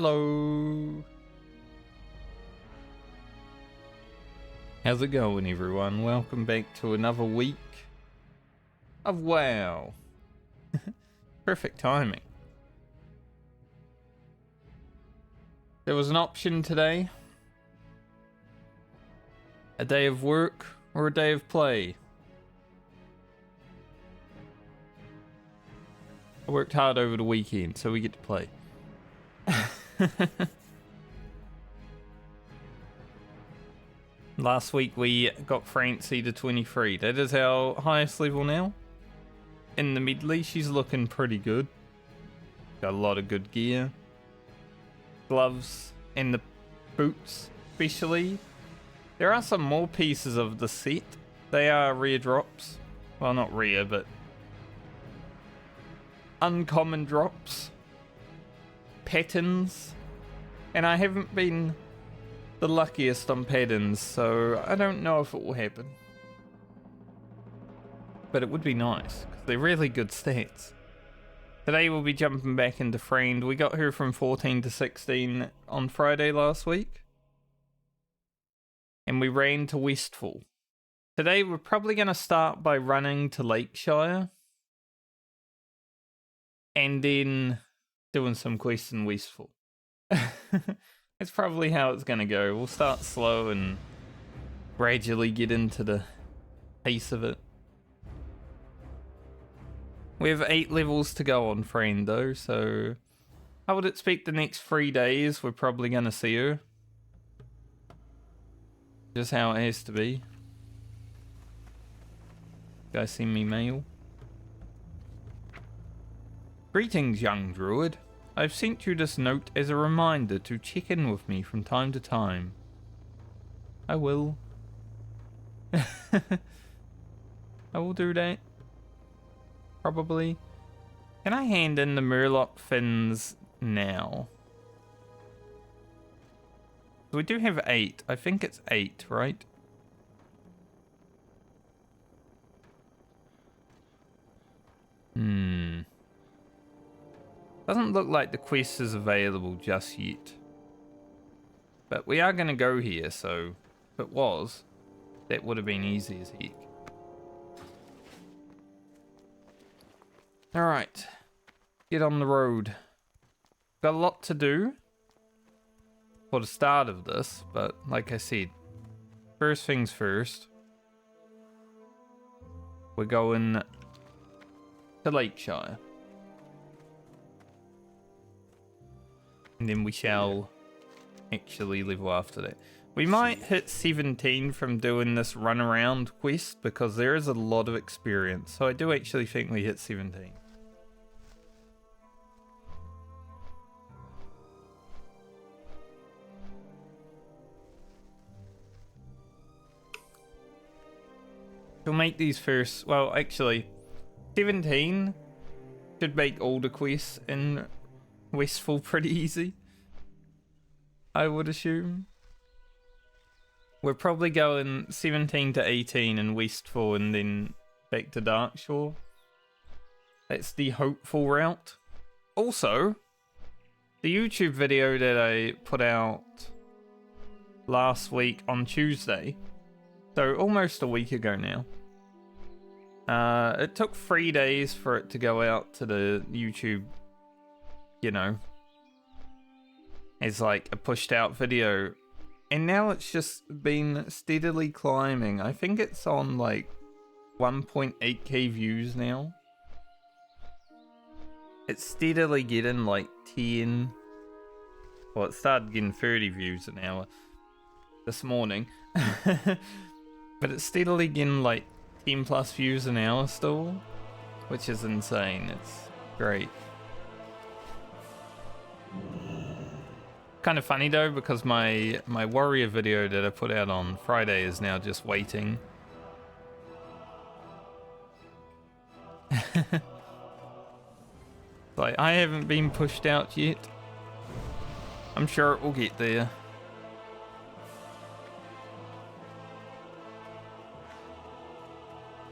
Hello. How's it going, everyone? Welcome back to another week of WoW. Perfect timing. There was an option today. A day of work or a day of play. I worked hard over the weekend, so we get to play. Last week we got Francie to 23. That is our highest level now. In the Medley, she's looking pretty good. Got a lot of good gear. Gloves and the boots, especially. There are some more pieces of the set. They are rare drops. Well, not rare, but uncommon drops. Patterns. And I haven't been the luckiest on patterns, so I don't know if it will happen. But it would be nice, because they're really good stats. Today we'll be jumping back into Friend. We got her from 14 to 16 on Friday last week. And we ran to Westfall. Today we're probably going to start by running to Lakeshire. And then doing some quests in Westfall. That's probably how it's going to go. We'll start slow and gradually get into the pace of it. We have 8 levels to go on Friend though, so I would expect the next 3 days we're probably going to see her. Just how it has to be. You guys send me mail. Greetings, young Druid. I've sent you this note as a reminder to check in with me from time to time. I will. I will do that. Probably. Can I hand in the Murloc fins now? We do have 8. I think it's 8, right? Doesn't look like the quest is available just yet. But we are going to go here, so if it was, that would have been easy as heck. Alright. Get on the road. Got a lot to do for the start of this, but like I said, first things first. We're going to Lakeshire. And then we shall actually level after that. We might hit 17 from doing this run around quest because there is a lot of experience. So I do actually think we hit 17. We'll make these first. Well, actually, 17 should make all the quests in Westfall pretty easy, I would assume. We're probably going 17 to 18 in Westfall and then back to Darkshore. That's the hopeful route. Also, the YouTube video that I put out last week on Tuesday, so almost a week ago now. It took 3 days for it to go out to the YouTube, you know, as like a pushed out video. And now it's just been steadily climbing. I think it's on like 1.8k views now. It's steadily getting like 10. Well, it started getting 30 views an hour this morning. But it's steadily getting like 10 plus views an hour still, which is insane. It's great. Kind of funny though, because my warrior video that I put out on Friday is now just waiting. Like, I haven't been pushed out yet. I'm sure it will get there.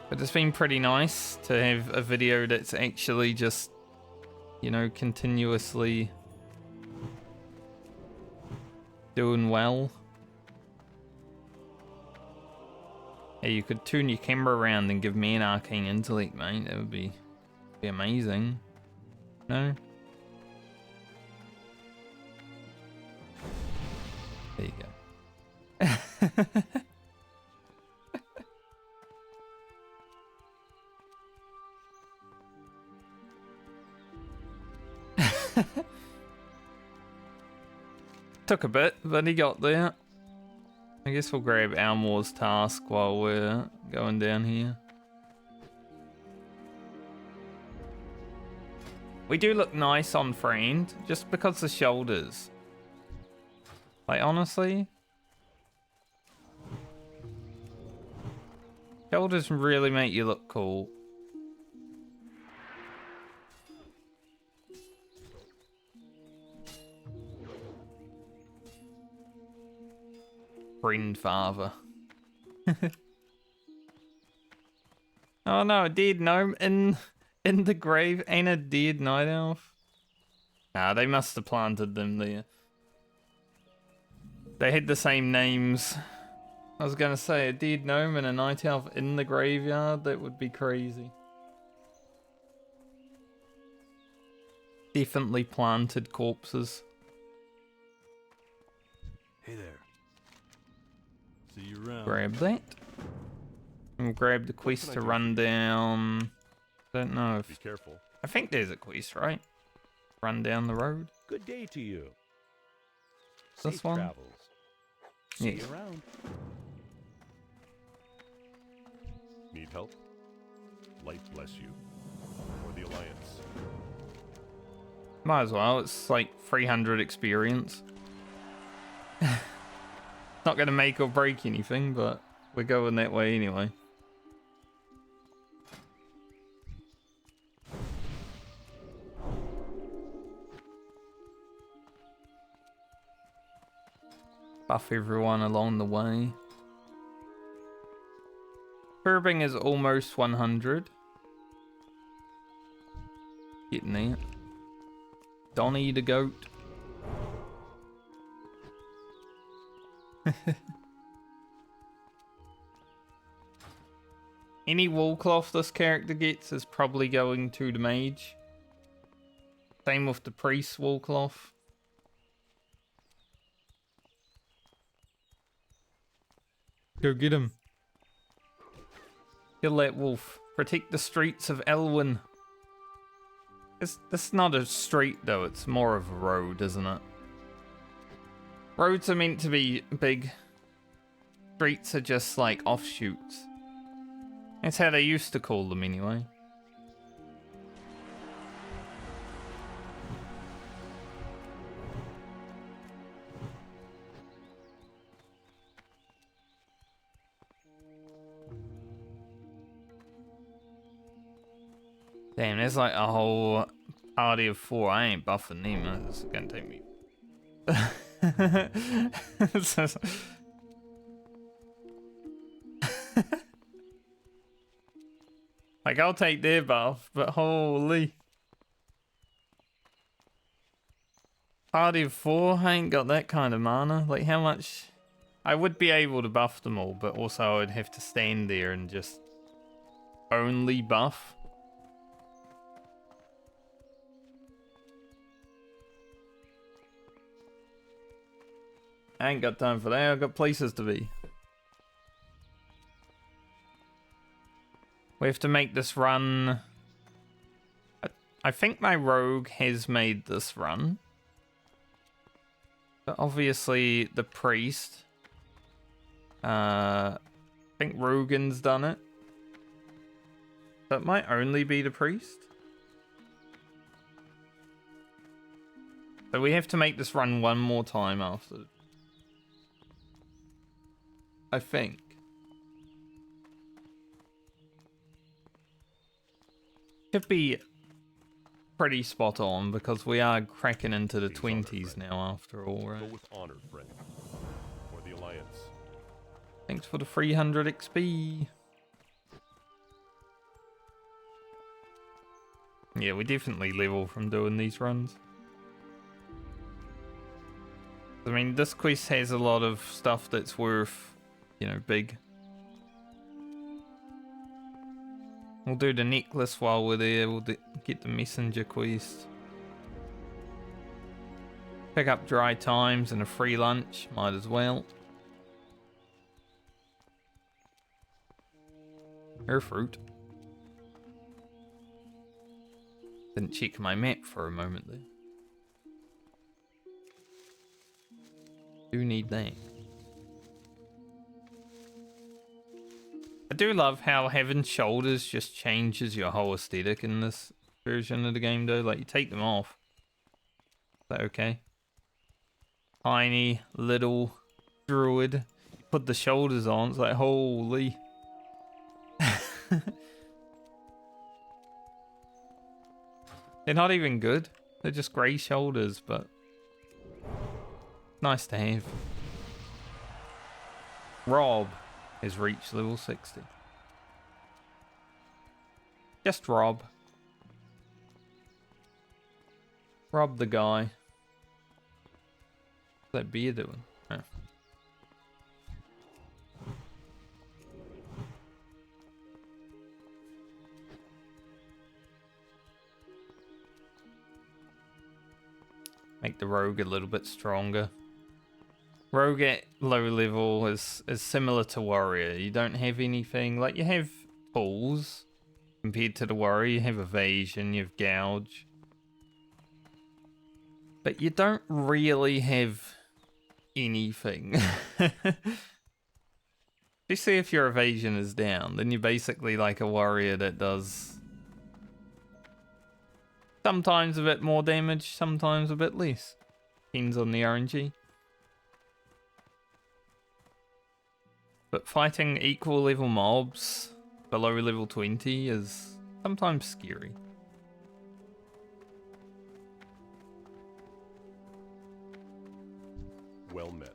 But it's been pretty nice to have a video that's actually just, you know, continuously Doing well. Yeah, you could turn your camera around and give me an arcane intellect, mate. That would be amazing. No? There you go. Took a bit, but he got there. I guess we'll grab Almore's task while we're going down here. We do look nice on friend, just because the shoulders. Like, honestly, shoulders really make you look cool. Friend father. Oh no, a dead gnome in the grave and a dead night elf. Nah, they must have planted them there. They had the same names. I was gonna say a dead gnome and a night elf in the graveyard. That would be crazy. Definitely planted corpses. Hey there. See you around. Grab that. And grab the quest to run down. Don't know if. Be careful. I think there's a quest, right? Run down the road. Good day to you. This Safe one? travels. See Yes. you around. Need help? Light bless you. Or the Alliance. Might as well. It's like 300 experience. Not gonna make or break anything, but we're going that way anyway. Buff everyone along the way. Curbing is almost 100. Getting there. Donnie the goat. Any wool cloth this character gets is probably going to the mage. Same with the priest wool cloth. Go get him. Kill that wolf. Protect the streets of Elwyn. This is not a street though, it's more of a road, isn't it? Roads are meant to be big. Streets are just like offshoots. That's how they used to call them anyway. Damn, there's like a whole party of 4. I ain't buffing them. This is gonna take me. Like, I'll take their buff, but holy. Party of 4? I ain't got that kind of mana. Like, how much? I would be able to buff them all, but also I'd have to stand there and just only buff. I ain't got time for that. I've got places to be. We have to make this run. I think my rogue has made this run. But obviously the priest. I think Rogan's done it. That might only be the priest. So we have to make this run one more time after. I think. Should be pretty spot on because we are cracking into the 20s now after all, right? Go with honor, friend. For the Alliance. Thanks for the 300 XP. Yeah, we definitely level from doing these runs. I mean, this quest has a lot of stuff that's worth, you know, big. We'll do the necklace while we're there. We'll get the messenger quest. Pick up dry times and a free lunch. Might as well. Her fruit. Didn't check my map for a moment there. Do need that. I do love how having shoulders just changes your whole aesthetic in this version of the game though. Like you take them off. Is that okay? Tiny little druid. You put the shoulders on, it's like holy. They're not even good. They're just grey shoulders, but nice to have. Rob has reached level 60. Just Rob. Rob the guy. What's that beer doing? Oh. Make the rogue a little bit stronger. Rogue at low level is similar to warrior. You don't have anything, like you have tools compared to the warrior. You have evasion, you have gouge. But you don't really have anything. Especially if your evasion is down, then you're basically like a warrior that does sometimes a bit more damage, sometimes a bit less. Depends on the RNG. But fighting equal level mobs below level 20 is sometimes scary. Well met.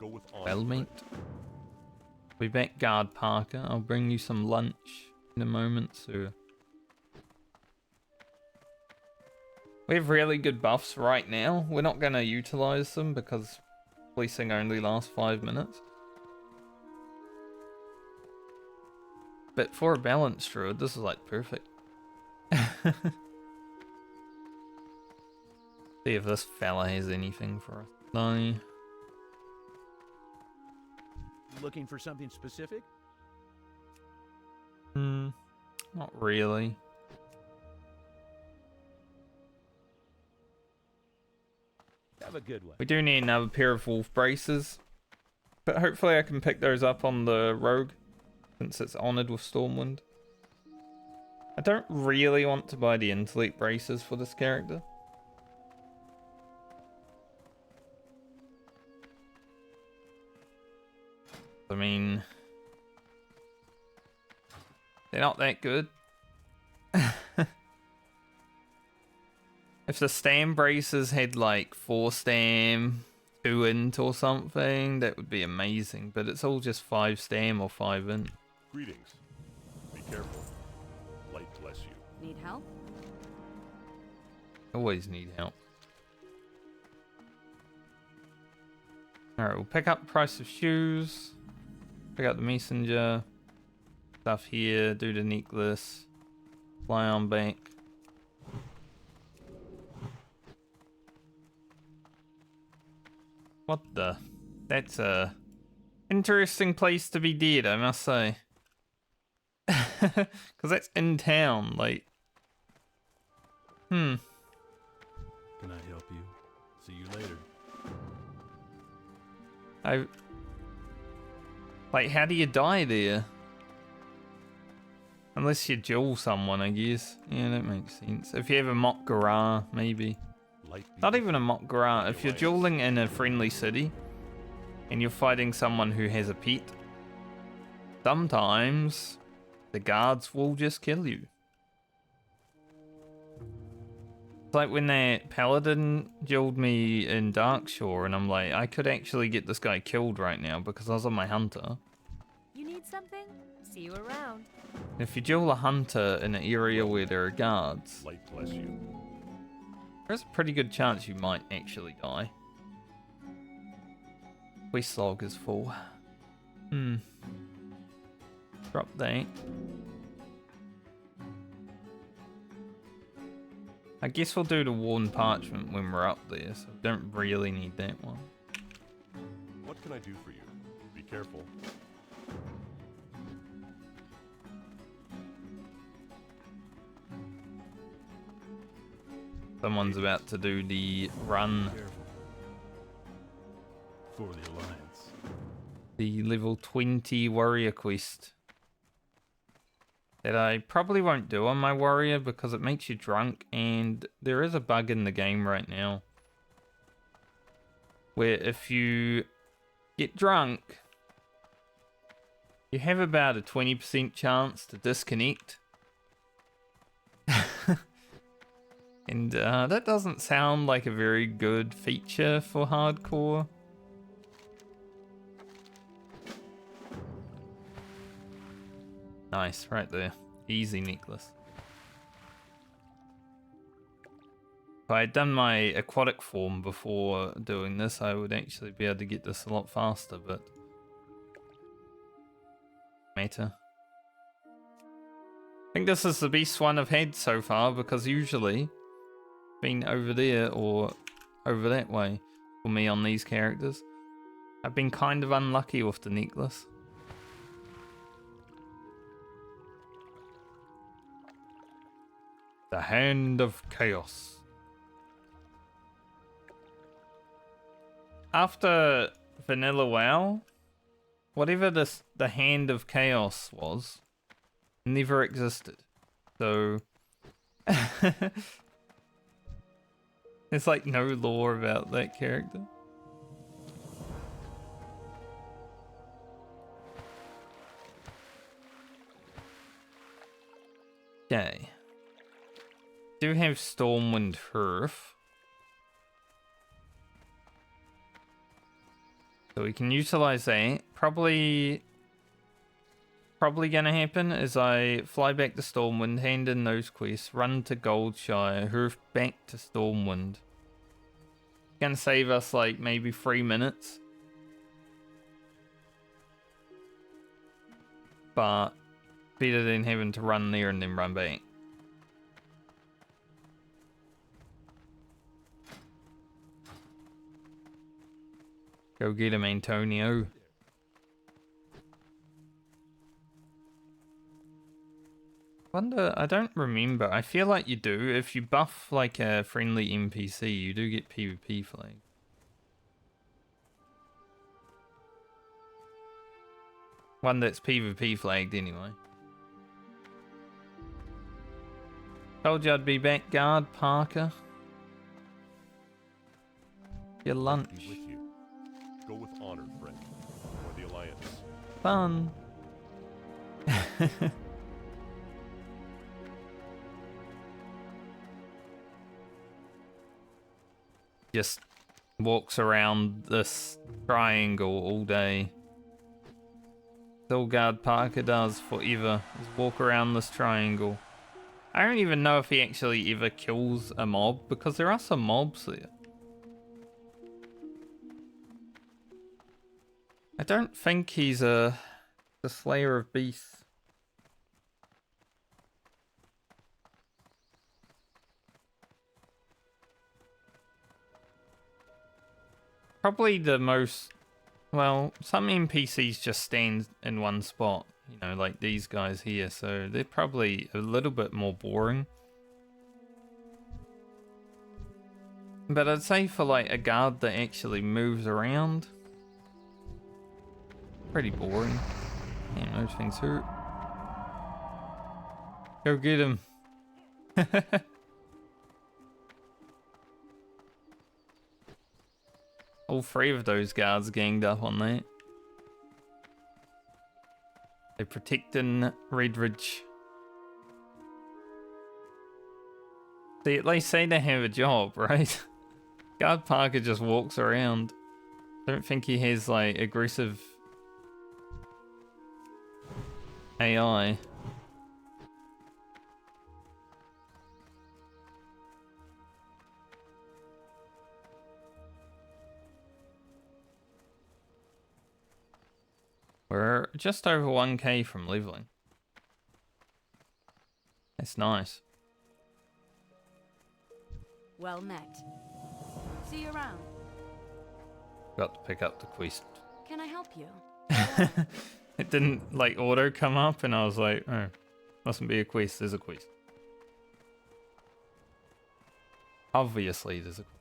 Go with honor. Well met. Be back, Guard Parker. I'll bring you some lunch in a moment, sir. We have really good buffs right now. We're not going to utilize them because policing only lasts 5 minutes. But for a balanced druid, this is like perfect. See if this fella has anything for us. No. Looking for something specific? Not really. Have a good one. We do need another pair of wolf braces. But hopefully I can pick those up on the rogue, since it's honoured with Stormwind. I don't really want to buy the intellect braces for this character. I mean, they're not that good. If the stam braces had like 4 stam, 2 int or something, that would be amazing. But it's all just 5 stam or 5 int. Greetings. Be careful. Light bless you. Need help? Always need help. Alright, we'll pick up the price of shoes. Pick up the messenger. Stuff here. Do the necklace. Fly on back. What the? That's a interesting place to be dead, I must say. Because that's in town, like. Can I help you? See you later. Like, how do you die there? Unless you duel someone, I guess. Yeah, that makes sense. If you have a mock Garra, maybe. Not even a mock Garra. If you're dueling in a friendly city and you're fighting someone who has a pet, sometimes the guards will just kill you. It's like when that paladin dueled me in Darkshore and I'm like, I could actually get this guy killed right now because I was on my hunter. You need something? See you around. If you duel a hunter in an area where there are guards, Light bless you. there's a pretty good chance you might actually die. Quest log is full. Drop that. I guess we'll do the worn parchment when we're up there, so don't really need that one. What can I do for you? Be careful. Someone's about to do the run. Careful. For the Alliance. The level 20 warrior quest. That I probably won't do on my warrior because it makes you drunk, and there is a bug in the game right now where if you get drunk, you have about a 20% chance to disconnect. And that doesn't sound like a very good feature for hardcore. Nice, right there. Easy necklace. If I had done my aquatic form before doing this, I would actually be able to get this a lot faster, but... Meta. I think this is the best one I've had so far, because usually... been over there or over that way for me on these characters. I've been kind of unlucky with the necklace. The Hand of Chaos. After Vanilla WoW, whatever the Hand of Chaos was, never existed. So there's like no lore about that character. Okay. Do have Stormwind Turf. So we can utilize that. Probably gonna happen is I fly back to Stormwind, hand in those quests, run to Goldshire, hoof back to Stormwind. Gonna save us like maybe 3 minutes. But better than having to run there and then run back. Go get him, Antonio. Wonder, I don't remember. I feel like you do. If you buff like a friendly NPC, you do get PvP flag. One that's PvP flagged anyway. Told you I'd be back, guard Parker. Your lunch. Be with you. Go with honor, friend. For the Alliance. Fun. Just walks around this triangle all day. That's all Guard Parker does forever, is walk around this triangle. I don't even know if he actually ever kills a mob, because there are some mobs there. I don't think he's the slayer of beasts. Probably the most... Well, some NPCs just stand in one spot, you know, like these guys here, so they're probably a little bit more boring. But I'd say for like a guard that actually moves around, pretty boring. Damn, those things hurt. Go get him. All 3 of those guards ganged up on that. They're protecting Redridge. See, they say they have a job, right? Guard Parker just walks around. I don't think he has, like, aggressive AI. just over 1k from leveling. That's nice. Well met. See you around. Got to pick up the quest. Can I help you? It didn't like auto come up and I was like, oh, mustn't be a quest, there's a quest. Obviously there's a quest.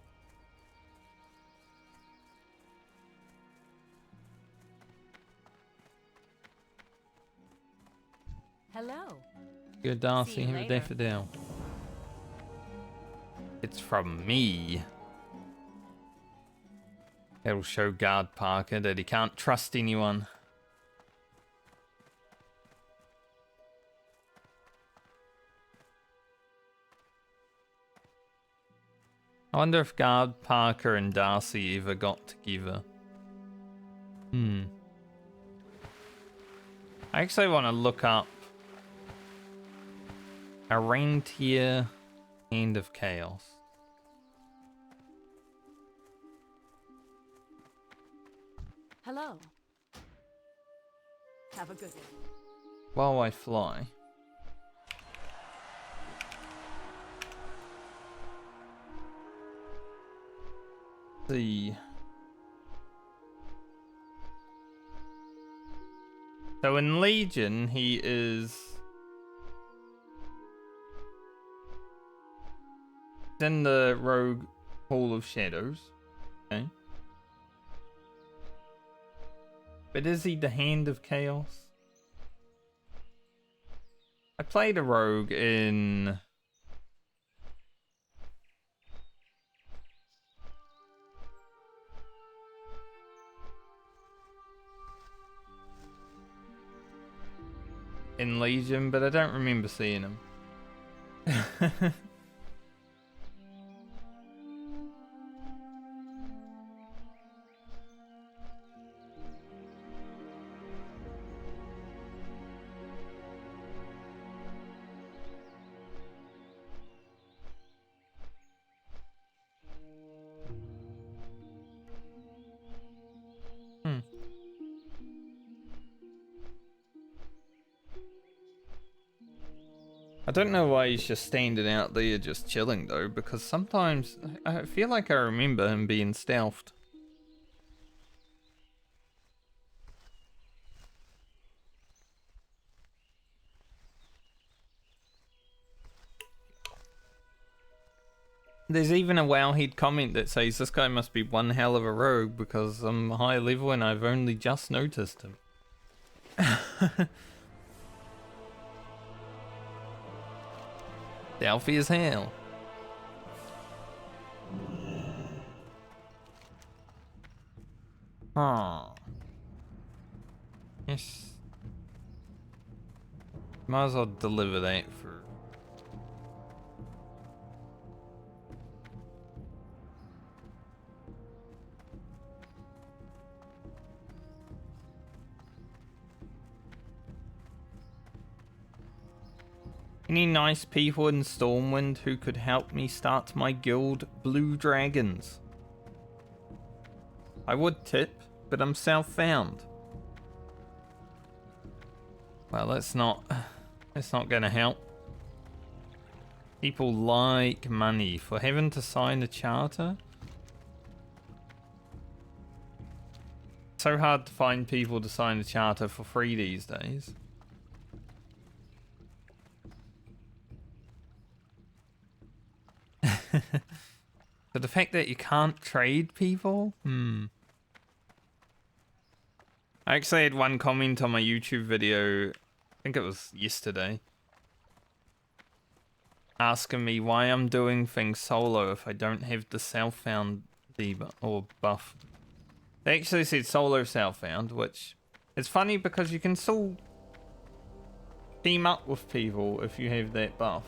Hello. Good Darcy, See you have a later. daffodil. It's from me. It'll show Guard Parker that he can't trust anyone. I wonder if Guard Parker and Darcy ever got together. I actually want to look up a reindeer Hand of Chaos. Hello. Have a good one. While I fly. See. So in Legion, he is in the Rogue Hall of Shadows. Okay. But is he the Hand of Chaos? I played a rogue in Legion, but I don't remember seeing him. I don't know why he's just standing out there just chilling though, because sometimes I feel like I remember him being stealthed. There's even a Wowhead comment that says this guy must be one hell of a rogue because I'm high level and I've only just noticed him. Stealthy as hell. Oh. Yes. Might as well deliver that for... Any nice people in Stormwind who could help me start my guild, Blue Dragons? I would tip, but I'm self-found. Well, that's not gonna help. People like money for having to sign a charter. So hard to find people to sign a charter for free these days. So the fact that you can't trade people? I actually had one comment on my YouTube video, I think it was yesterday, asking me why I'm doing things solo if I don't have the self-found debuff or buff. They actually said solo self-found, which is funny because you can still team up with people if you have that buff.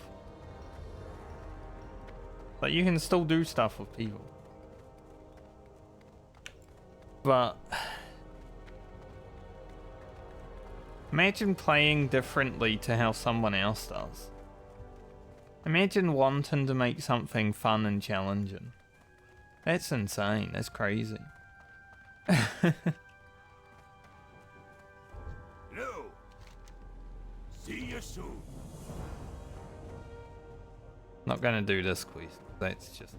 Like, you can still do stuff with people. But... imagine playing differently to how someone else does. Imagine wanting to make something fun and challenging. That's insane. That's crazy. you soon. Not gonna do this quest. Let's just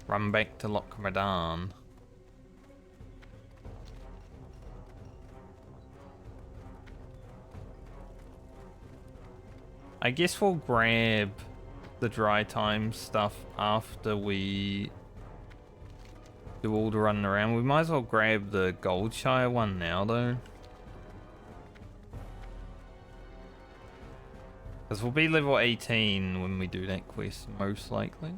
run back to Lochmadan. I guess we'll grab the dry time stuff after we do all the running around. We might as well grab the Goldshire one now though. Because we'll be level 18 when we do that quest, most likely.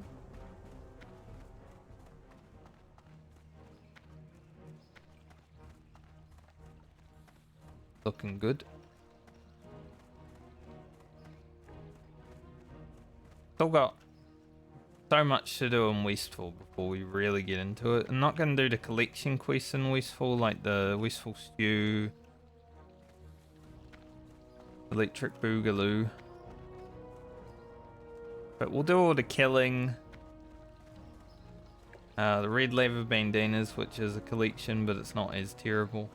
Looking good. Still got so much to do in Westfall before we really get into it. I'm not going to do the collection quests in Westfall, like the Westfall Stew, Electric Boogaloo. But we'll do all the killing. The Red Leather Bandanas, which is a collection, but it's not as terrible.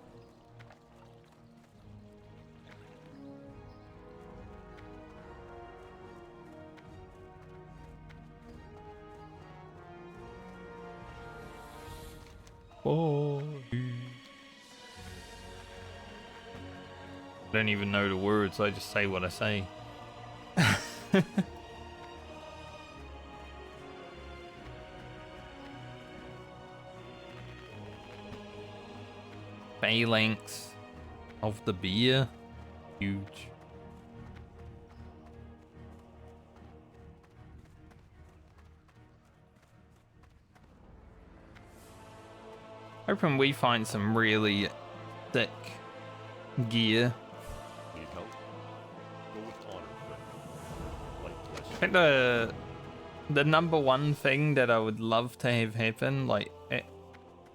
Oh. I don't even know the words, I just say what I say. Phalanx of the beer. Huge. Hoping we find some really thick gear. Need help? Go with honor, but like I less. think the number one thing that I would love to have happen, like at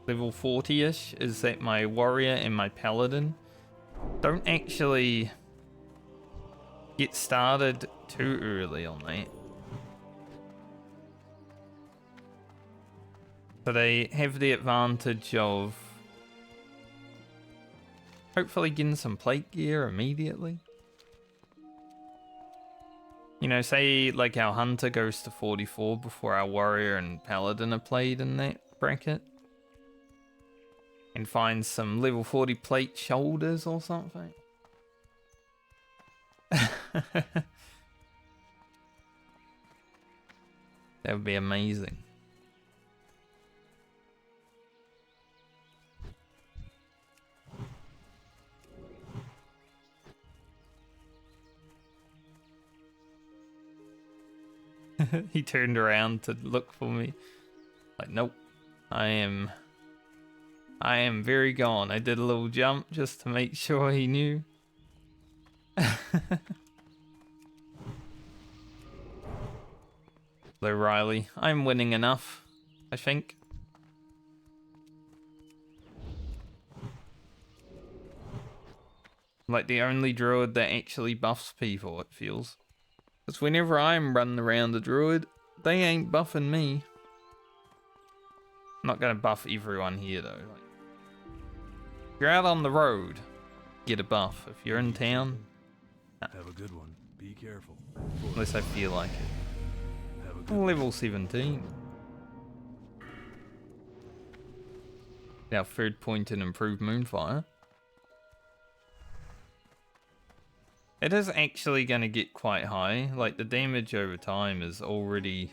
level 40-ish, is that my warrior and my paladin don't actually get started too early on that. So they have the advantage of hopefully getting some plate gear immediately. You know, say like our hunter goes to 44 before our warrior and paladin are played in that bracket. And finds some level 40 plate shoulders or something. That would be amazing. He turned around to look for me. Like, nope. I am very gone. I did a little jump just to make sure he knew. Hello, Riley. I'm winning enough, I think. Like the only druid that actually buffs people, it feels. Because whenever I'm running around a druid, they ain't buffing me. I'm not going to buff everyone here though. Like, if you're out on the road, get a buff. If you're in town, Have a good one. Be careful. unless I feel like it. Have a good Level 17. Our third point in improved Moonfire. It is actually going to get quite high. Like the damage over time is already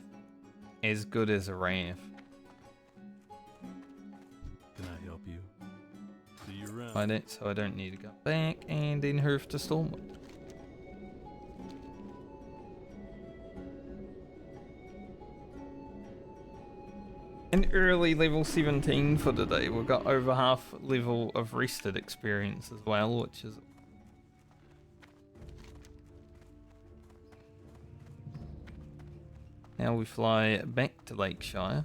as good as a Wrath. Can I help you? See you around. By that, so I don't need to go back and then hoof to Stormwind. An early level 17 for today. We've got over half level of rested experience as well, which is... Now we fly back to Lakeshire.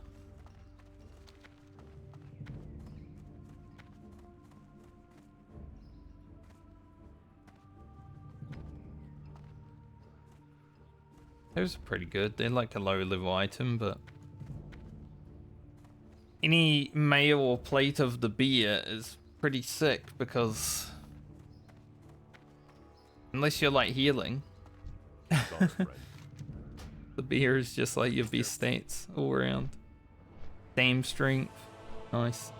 Those are pretty good. They're like a low level item, but any mail or plate of the beer is pretty sick because Unless you're like healing. Honor, friend. The beer is just like your best stats all around. Same strength. Nice.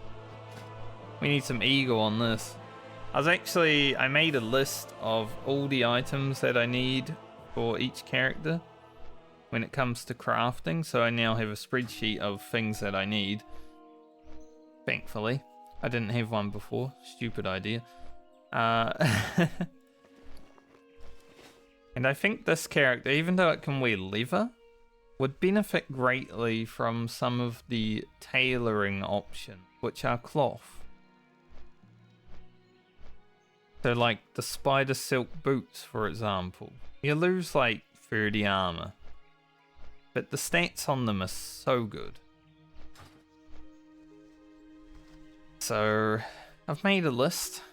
We need some ego on this. I made a list of all the items that I need for each character when it comes to crafting. So I now have a spreadsheet of things that I need. Thankfully. I didn't have one before. Stupid idea. And I think this character, even though it can wear leather, would benefit greatly from some of the tailoring options, which are cloth. So like the spider silk boots, for example. You lose like 30 armor, but the stats on them are so good. So I've made a list.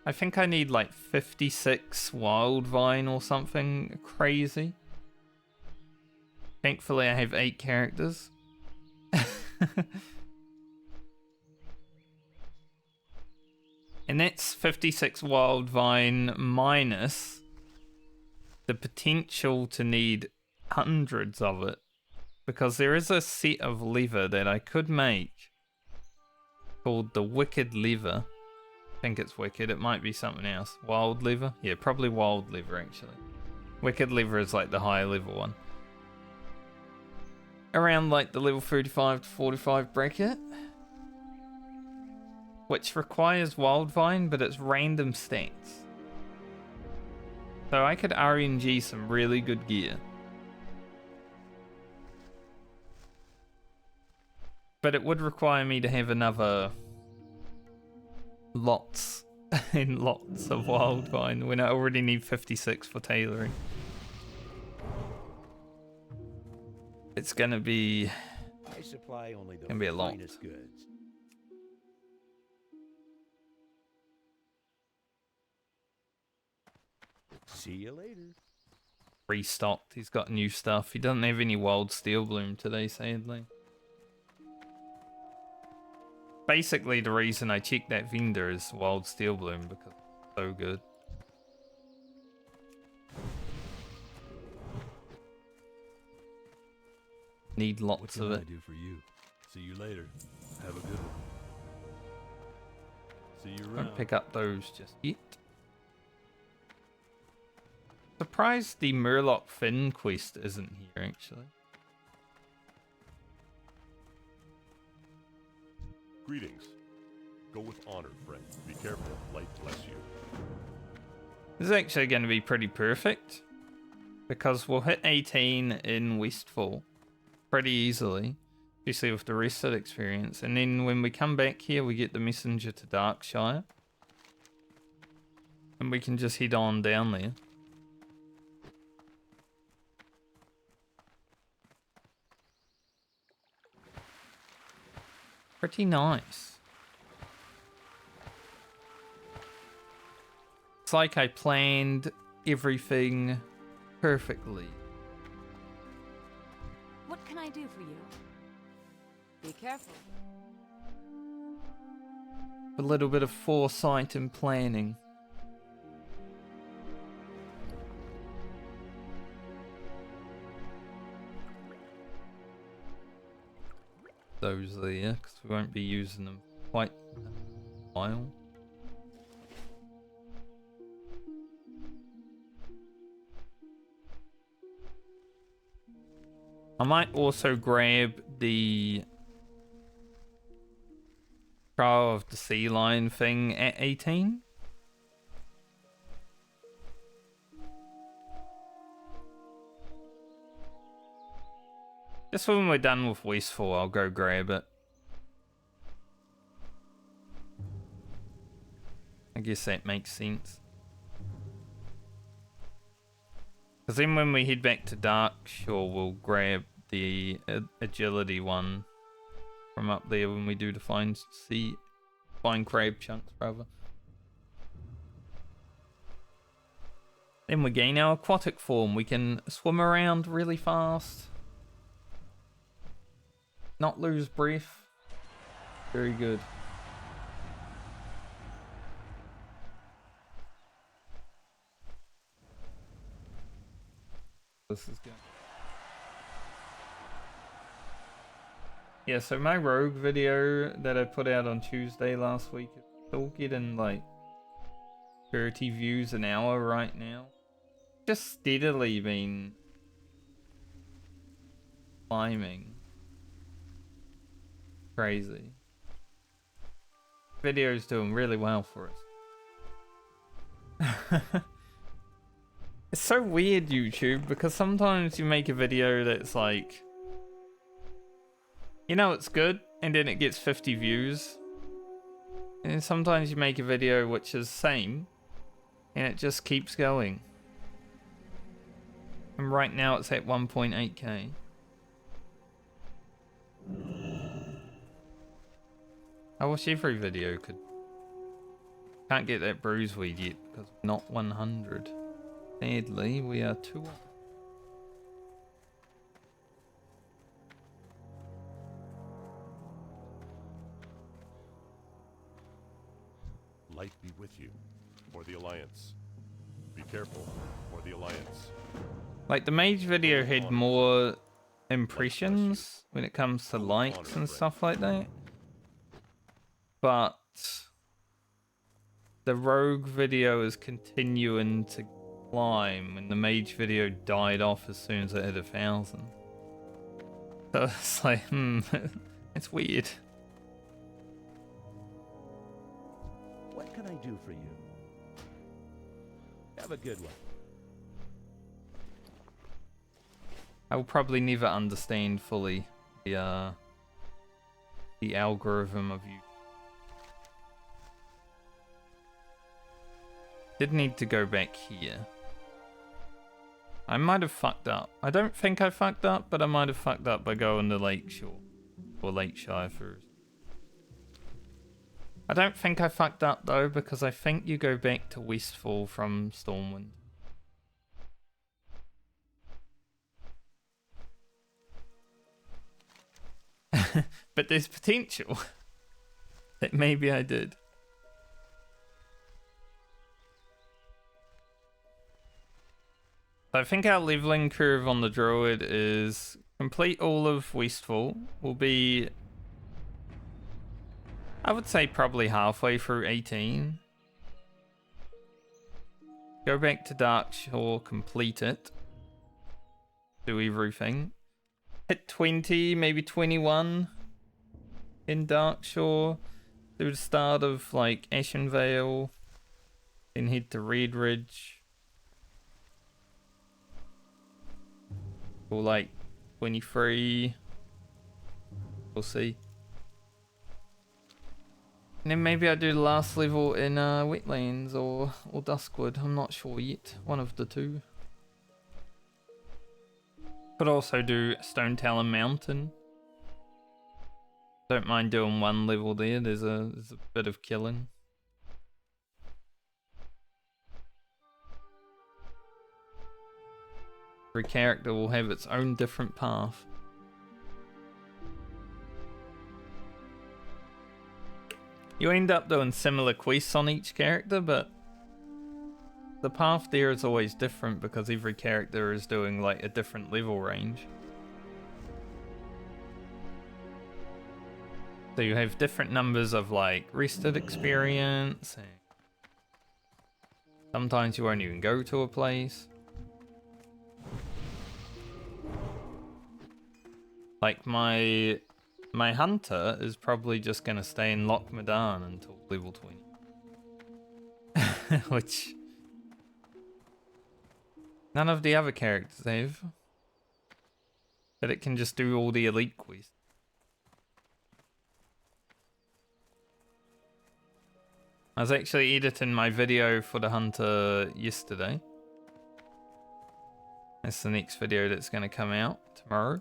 I think I need like 56 wild vine or something crazy. Thankfully I have 8 characters. And that's 56 wild vine minus the potential to need hundreds of it. Because there is a set of leather that I could make called the Wicked Leather. I think it's Wicked, it might be something else. Wild Leather? Yeah, probably Wild Leather actually. Wicked Leather is like the higher level one. Around like the level 35 to 45 bracket. Which requires Wild Vine, but it's random stats. So I could RNG some really good gear. But it would require me to have another lots and lots of Wild Vine when I already need 56 for tailoring. It's gonna be I supply only the gonna be a lot. finest goods. See you later. Restocked. He's got new stuff. He doesn't have any Wild Steel Bloom today, sadly. Basically, the reason I checked that vendor is Wild Steel Bloom because it's so good. Need lots of it. What can I do for you? See you later. Have a good one. See you around. Don't pick up those just yet. Surprised the Murloc Finn quest isn't here, actually. Greetings. Go with honor, friend. Be careful. Light bless you. This is actually going to be pretty perfect. Because we'll hit 18 in Westfall pretty easily. Especially with the rested experience. And then when we come back here, we get the messenger to Darkshire. And we can just head on down there. Pretty nice. It's like I planned everything perfectly. What can I do for you? Be careful. A little bit of foresight and planning. Those there, because we won't be using them quite a while. I might also grab the Trial of the Sea Lion thing at 18. Just when we're done with Westfall, I'll go grab it. I guess that makes sense. Because then when we head back to Darkshore, we'll grab the agility one from up there when we do the fine crab chunks, brother. Then we gain our aquatic form. We can swim around really fast. Not lose breath. Very good. this is good. Yeah, so my rogue video that I put out on Tuesday last week is still getting like 30 views an hour right now. Just steadily been climbing. Crazy. Video's doing really well for us. It's so weird, YouTube, because sometimes you make a video that's like, you know, it's good, and then it gets 50 views. And sometimes you make a video which is same, and it just keeps going. And right now it's at 1.8k. I wish every video could. Can't get that bruiseweed yet because not 100. Sadly, we are 2 off. Light be with you, or the Alliance. Be careful, or the Alliance. Like, the mage video had more impressions when it comes to likes and stuff like that. But the rogue video is continuing to climb, and the mage video died off as soon as it hit 1,000. So it's like, it's weird. What can I do for you? Have a good one. I will probably never understand fully the algorithm of you. Did need to go back here. I might have fucked up. I don't think I fucked up, but I might have fucked up by going to Lakeshore or Lakeshire first. I don't think I fucked up though, because I think you go back to Westfall from Stormwind. But there's potential that maybe I did. I think our leveling curve on the Druid is complete all of Westfall. Will be, I would say, probably halfway through 18. Go back to Darkshore, complete it. Do everything. Hit 20, maybe 21 in Darkshore. Do the start of like Ashenvale. Then head to Red Ridge. Or like 23. We'll see. And then maybe I do the last level in Wetlands or Duskwood. I'm not sure yet. One of the two. Could also do Stone Talon Mountain. Don't mind doing one level there. There's a bit of killing. Every character will have its own different path. You end up doing similar quests on each character, but the path there is always different because every character is doing like a different level range. So you have different numbers of like rested experience. And sometimes you won't even go to a place. Like my hunter is probably just gonna stay in Loch Madan until level 20. Which none of the other characters have. But it can just do all the elite quests. I was actually editing my video for the hunter yesterday. That's the next video that's gonna come out tomorrow.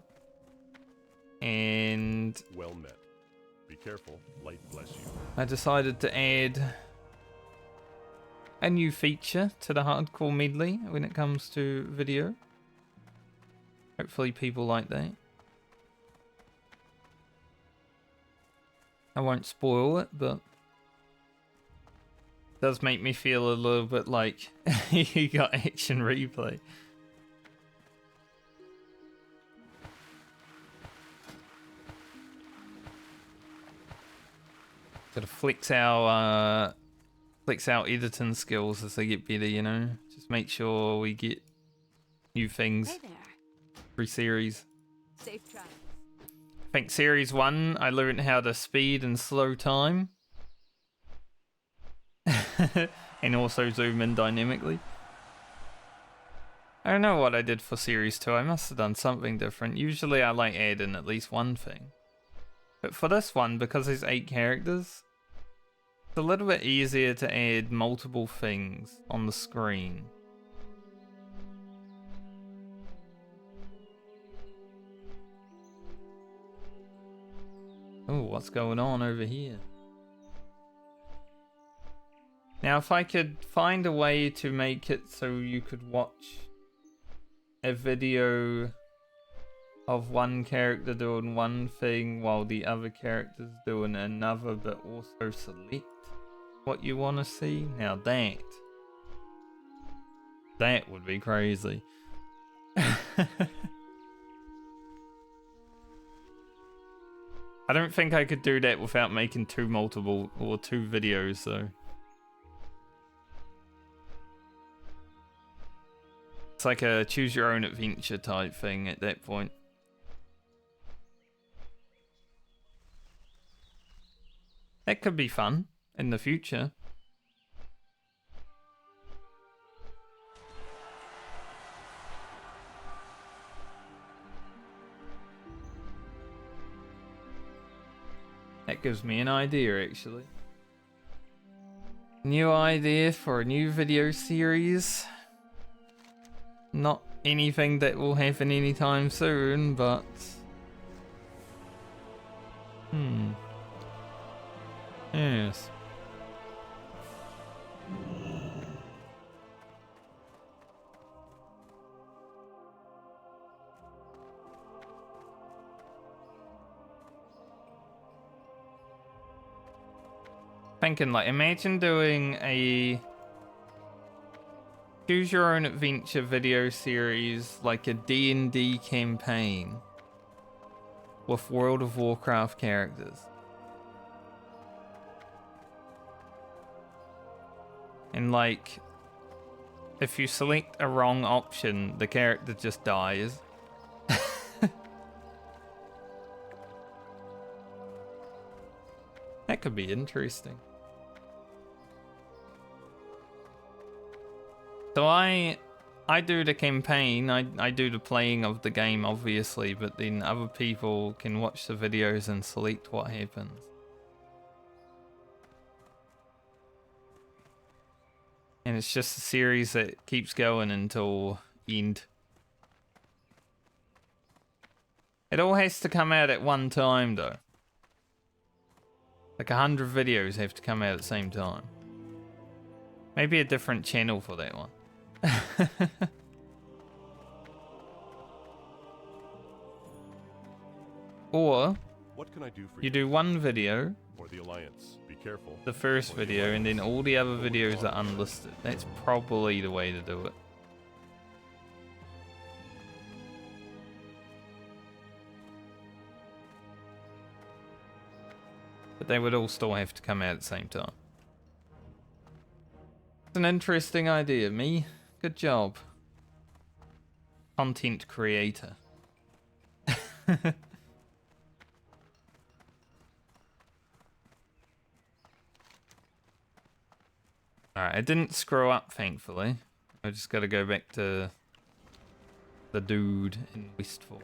And Well met. Be careful. Light bless you. I decided to add a new feature to the hardcore medley when it comes to video. Hopefully people like that. I won't spoil it, but it does make me feel a little bit like you got action replay. Gotta flex our editing skills as they get better, you know? Just make sure we get new things Hey there. every series. Safe travels. I think series 1, I learned how to speed and slow time. And also zoom in dynamically. I don't know what I did for series 2. I must have done something different. Usually I like add in at least one thing. But for this one, because there's 8 characters, it's a little bit easier to add multiple things on the screen. Oh, what's going on over here? Now, if I could find a way to make it so you could watch a video of one character doing one thing while the other character's doing another, but also select what you want to see, now that would be crazy. I don't think I could do that without making two videos though. It's like a choose your own adventure type thing at that point. That could be fun in the future. That gives me an idea, actually. New idea for a new video series. Not anything that will happen anytime soon, but... Yes. Thinking, like, imagine doing a choose your own adventure video series, like a D&D campaign with World of Warcraft characters. And like, if you select a wrong option, the character just dies. That could be interesting. So I do the campaign, I do the playing of the game obviously, but then other people can watch the videos and select what happens. And it's just a series that keeps going until end. It all has to come out at one time though. Like 100 videos have to come out at the same time. Maybe a different channel for that one. Or What can I do for you do one video, or the Alliance? Be careful. the first video, and then all the other videos are unlisted. That's probably the way to do it. But they would all still have to come out at the same time. It's an interesting idea, me. Good job. Content creator. Alright, I didn't screw up, thankfully. I just gotta go back to the dude in Westfall.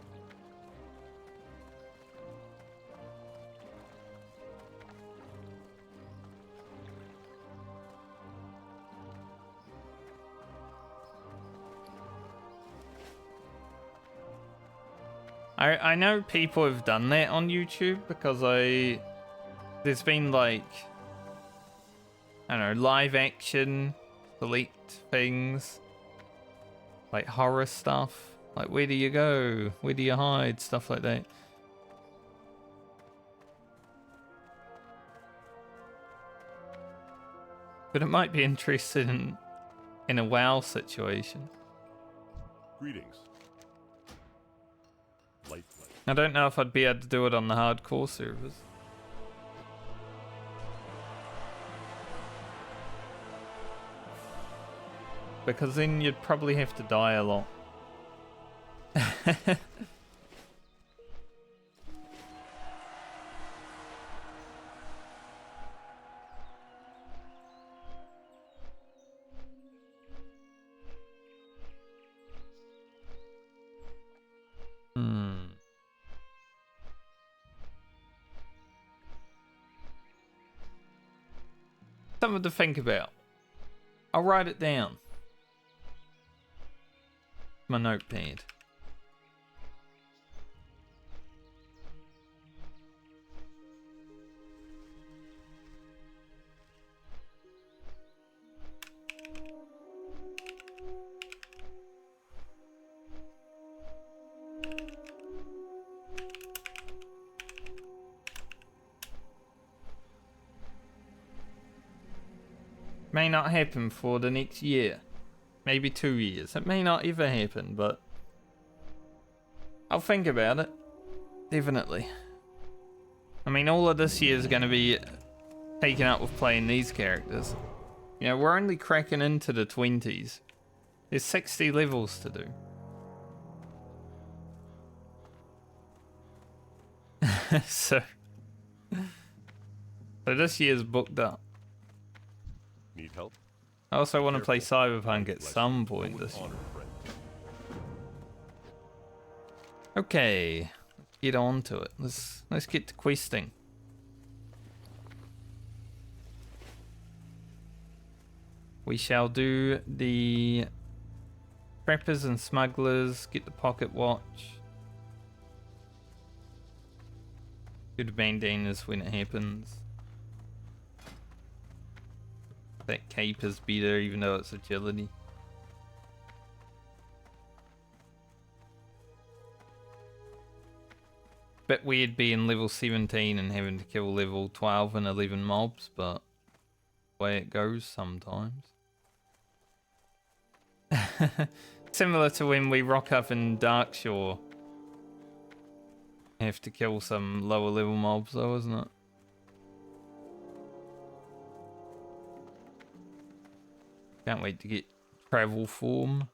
I know people have done that on YouTube because there's been like, I don't know, live action select things, like horror stuff, like where do you go, where do you hide, stuff like that. But it might be interesting in a WoW situation. Greetings. Light flame. I don't know if I'd be able to do it on the hardcore servers. because then you'd probably have to die a lot. Something to think about. I'll write it down. My notepad. May not happen for the next year. Maybe 2 years. It may not ever happen, but I'll think about it. Definitely. I mean, all of this year is going to be taken up with playing these characters. You know, we're only cracking into the 20s. There's 60 levels to do. So this year's booked up. Need help? I also want to play Careful. Cyberpunk at some point With this year. honor, friend. Okay, let's get on to it. Let's get to questing. We shall do the preppers and smugglers, get the pocket watch. Do the bandanas when it happens. That cape is better even though it's agility. Bit weird being level 17 and having to kill level 12 and 11 mobs, but the way it goes sometimes. Similar to when we rock up in Darkshore. Have to kill some lower level mobs though, isn't it? Can't wait to get travel form.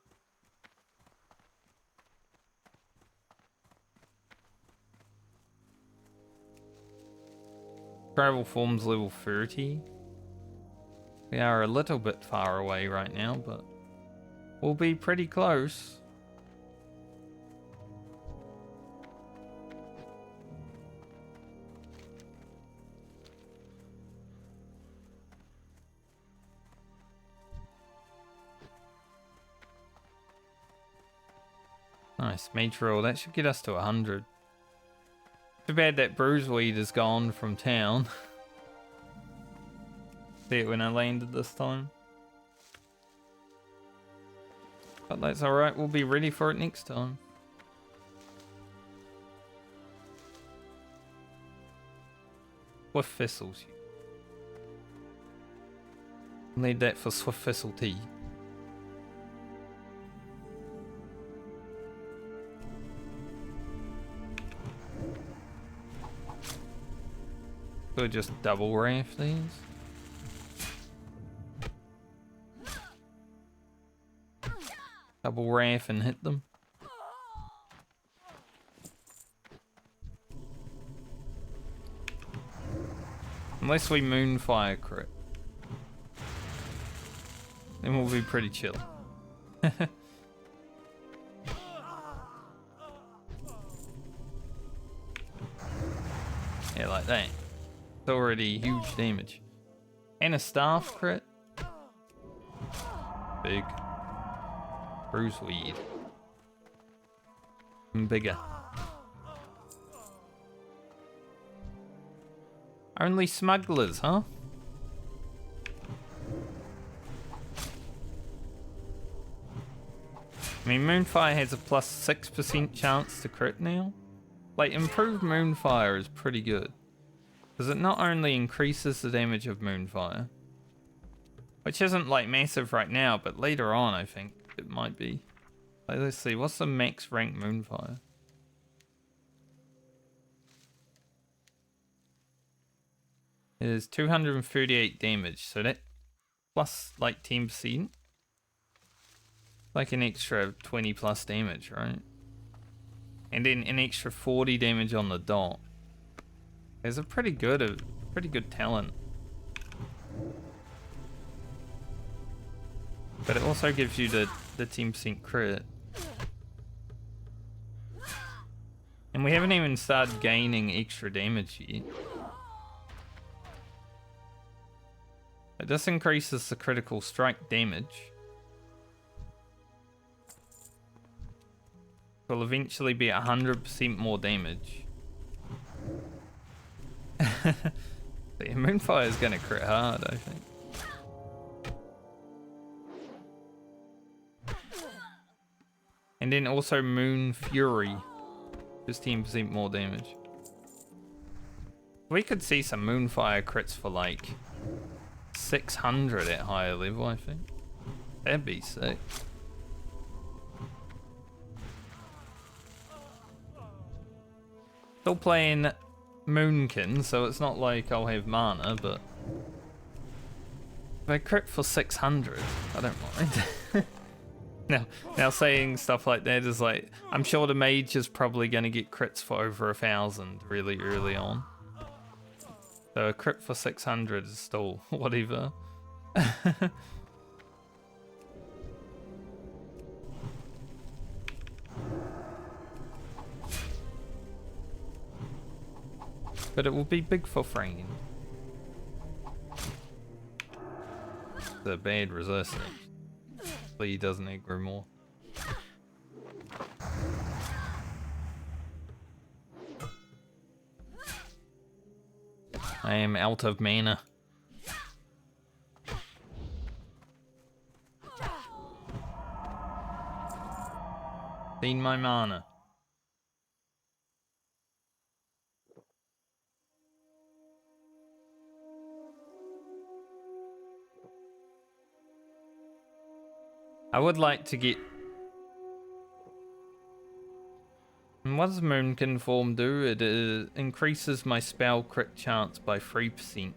Travel form's level 30. We are a little bit far away right now, but we'll be pretty close. Nice, mage roll. That should get us to 100. Too bad that bruiseweed is gone from town. See it when I landed this time. But that's alright, we'll be ready for it next time. Swift thistles. Need that for swift thistle tea. Could just double raft these. Double raft and hit them. Unless we moonfire crit. Then we'll be pretty chill. Yeah, like that. It's already huge damage. And a staff crit. Big. Bruiseweed. And bigger. Only smugglers, huh? I mean, Moonfire has a plus 6% chance to crit now. Like, improved Moonfire is pretty good. Because it not only increases the damage of Moonfire, which isn't like massive right now, but later on I think it might be. Like, let's see, what's the max rank Moonfire? It is 238 damage, so that plus like 10%. Like an extra 20 plus damage, right? And then an extra 40 damage on the dot. There's a pretty good talent. But it also gives you the 10% crit. And we haven't even started gaining extra damage yet. This increases the critical strike damage. Will eventually be 100% more damage. The Moonfire is going to crit hard, I think. And then also Moon Fury. Just 10% more damage. We could see some Moonfire crits for like 600 at higher level, I think. That'd be sick. Still playing Moonkin, so it's not like I'll have mana, but if I crit for 600, I don't mind. Now saying stuff like that is like, I'm sure the mage is probably going to get crits for over 1,000 really early on. So a crit for 600 is still whatever. But it will be big for frame. The bad resistance. He doesn't aggro more. I am out of mana. Seen my mana. I would like to get... What does Moonkin form do? It increases my spell crit chance by 3%.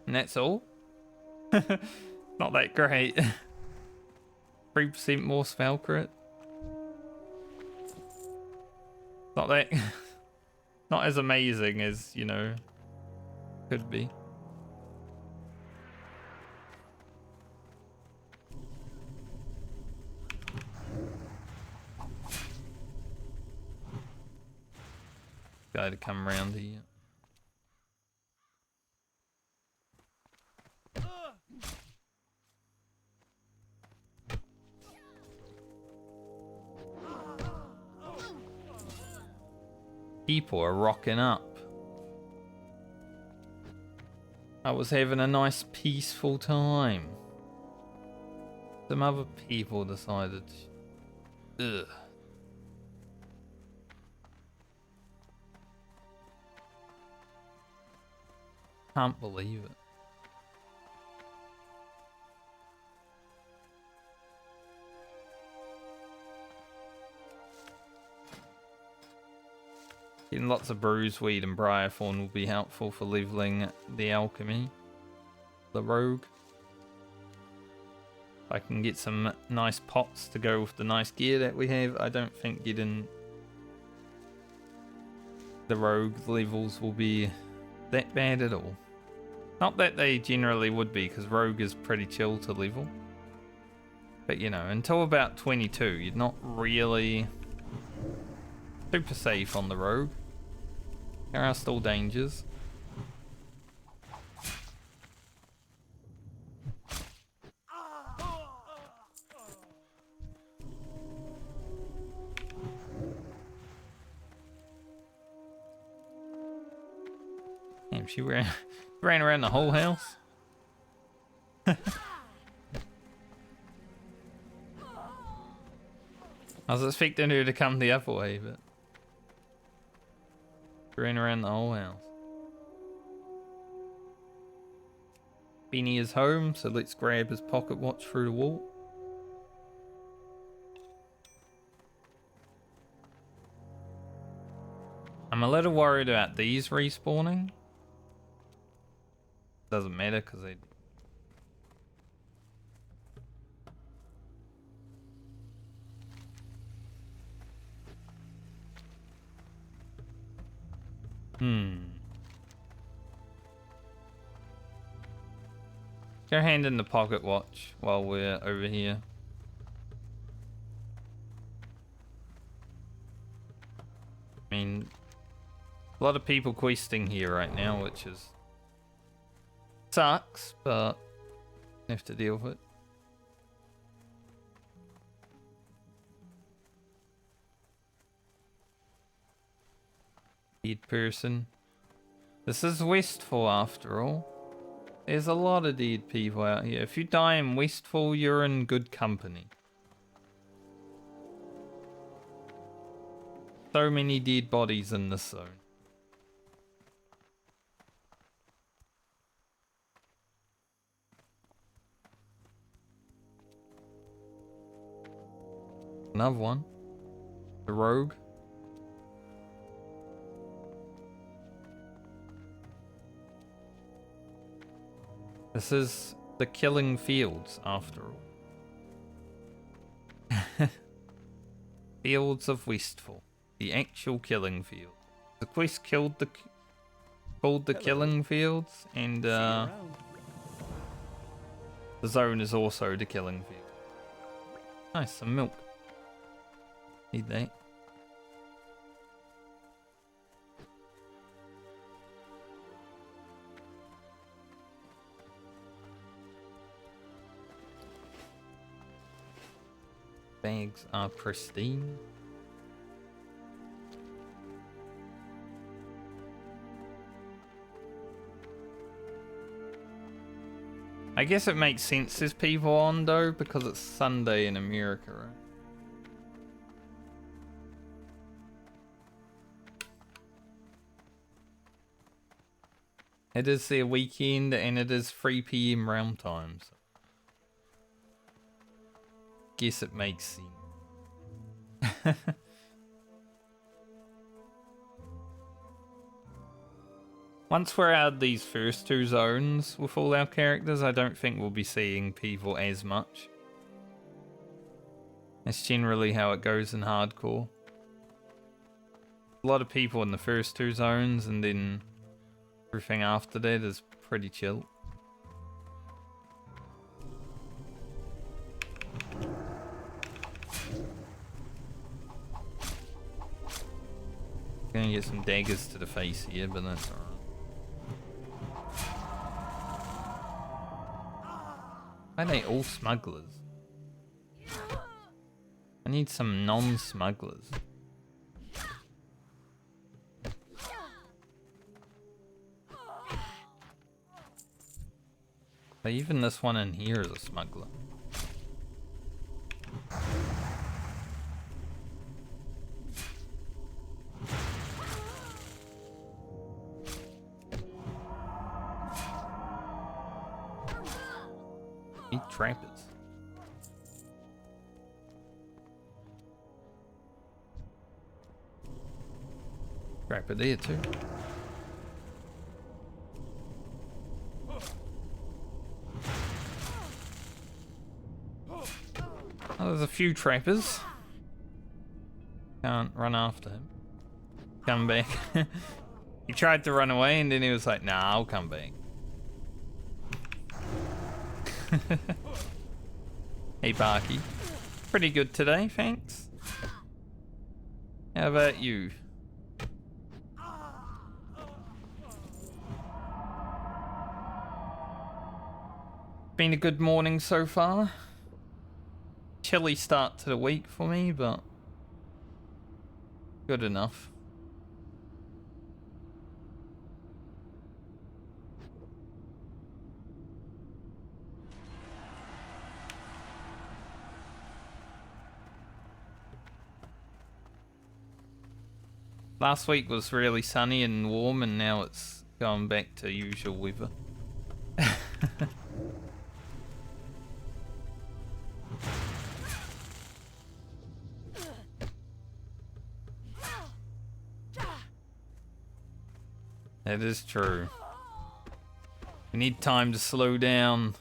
And that's all? Not that great. 3% more spell crit. Not that... Not as amazing as, you know, could be. Guy to come around here. People are rocking up. I was having a nice peaceful time. Some other people decided, ugh. Can't believe it. Getting lots of bruiseweed and briarthorn will be helpful for leveling the alchemy. The rogue. If I can get some nice pots to go with the nice gear that we have, I don't think getting the rogue levels will be that bad at all. Not that they generally would be, because rogue is pretty chill to level. But you know, until about 22, you're not really super safe on the rogue. There are still dangers. Damn, she ran around the whole house. I was expecting her to come the other way, but she ran around the whole house. Beanie is home, so let's grab his pocket watch through the wall. I'm a little worried about these respawning. Doesn't matter because they Go hand in the pocket watch while we're over here. I mean, a lot of people questing here right now, which is sucks, but have to deal with it. Dead person. This is Westfall after all. There's a lot of dead people out here. If you die in Westfall, you're in good company. So many dead bodies in this zone. Another one. The rogue. This is the killing fields, after all. Fields of Westfall. The actual killing field. The quest called the killing fields, and the zone is also the killing field. Nice, some milk. Need that. Bags are pristine. I guess it makes sense there's people on though, because it's Sunday in America, right? It is their weekend and it is 3 PM round time, so guess it makes sense. Once we're out of these first two zones with all our characters, I don't think we'll be seeing people as much. That's generally how it goes in hardcore. A lot of people in the first two zones, and then everything after that is pretty chill. Gonna get some daggers to the face here, but that's alright. Why are they all smugglers? I need some non-smugglers. But even this one in here is a smuggler. Need trappers. Trapper there too. Oh, there's a few trappers. Can't run after him. Come back. He tried to run away and then he was like, nah, I'll come back. Hey Barky. Pretty good today, thanks. How about you? Been a good morning so far. Chilly start to the week for me, but good enough. Last week was really sunny and warm, and now it's going back to usual weather. That is true. We need time to slow down.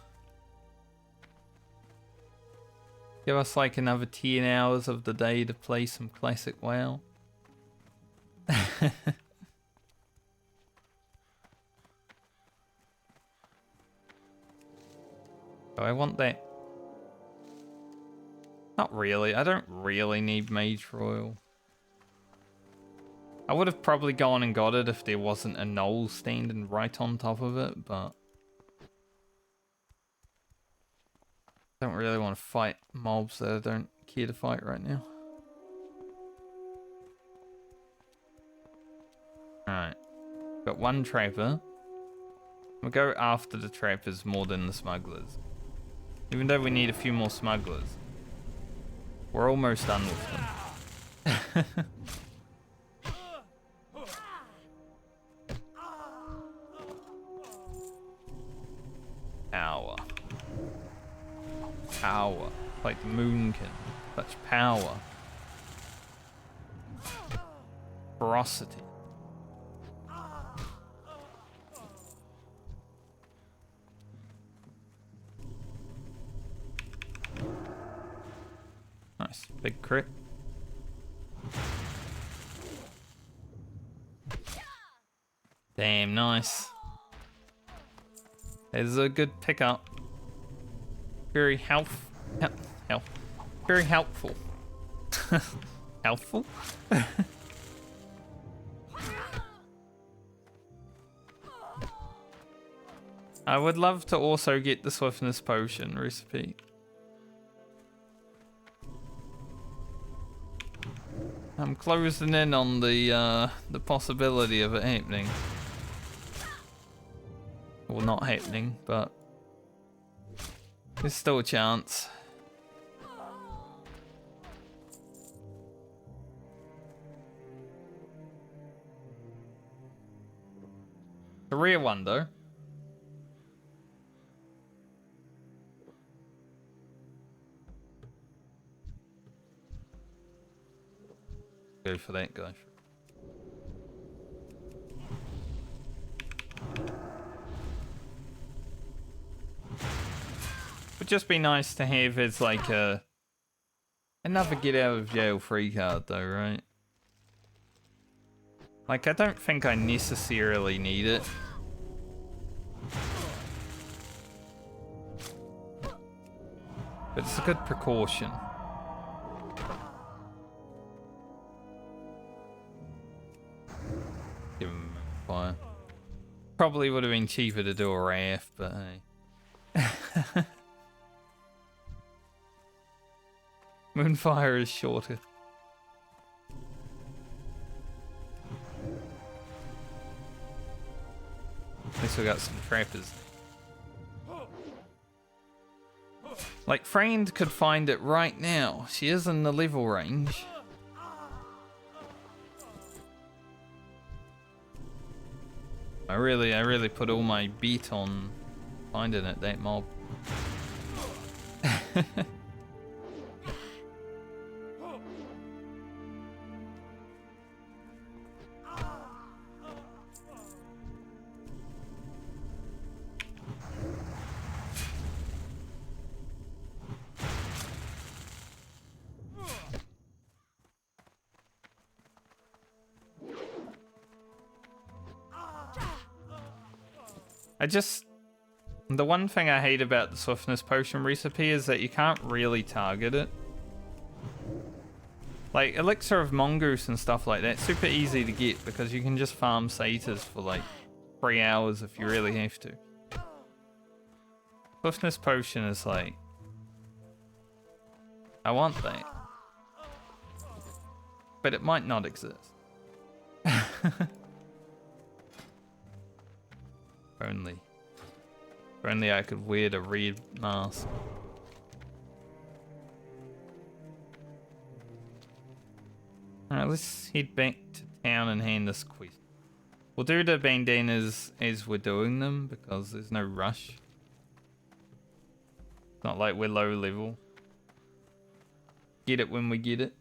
Give us like another 10 hours of the day to play some classic WoW. Do I want that? Not really. I don't really need Mage Royal. I would have probably gone and got it if there wasn't a knoll standing right on top of it, but I don't really want to fight mobs that I don't care to fight right now. Alright. Got one trapper. We'll go after the trappers more than the smugglers. Even though we need a few more smugglers. We're almost done with them. Power. Power. Like the moonkin. Such power. Ferocity. Nice. Big crit. Damn, nice. There's a good pickup. Very very helpful. Helpful? I would love to also get the swiftness potion recipe. I'm closing in on the possibility of it happening. Well, not happening, but there's still a chance. A rare one, though. Go for that guy. Would just be nice to have as like another get out of jail free card though, right? Like I don't think I necessarily need it. But it's a good precaution. Give him fire. Probably would have been cheaper to do a RAF, but hey. Moonfire is shorter. At least we got some trappers. Like, Friend could find it right now. She is in the level range. I really put all my beat on finding it, that mob. The one thing I hate about the swiftness potion recipe is that you can't really target it. Like, elixir of mongoose and stuff like that, super easy to get because you can just farm satyrs for like 3 hours if you really have to. Swiftness potion is like, I want that. But it might not exist. If only I could wear the red mask. Alright, let's head back to town and hand this quest. We'll do the bandanas as we're doing them because there's no rush. It's not like we're low level. Get it when we get it.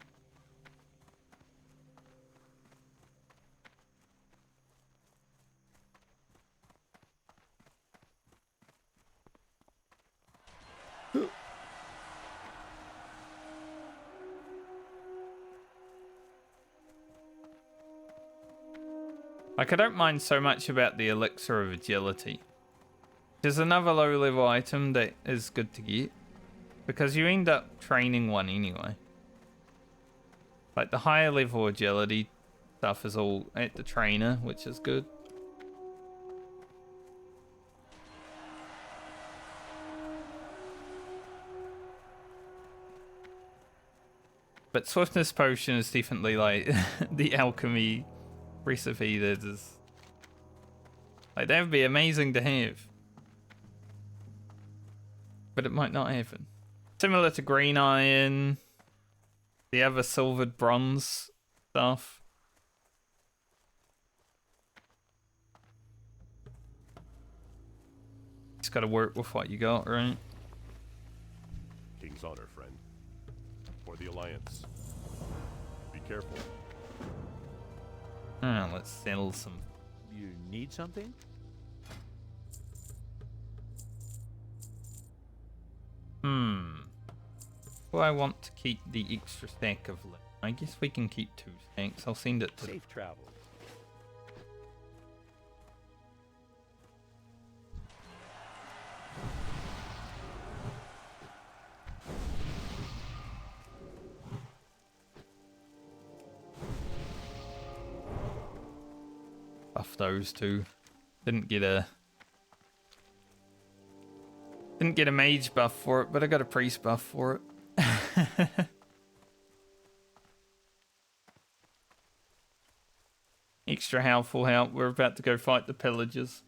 Like, I don't mind so much about the elixir of agility. There's another low level item that is good to get, because you end up training one anyway. Like the higher level agility stuff is all at the trainer, which is good. But swiftness potion is definitely like the alchemy recipe that is like, that would be amazing to have. But it might not happen. Similar to green iron, the other silvered bronze stuff. Just gotta work with what you got, right? King's honor, friend. For the Alliance. Be careful. Let's settle some. You need something? Do I want to keep the extra stack of lint? I guess we can keep 2 stacks. I'll send it to Safe travels. buff those 2. Didn't get a mage buff for it, but I got a priest buff for it. Extra helpful help. We're about to go fight the pillagers.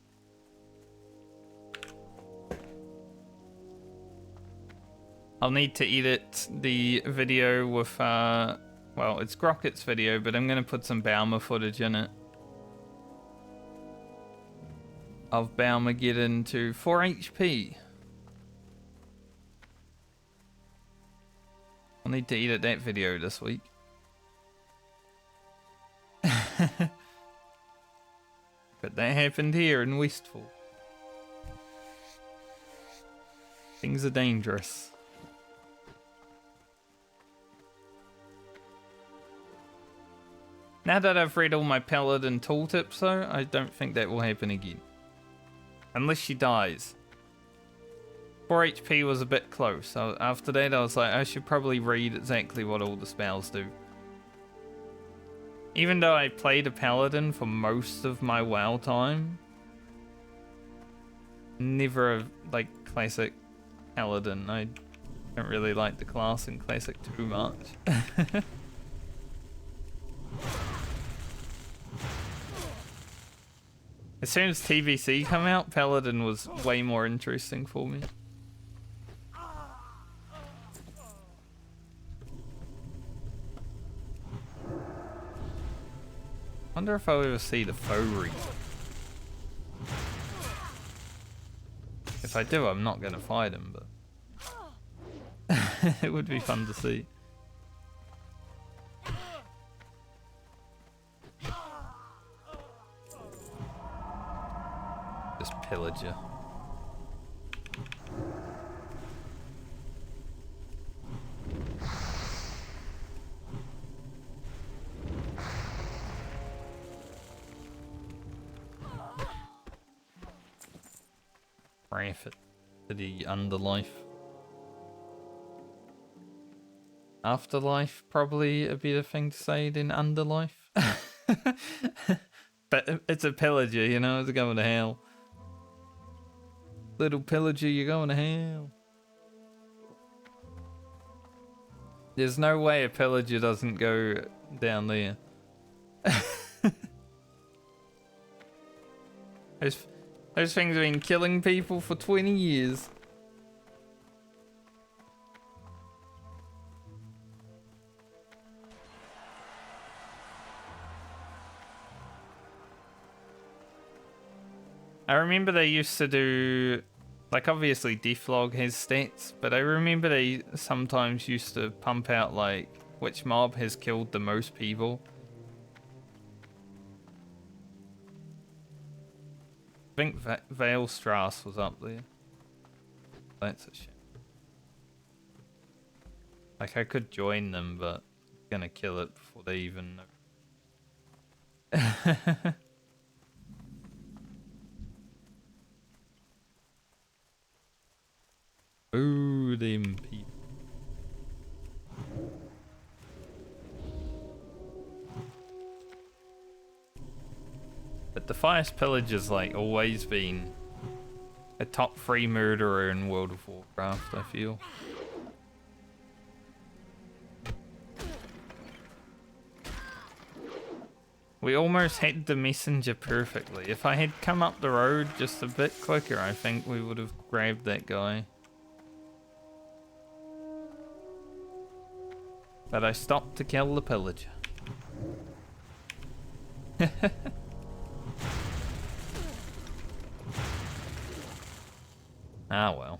I'll need to edit the video with, well, it's Grocket's video, but I'm going to put some Baumer footage in it. Of Baumer getting to 4 HP. I'll need to edit that video this week. But that happened here in Westfall. Things are dangerous. Now that I've read all my paladin tooltips though, I don't think that will happen again. Unless she dies. 4 HP was a bit close. So after that I was like, I should probably read exactly what all the spells do. Even though I played a paladin for most of my WoW time, never a, like, classic paladin. I don't really like the class in classic too much. As soon as TVC come out, paladin was way more interesting for me. Wonder if I'll ever see the foe reap. If I do, I'm not gonna fight him, but it would be fun to see. Just pillager. It to the underlife. Afterlife, probably a better thing to say than underlife. But it's a pillager, you know, it's going to hell. Little pillager, you're going to hell. There's no way a pillager doesn't go down there. Those things have been killing people for 20 years. I remember they used to do, like, obviously Deathlog has stats, but I remember they sometimes used to pump out, like, which mob has killed the most people. I think Veilstrass was up there. That's a shame. Like, I could join them, but I'm gonna kill it before they even know. Ooh, them people. But Defias Pillage has like always been a top 3 murderer in World of Warcraft, I feel. We almost hit the messenger perfectly. If I had come up the road just a bit quicker, I think we would have grabbed that guy. But I stopped to kill the pillager. Ah well.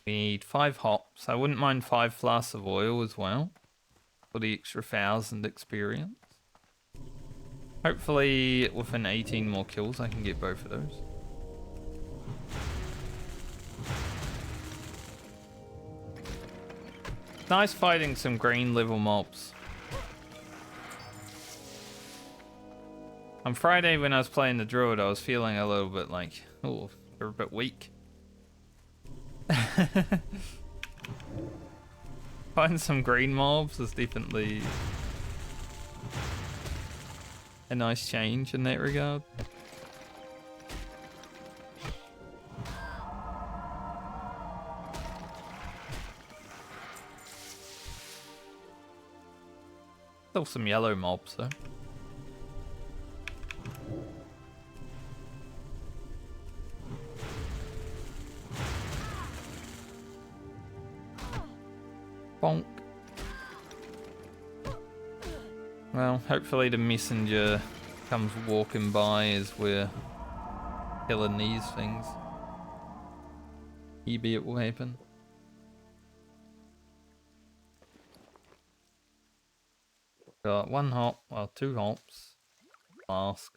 We need 5 hops. I wouldn't mind 5 flasks of oil as well for the extra 1,000 experience. Hopefully within 18 more kills I can get both of those. Nice fighting some green level mobs. On Friday when I was playing the Druid, I was feeling a little bit like, oh, they're a bit weak. Fighting some green mobs is definitely a nice change in that regard. Still some yellow mobs though. Bonk. Well, hopefully the messenger comes walking by as we're killing these things. Maybe it will happen. Got 1 hop, well 2 hops. Flask.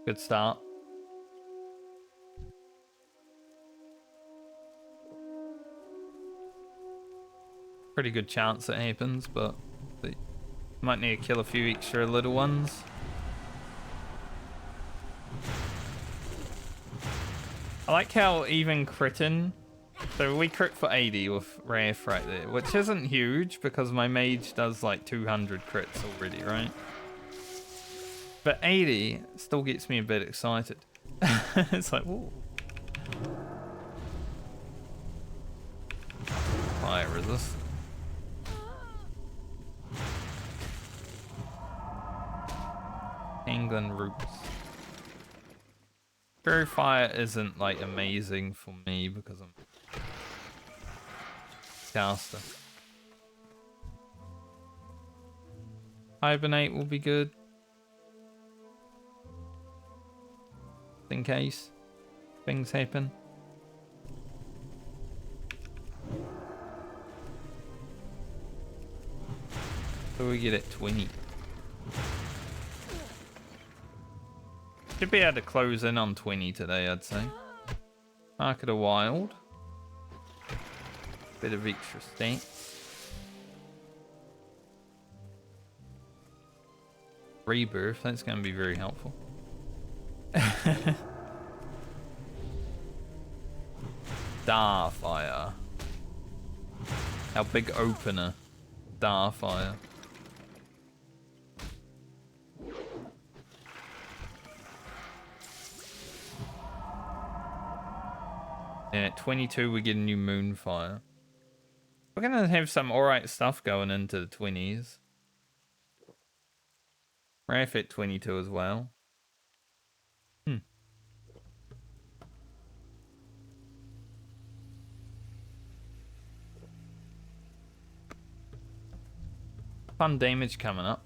Good start. Pretty good chance it happens, but we might need to kill a few extra little ones. I like how even critting, so we crit for 80 with Wrath right there, which isn't huge because my mage does like 200 crits already, right? But 80 still gets me a bit excited. It's like, whoa. Fire resist. England roots. Fairy fire isn't like amazing for me because I'm caster. Hibernate will be good. In case things happen. So we get at 20. Should be able to close in on 20 today, I'd say. Market of Wild. Bit of extra stats. Rebirth, that's going to be very helpful. Starfire. Our big opener. Starfire. And at 22 we get a new Moonfire. We're gonna have some alright stuff going into the 20s. Wrath at 22 as well. Fun damage coming up.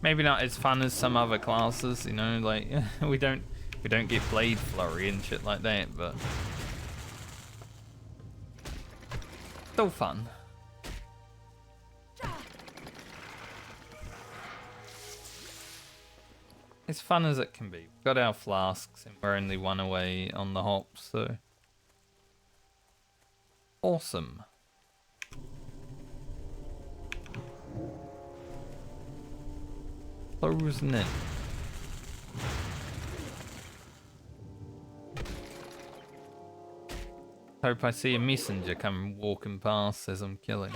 Maybe not as fun as some other classes, you know, like we don't get blade flurry and shit like that, but still fun. As fun as it can be. We've got our flasks and we're only 1 away on the hops, so awesome. Closing in. Hope I see a messenger come walking past as I'm killing.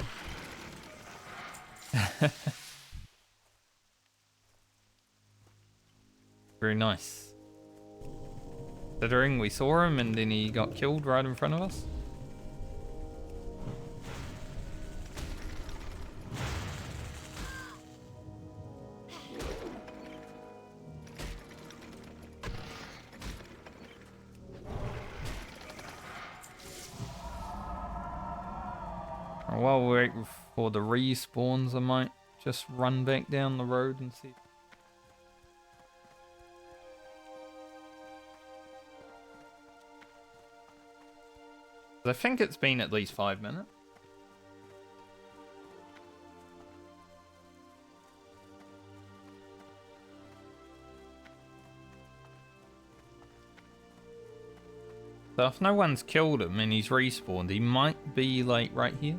Very nice. Considering we saw him and then he got killed right in front of us. While we wait for the respawns, I might just run back down the road and see. I think it's been at least 5 minutes. So if no one's killed him and he's respawned, he might be like right here.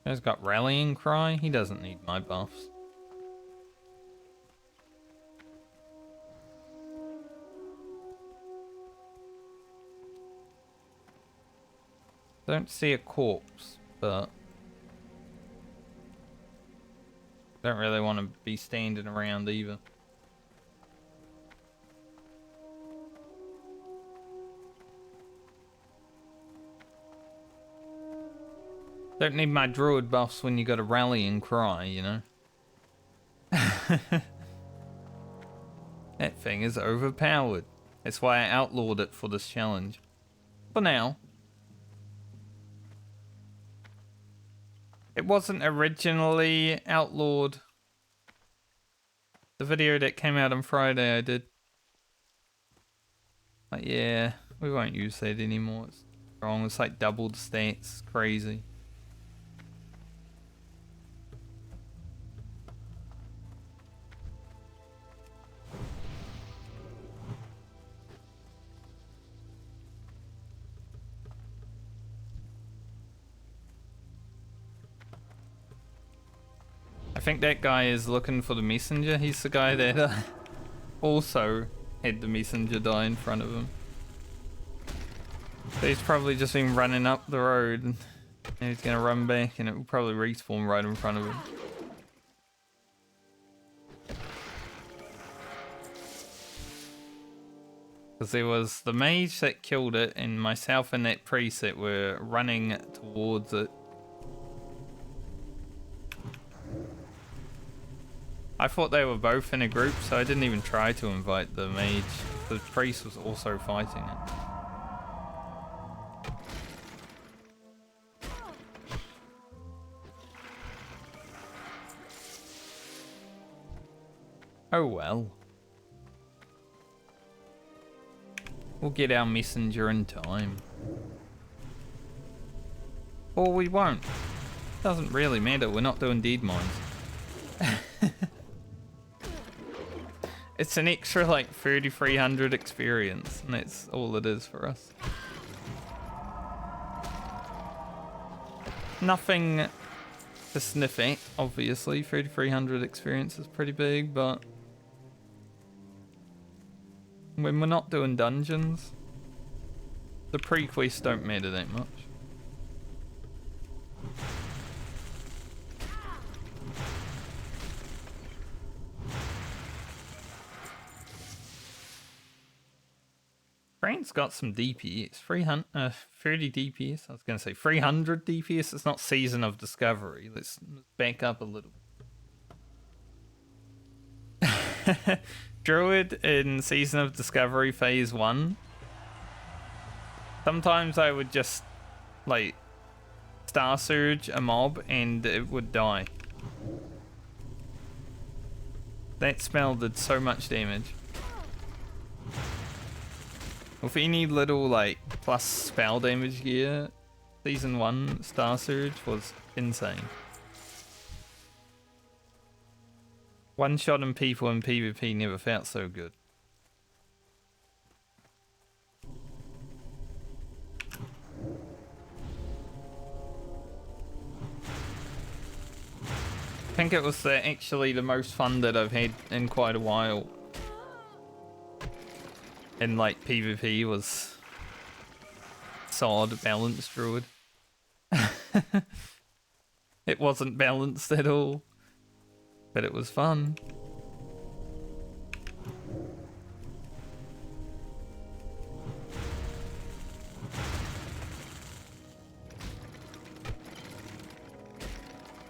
He's got rallying cry. He doesn't need my buffs. Don't see a corpse, but don't really want to be standing around either. Don't need my druid buffs when you got a rallying cry, you know? That thing is overpowered. That's why I outlawed it for this challenge. For now. It wasn't originally outlawed. The video that came out on Friday I did. But yeah, we won't use that anymore. It's wrong. It's like double the stats. Crazy. I think that guy is looking for the messenger. He's the guy that also had the messenger die in front of him. So he's probably just been running up the road and he's gonna run back and it will probably respawn right in front of him. Because there was the mage that killed it and myself and that priest that were running towards it. I thought they were both in a group, so I didn't even try to invite the mage. The priest was also fighting it. Oh well. We'll get our messenger in time. Or we won't. Doesn't really matter, we're not doing dead mines. It's an extra like 3,300 experience, and that's all it is for us. Nothing to sniff at, obviously. 3,300 experience is pretty big, but when we're not doing dungeons, the pre-quests don't matter that much. Frank's got some DPS, 30 DPS, I was going to say 300 DPS, it's not Season of Discovery, let's back up a little. Druid in Season of Discovery Phase 1, sometimes I would just, like, Star Surge a mob and it would die. That spell did so much damage. With any little like plus spell damage gear, Season 1 Star Surge was insane. One-shotting people in PvP never felt so good. I think it was actually the most fun that I've had in quite a while. And like PvP was solid, balanced Druid. It wasn't balanced at all, but it was fun.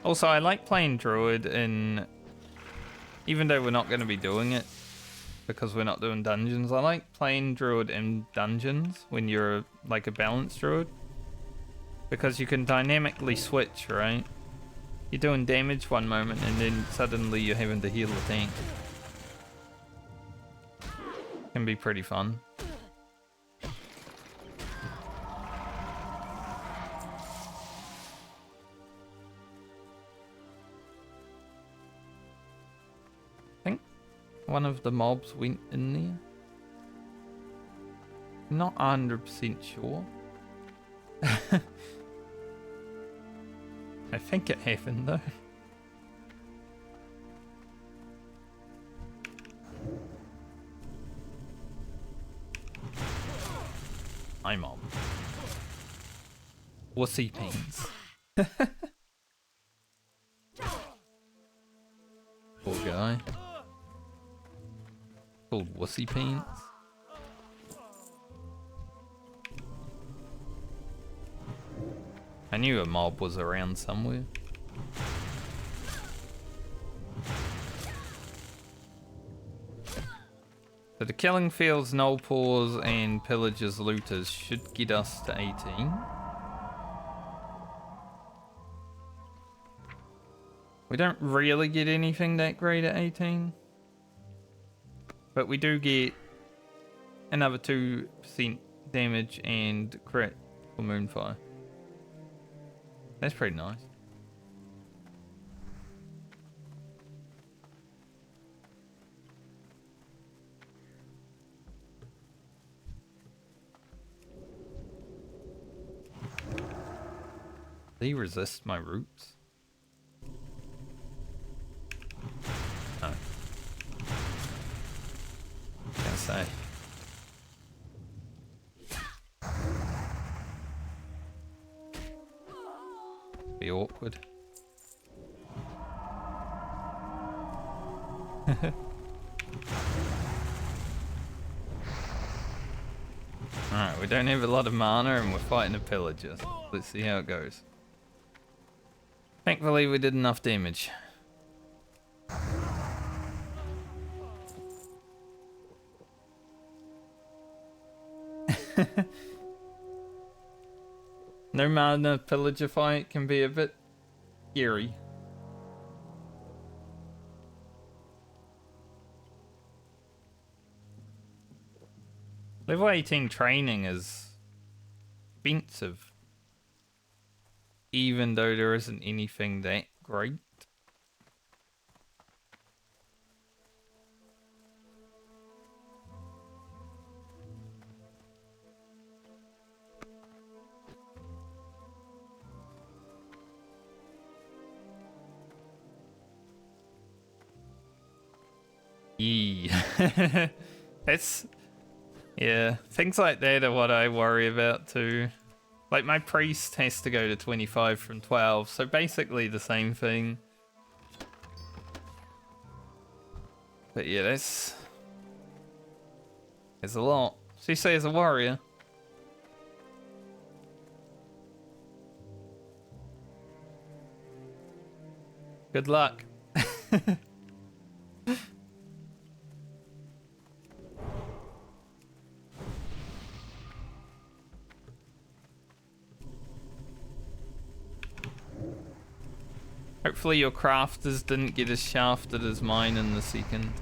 Also, I like playing Druid in, even though we're not going to be doing it because we're not doing dungeons, I like playing Druid in dungeons when you're like a balanced Druid. Because you can dynamically switch, right? You're doing damage one moment and then suddenly you're having to heal the tank. Can be pretty fun. I think one of the mobs went in there. Not 100% sure. I think it happened though. Hi mom. Wussy pants. Poor guy. Called Wussy pants. I knew a mob was around somewhere. So the killing fields, null pores, and pillagers, looters should get us to 18. We don't really get anything that great at 18. But we do get another 2% damage and crit for Moonfire. That's pretty nice. They resist my roots? No. Can't say. Be awkward. Alright, we don't have a lot of mana and we're fighting a pillager. Let's see how it goes. Thankfully we did enough damage. No mana pillager fight can be a bit eerie. Level 18 training is expensive. Even though there isn't anything that great. Yeah. That's... Yeah, things like that are what I worry about too. Like my priest has to go to 25 from 12, so basically the same thing. But yeah, that's a lot. She says a warrior. Good luck. Hopefully your crafters didn't get as shafted as mine in the second.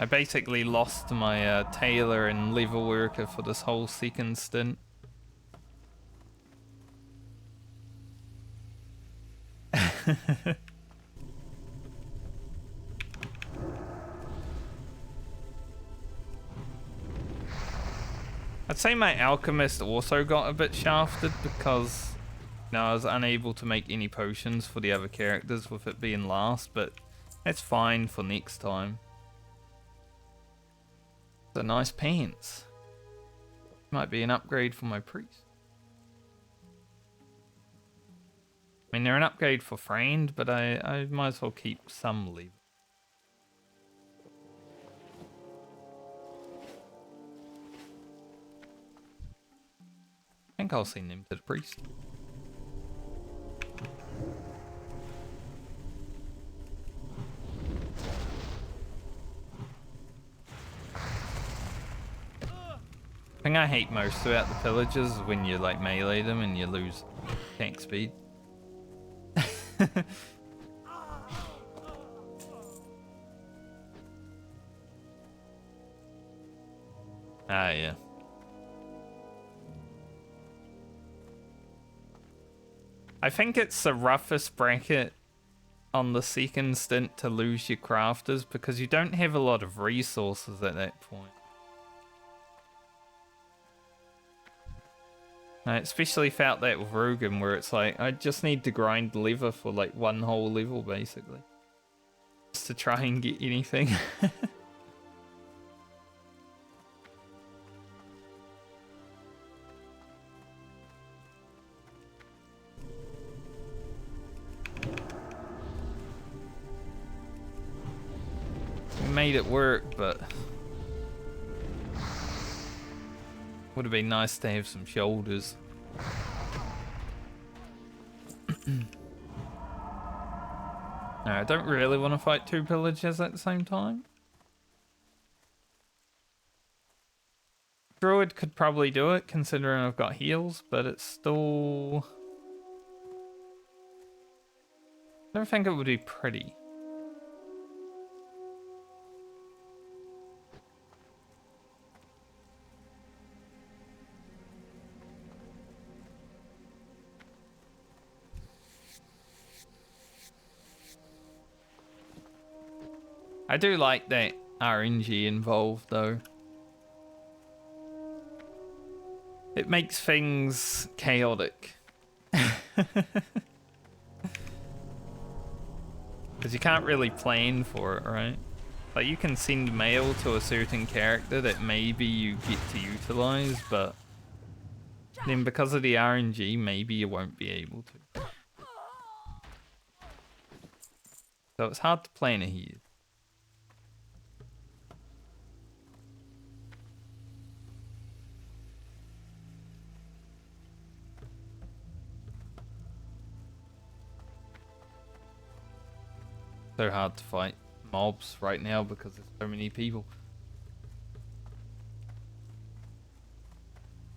I basically lost my tailor and leather worker for this whole second stint. I'd say my alchemist also got a bit shafted because I was unable to make any potions for the other characters with it being last, but that's fine for next time. The nice pants. Might be an upgrade for my priest. I mean, they're an upgrade for friend, but I might as well keep some leave. I think I'll send them to the priest. The thing I hate most about the pillagers is when you like melee them and you lose tank speed. Ah, yeah. I think it's the roughest bracket on the second stint to lose your crafters because you don't have a lot of resources at that point. I especially felt that with Rugen, where it's like, I just need to grind leather for like one whole level, basically. Just to try and get anything. We made it work, but would have been nice to have some shoulders. No, I don't really want to fight two pillagers at the same time. Druid could probably do it, considering I've got heals, but it's still... I don't think it would be pretty. I do like that RNG involved, though. It makes things chaotic. Because you can't really plan for it, right? Like, you can send mail to a certain character that maybe you get to utilize, but then because of the RNG, maybe you won't be able to. So it's hard to plan ahead. So hard to fight mobs right now because there's so many people.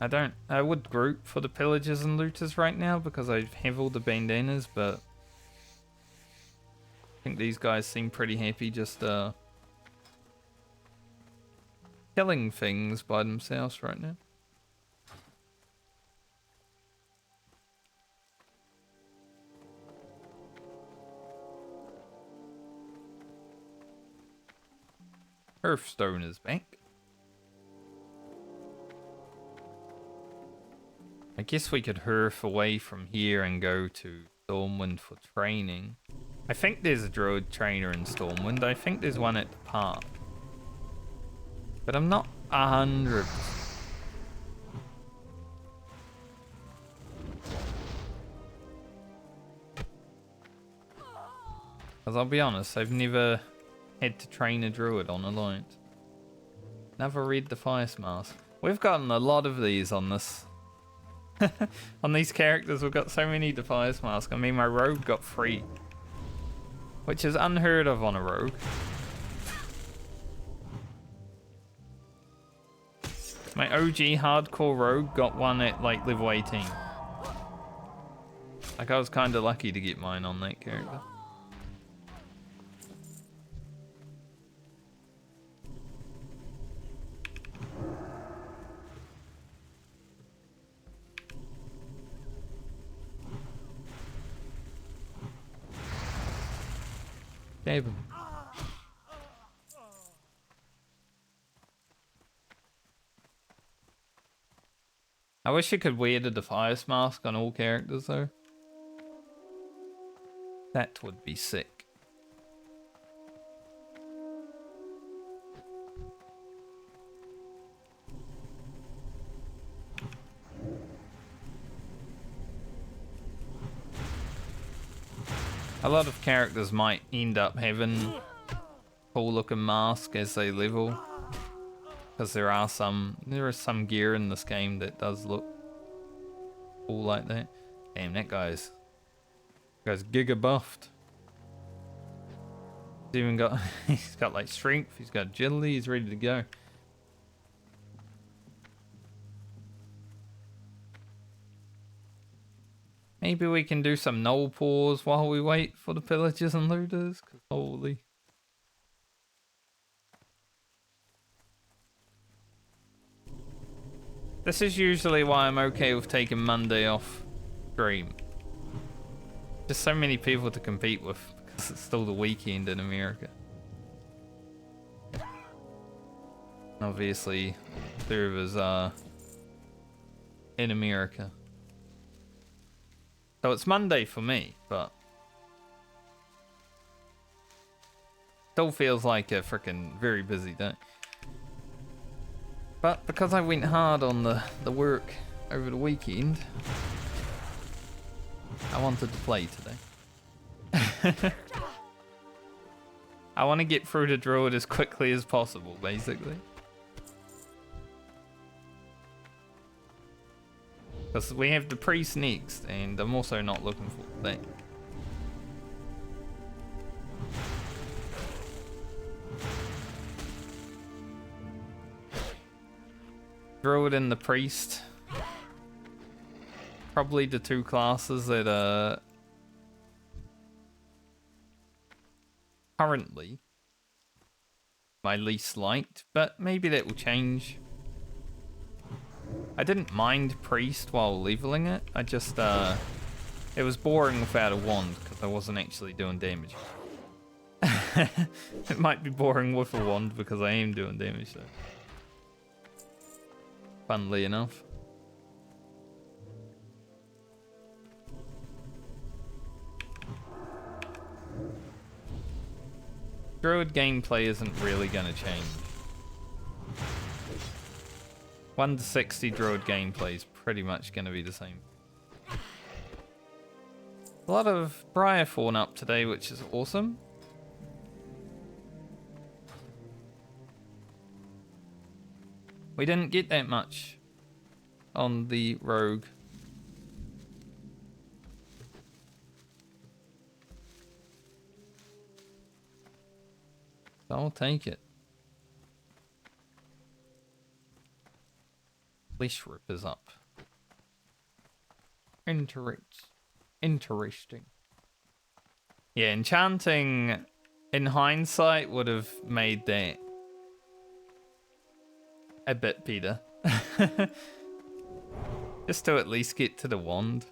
I would group for the pillagers and looters right now because I have all the bandanas, but I think these guys seem pretty happy just killing things by themselves right now. Hearthstone is back. I guess we could hearth away from here and go to Stormwind for training. I think there's a Druid trainer in Stormwind. I think there's one at the park. But I'm not 100%. Because I'll be honest, I've never had to train a Druid on Alliance. Never read the Fire Mask. We've gotten a lot of these on this. On these characters, we've got so many Defiance Mask. I mean, my rogue got 3. Which is unheard of on a rogue. My OG hardcore rogue got 1 at like level 18. Like, I was kind of lucky to get mine on that character. Stab him. I wish you could wear the Defias mask on all characters though. That would be sick. A lot of characters might end up having cool looking mask as they level. Because there is some gear in this game that does look cool like that. Damn, that guy's giga buffed. He's even got he's got like strength, he's got agility, he's ready to go. Maybe we can do some null pause while we wait for the pillagers and looters, because holy. This is usually why I'm okay with taking Monday off stream. Just so many people to compete with because it's still the weekend in America. Obviously, servers are in America. So it's Monday for me, but still feels like a freaking very busy day. But because I went hard on the work over the weekend, I wanted to play today. I want to get through the Druid as quickly as possible, basically. Because we have the priest next, and I'm also not looking forward to that. Druid and the priest. Probably the two classes that are currently my least liked, but maybe that will change. I didn't mind priest while leveling it. I just it was boring without a wand because I wasn't actually doing damage. It might be boring with a wand because I am doing damage though. Funnily enough. Druid gameplay isn't really going to change. 1 to 60 Druid gameplay is pretty much going to be the same. A lot of Briar Fawn up today, which is awesome. We didn't get that much on the rogue. I'll take it. Flesh Rip is up. Interesting. Yeah, enchanting in hindsight would have made that a bit better. Just to at least get to the wand.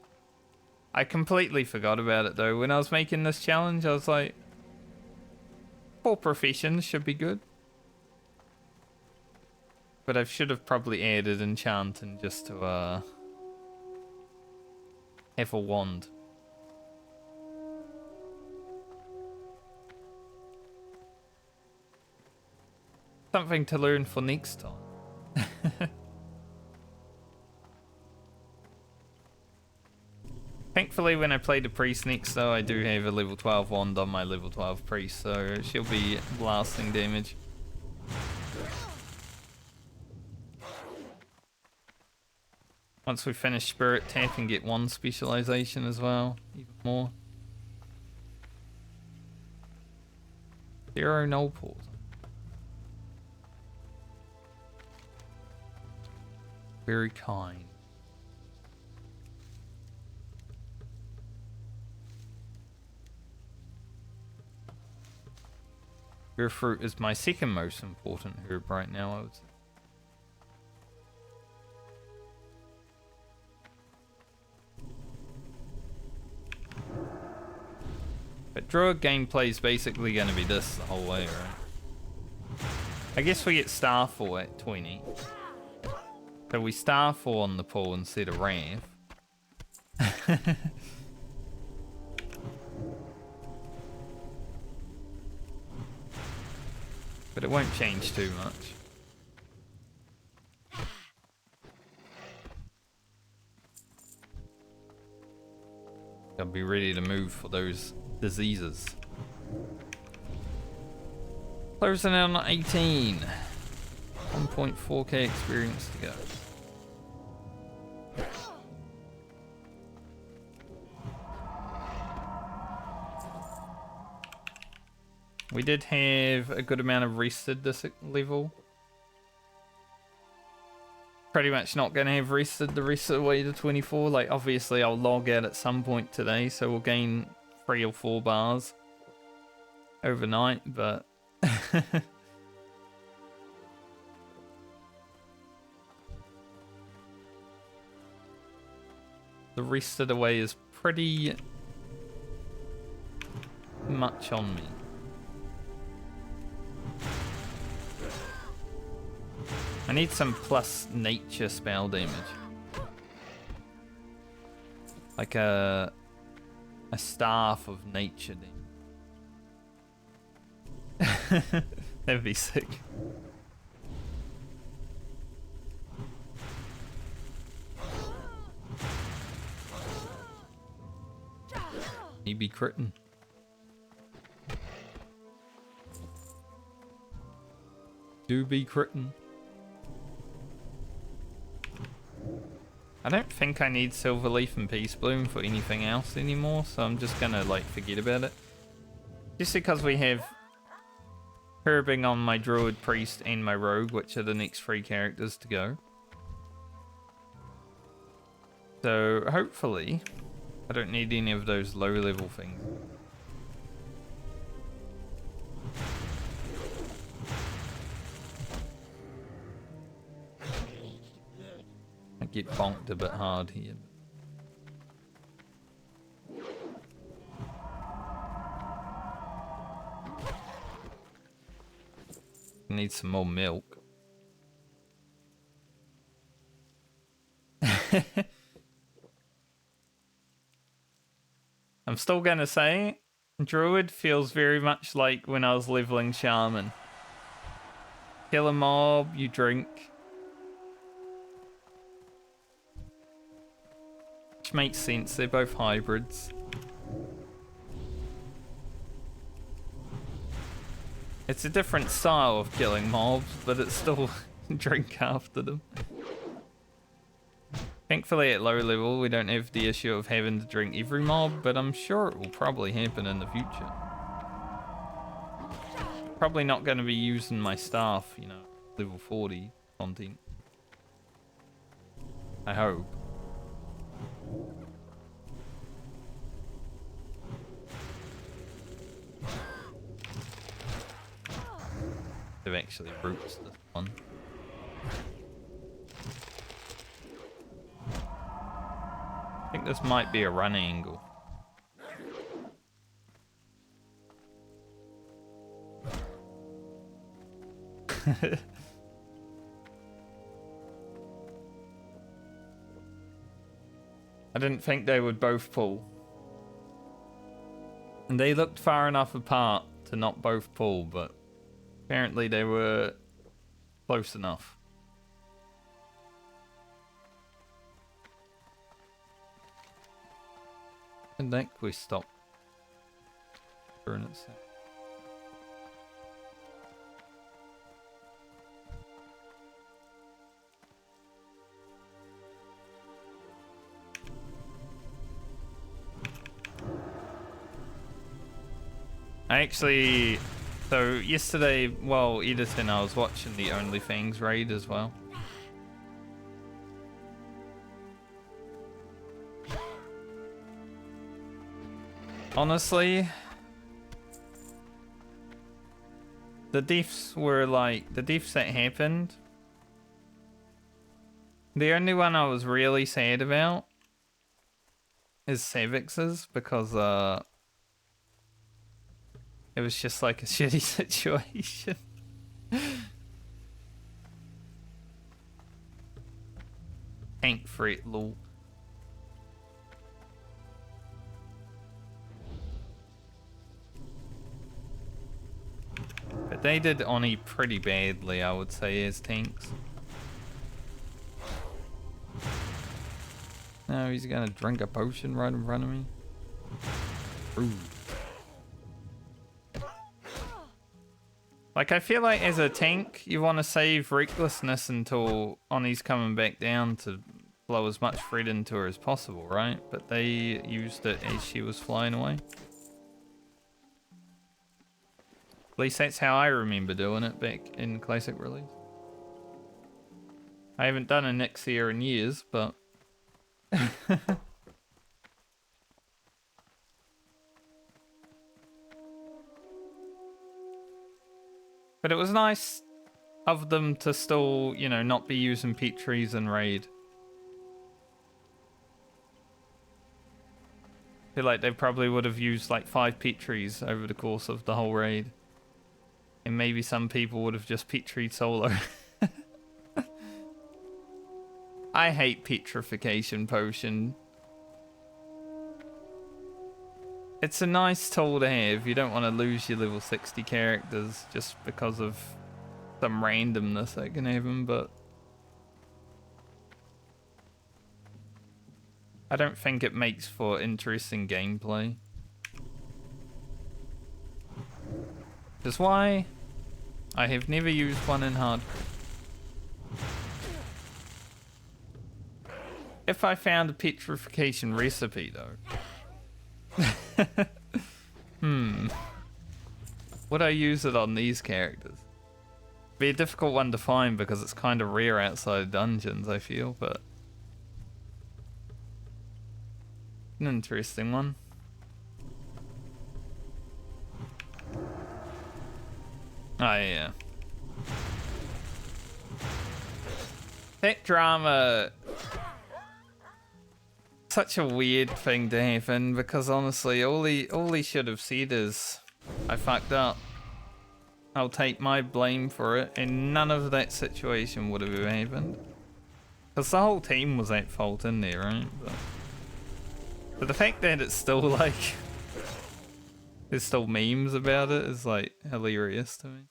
I completely forgot about it though. When I was making this challenge, I was like, 4 professions should be good. But I should have probably added enchanting just to have a wand. Something to learn for next time. Thankfully, when I play the priest next, though, I do have a level 12 wand on my level 12 priest, so she'll be blasting damage. Once we finish Spirit Tap and get one specialization as well, even more. 0 null pause. Very kind. Your fruit is my second most important herb right now, I would say. But Druid gameplay is basically going to be this the whole way, right? I guess we get Starfall at 20. So we Starfall on the pool instead of Wrath. But it won't change too much. I'll be ready to move for those diseases. Closing in on 18. 1.4k experience to go. We did have a good amount of rested this level. Pretty much not going to have rested the rest of the way to 24. Like, obviously, I'll log out at some point today, so we'll gain 3 or 4 bars overnight, but... the rest of the way is pretty much on me. I need some plus nature spell damage. Like a staff of nature damage. That'd be sick. He be critting. Do be critting. I don't think I need Silverleaf and Peace Bloom for anything else anymore, so I'm just gonna like forget about it. Just because we have Herbing on my Druid, Priest, and my Rogue, which are the next 3 characters to go. So hopefully I don't need any of those low level things. I get bonked a bit hard here. Need some more milk. I'm still gonna say, Druid feels very much like when I was leveling Shaman. Kill a mob, you drink. Which makes sense, they're both hybrids. It's a different style of killing mobs, but it's still drink after them. Thankfully at low level we don't have the issue of having to drink every mob, but I'm sure it will probably happen in the future. Probably not going to be using my staff, you know, level 40 content. I hope. They've actually roots this one. I think this might be a run angle. I didn't think they would both pull. And they looked far enough apart to not both pull, but apparently they were close enough. And that quest stop. Burn it. So yesterday, while editing, I was watching the OnlyFans raid as well. Honestly, the deaths that happened. The only one I was really sad about is Savix's, because It was just like a shitty situation. Tank freight, lol. But they did Oni pretty badly, I would say, as tanks. Now he's gonna drink a potion right in front of me. Ooh. Like, I feel like as a tank, you want to save recklessness until Oni's coming back down to blow as much Fred into her as possible, right? But they used it as she was flying away. At least that's how I remember doing it back in Classic release. I haven't done a Nixia in years, but... But it was nice of them to still, you know, not be using Petries in raid. I feel like they probably would have used like 5 Petries over the course of the whole raid. And maybe some people would have just Petried solo. I hate Petrification Potion. It's a nice tool to have. You don't want to lose your level 60 characters just because of some randomness that can happen, but I don't think it makes for interesting gameplay. That's why I have never used one in hardcore. If I found a petrification recipe though. Would I use it on these characters? Be a difficult one to find because it's kind of rare outside dungeons, I feel, but an interesting one. Oh yeah. That drama, such a weird thing to happen because honestly all he should have said is I fucked up. I'll take my blame for it, and none of that situation would have happened. Because the whole team was at fault in there, right? But the fact that it's still like there's still memes about it is like hilarious to me.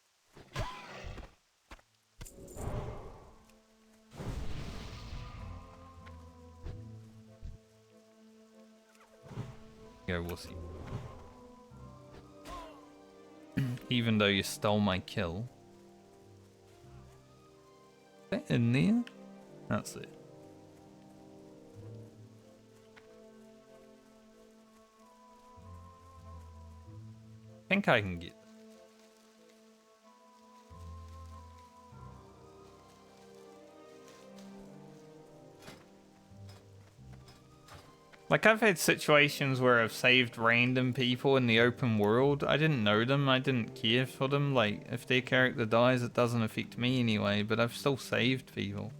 Go wussy. Even though you stole my kill. Is that in there? That's it. I think I can get. Like, I've had situations where I've saved random people in the open world. I didn't know them, I didn't care for them. Like, if their character dies, it doesn't affect me anyway, but I've still saved people.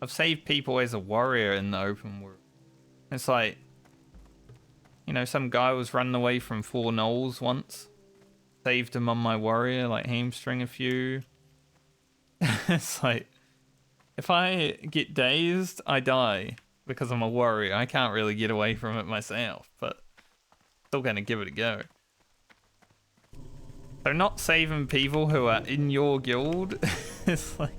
I've saved people as a warrior in the open world. It's like, you know, some guy was running away from 4 gnolls once. Saved him on my warrior, like hamstring a few. It's like, if I get dazed, I die. Because I'm a warrior, I can't really get away from it myself, but still gonna give it a go. So not saving people who are in your guild is like,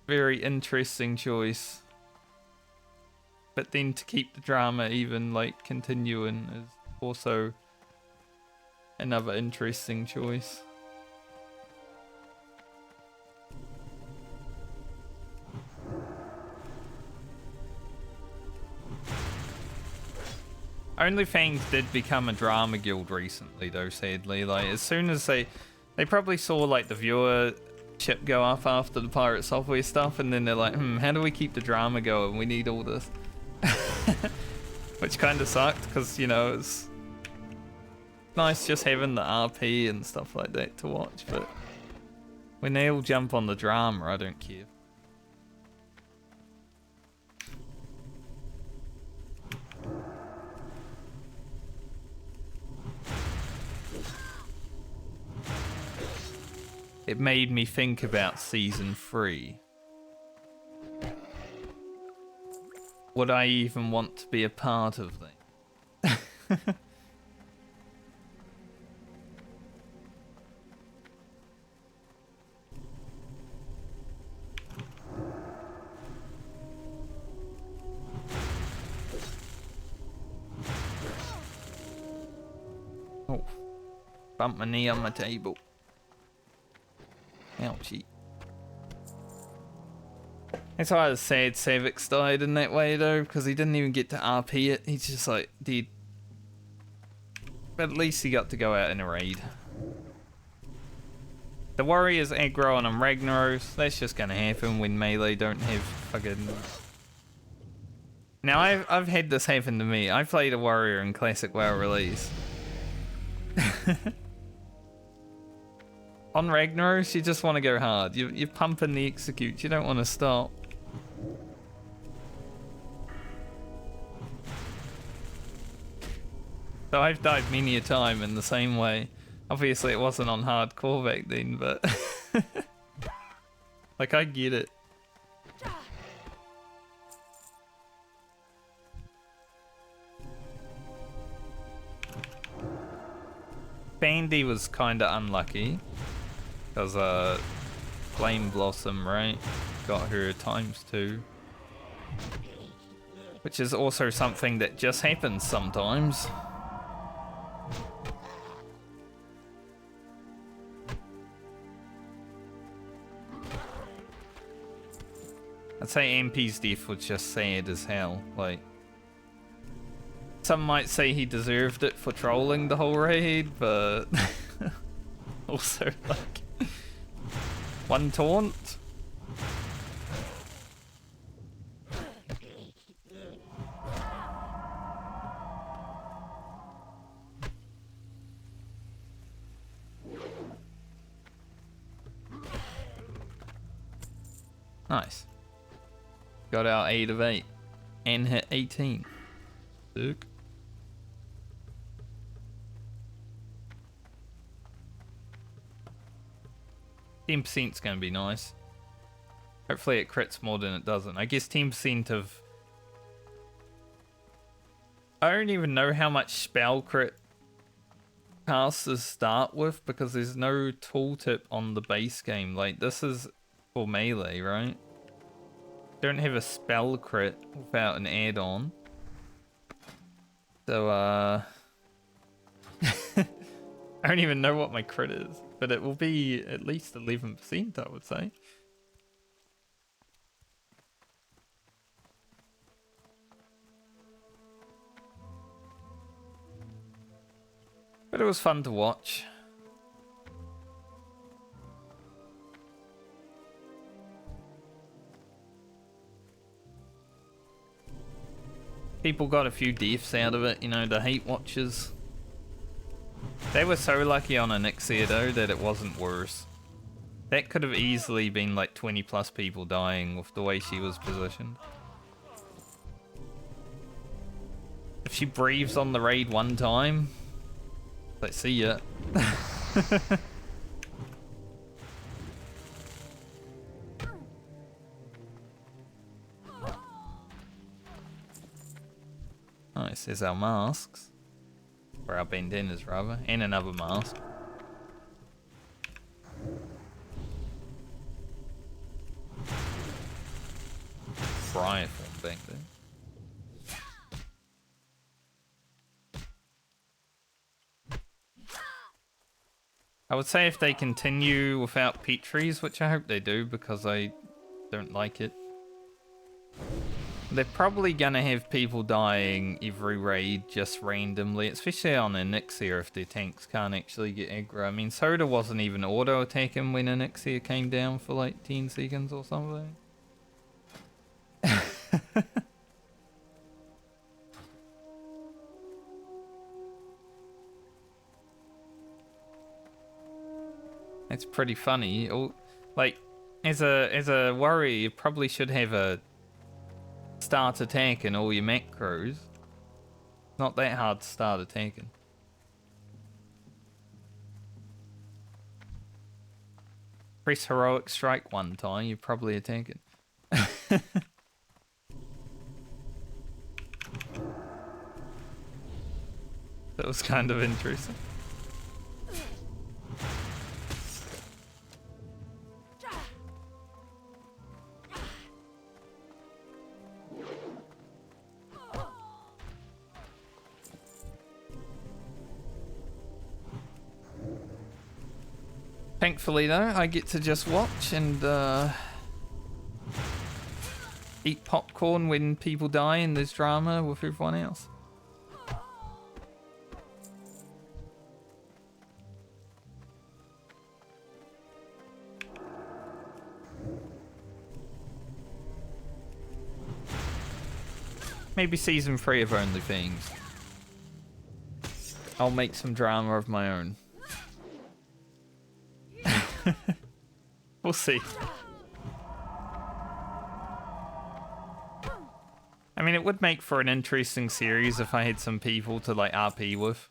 Very interesting choice. But then to keep the drama even like continuing is also another interesting choice. OnlyFans did become a drama guild recently though, sadly. Like, as soon as they probably saw like the viewer chip go up after the pirate software stuff, and then they're like, how do we keep the drama going? We need all this. Which kind of sucked because, you know, it's nice just having the RP and stuff like that to watch, but when they all jump on the drama, I don't care. It made me think about season 3. Would I even want to be a part of that? Oh, bump my knee on my table. Ouchie. That's why I was sad Savix died in that way though, because he didn't even get to RP it. He's just like, dead. But at least he got to go out in a raid. The warriors aggro on him Ragnaros. That's just gonna happen when melee don't have fucking... Now I've had this happen to me. I played a warrior in Classic WoW release. On Ragnaros, you just want to go hard. You're pumping the execute. You don't want to stop. So I've died many a time in the same way. Obviously, it wasn't on hardcore back then, but like I get it. Bandy was kind of unlucky. Because, Flame Blossom, right? Got her ×2. Which is also something that just happens sometimes. I'd say MP's death was just sad as hell. Like, some might say he deserved it for trolling the whole raid, but also, like, one taunt. Nice. Got our 8 of 8 and hit 18. Sick. %'s gonna be nice. Hopefully it crits more than it doesn't. I guess 10% of... I don't even know how much spell crit casters start with because there's no tooltip on the base game. Like, this is for melee, right? Don't have a spell crit without an add-on. So, I don't even know what my crit is, but it will be at least 11%, I would say. But it was fun to watch. People got a few deaths out of it, you know, the hate watchers. They were so lucky on Onyxia though that it wasn't worse. That could have easily been like 20 plus people dying with the way she was positioned. If she breathes on the raid one time, let's see ya. Nice, there's our masks. Or our bandanas rather, and another mask. Friar form back there. I would say if they continue without Petries, which I hope they do because I don't like it. They're probably gonna have people dying every raid just randomly, especially on Onyxia if their tanks can't actually get aggro. I mean, Soda wasn't even auto-attacking when Onyxia came down for like 10 seconds or something. It's pretty funny. Like, as a warrior, you probably should have a start attack in all your macros. Not that hard to start attacking. Press heroic strike one time, you probably attack it. That was kind of interesting. Thankfully though, I get to just watch and eat popcorn when people die and there's drama with everyone else. Maybe season 3 of OnlyFans. I'll make some drama of my own. We'll see. I mean, it would make for an interesting series if I had some people to like RP with.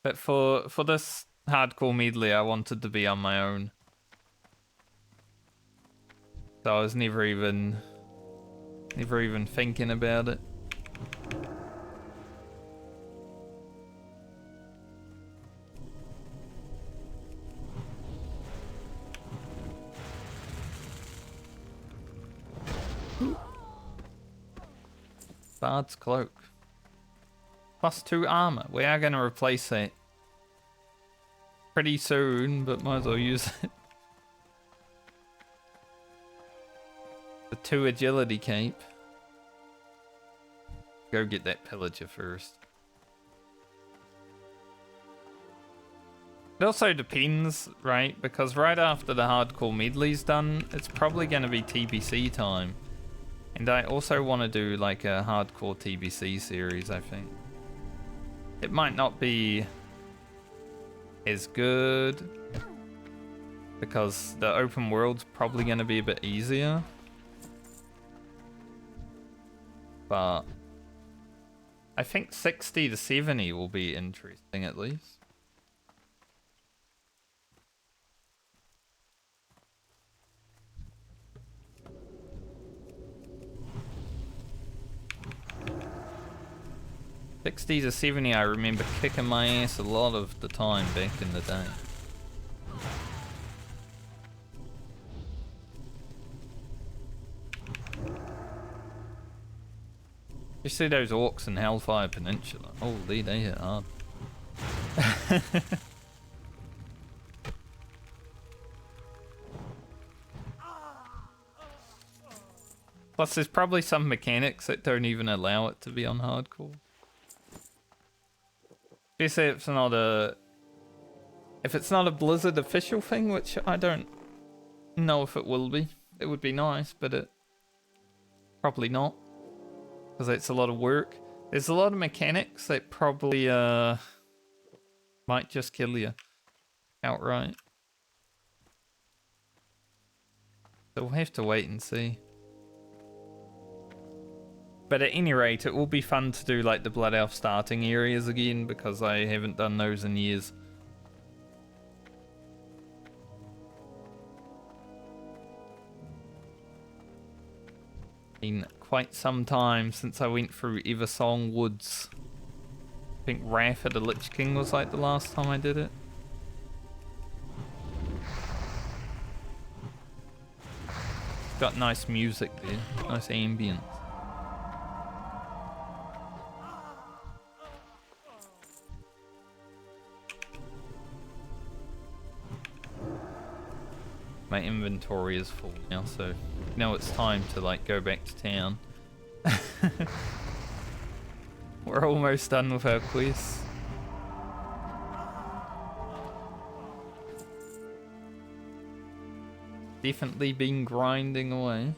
But for this hardcore medley, I wanted to be on my own. So I was never even thinking about it. Bard's Cloak. +2 armor. We are going to replace that pretty soon, but might as well use it. The 2 agility cape. Go get that pillager first. It also depends, right? Because right after the hardcore medley's done, it's probably going to be TBC time. And I also want to do like a hardcore TBC series, I think. It might not be as good because the open world's probably going to be a bit easier. But I think 60 to 70 will be interesting at least. '60 to 70, I remember kicking my ass a lot of the time back in the day. You see those orcs in Hellfire Peninsula? Holy, they hit hard. Plus, there's probably some mechanics that don't even allow it to be on hardcore. Especially if it's not a Blizzard official thing, which I don't know if it will be. It would be nice, but it probably not. Because it's a lot of work. There's a lot of mechanics that probably might just kill you outright. So we'll have to wait and see. But at any rate, it will be fun to do like the Blood Elf starting areas again because I haven't done those in years. Been quite some time since I went through Eversong Woods. I think Wrath of the Lich King was like the last time I did it. Got nice music there, nice ambience. My inventory is full now, so now it's time to like go back to town. We're almost done with our quest. Definitely been grinding away.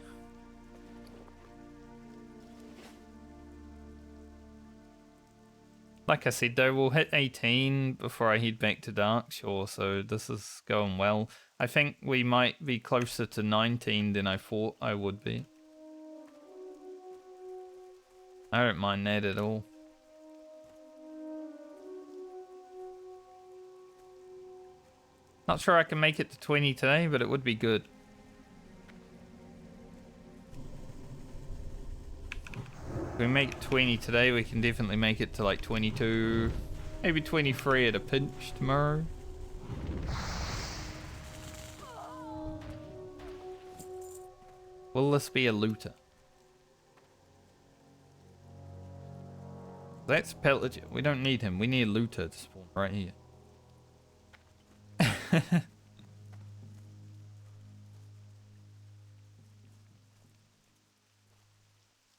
Like I said though, we'll hit 18 before I head back to Darkshore, so this is going well. I think we might be closer to 19 than I thought I would be. I don't mind that at all. Not sure I can make it to 20 today, but it would be good. If we make it 20 today, we can definitely make it to like 22, maybe 23 at a pinch tomorrow. Will this be a looter? That's Pillage. We don't need him. We need a looter to spawn right here.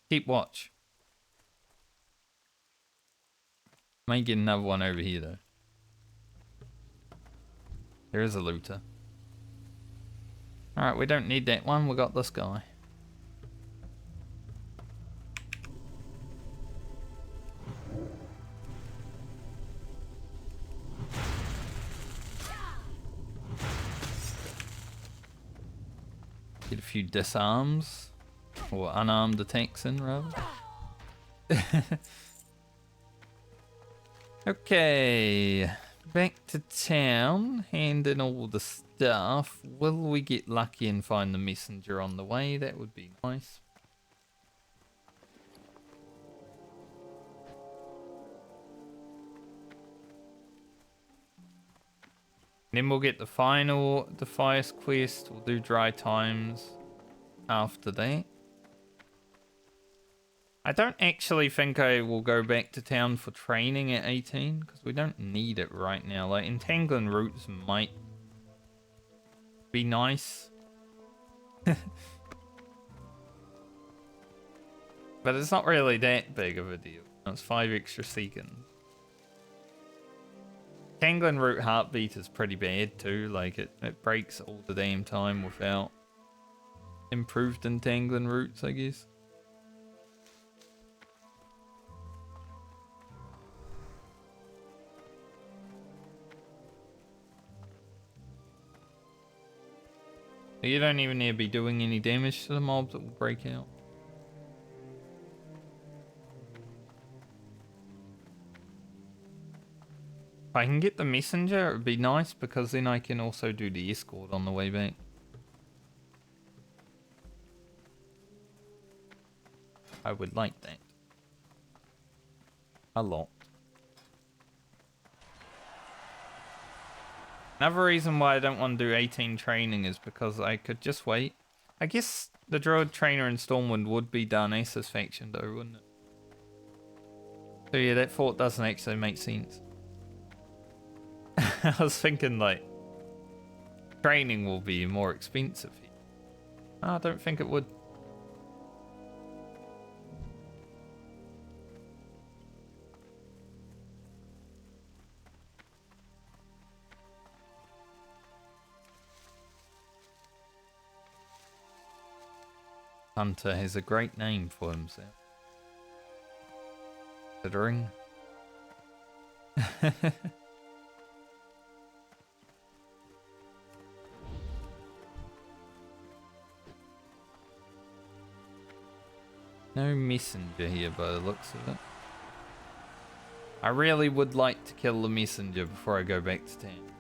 Keep watch. Might get another one over here though. There is a looter. Alright, we don't need that one. We got this guy. Get a few disarms. Or unarmed attacks in, rather. Okay. Back to town. Hand in all the stuff. Will we get lucky and find the messenger on the way? That would be nice. Then we'll get the final Defias quest. We'll do dry times after that. I don't actually think I will go back to town for training at 18 because we don't need it right now. Like entangling roots might be nice. But it's not really that big of a deal. It's 5 extra seconds. Tangling root heartbeat is pretty bad too. Like it breaks all the damn time without improved entangling roots, I guess. You don't even need to be doing any damage to the mobs that will break out. If I can get the messenger, it would be nice because then I can also do the escort on the way back. I would like that. A lot. Another reason why I don't want to do 18 training is because I could just wait. I guess the Druid trainer in Stormwind would be Darnassus faction though, wouldn't it? So yeah, that thought doesn't actually make sense. I was thinking like, training will be more expensive here. I don't think it would. Hunter has a great name for himself. Considering. No messenger here by the looks of it. I really would like to kill the messenger before I go back to town.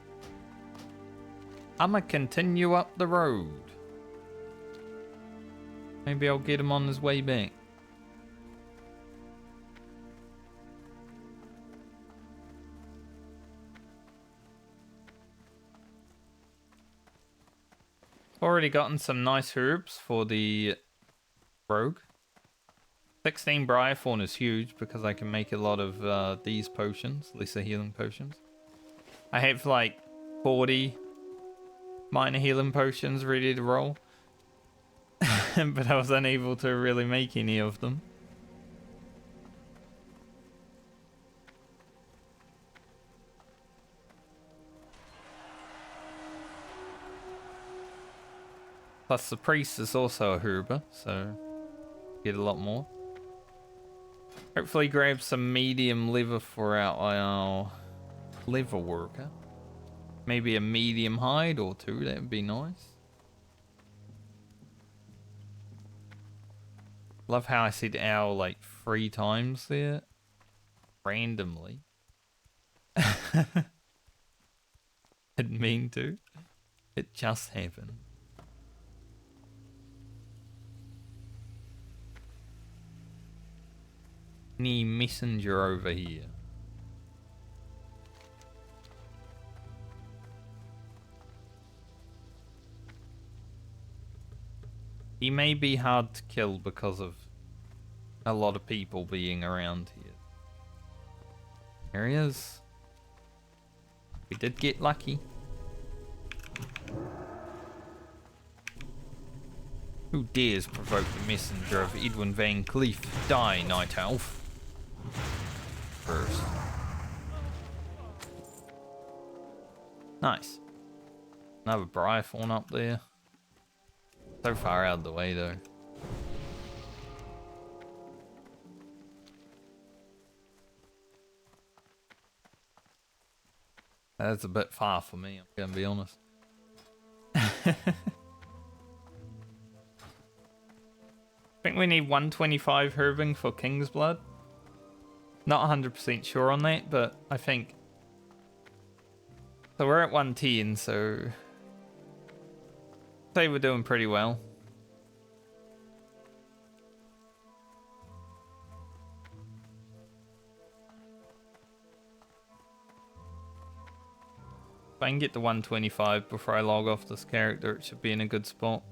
I'ma continue up the road. Maybe I'll get him on his way back. Already gotten some nice herbs for the rogue. 16 Briarthorn is huge because I can make a lot of these potions, lesser healing potions. I have like 40 minor healing potions ready to roll. But I was unable to really make any of them. Plus the priest is also a herber, so get a lot more. Hopefully grab some medium liver for our liver worker. Maybe a medium hide or two, that would be nice. Love how I said owl like 3 times there. Randomly. Didn't mean to. It just happened. Any messenger over here? He may be hard to kill because of a lot of people being around here. There he is. We did get lucky. Who dares provoke the messenger of Edwin Van Cleef? Die, Night Elf. First. Nice. Another Briarthorn up there. So far out of the way though. That's a bit far for me, I'm gonna be honest. I think we need 125 herbing for King's Blood. Not 100% sure on that, but I think... So we're at 110, so... I'd say we're doing pretty well. If I can get to 125 before I log off this character, it should be in a good spot.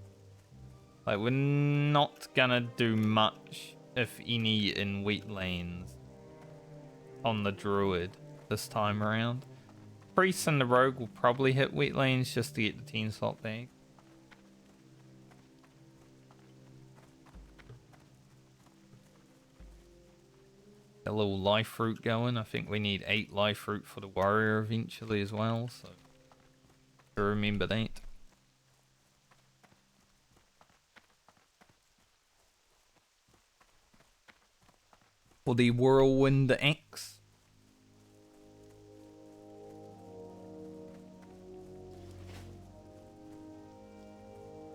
Like, we're not gonna do much, if any, in Wheatlands on the Druid this time around. Priest and the Rogue will probably hit Wheatlands just to get the 10 slot bag. A little life fruit going. I think we need 8 life fruit for the warrior eventually as well, so remember that. For the whirlwind axe.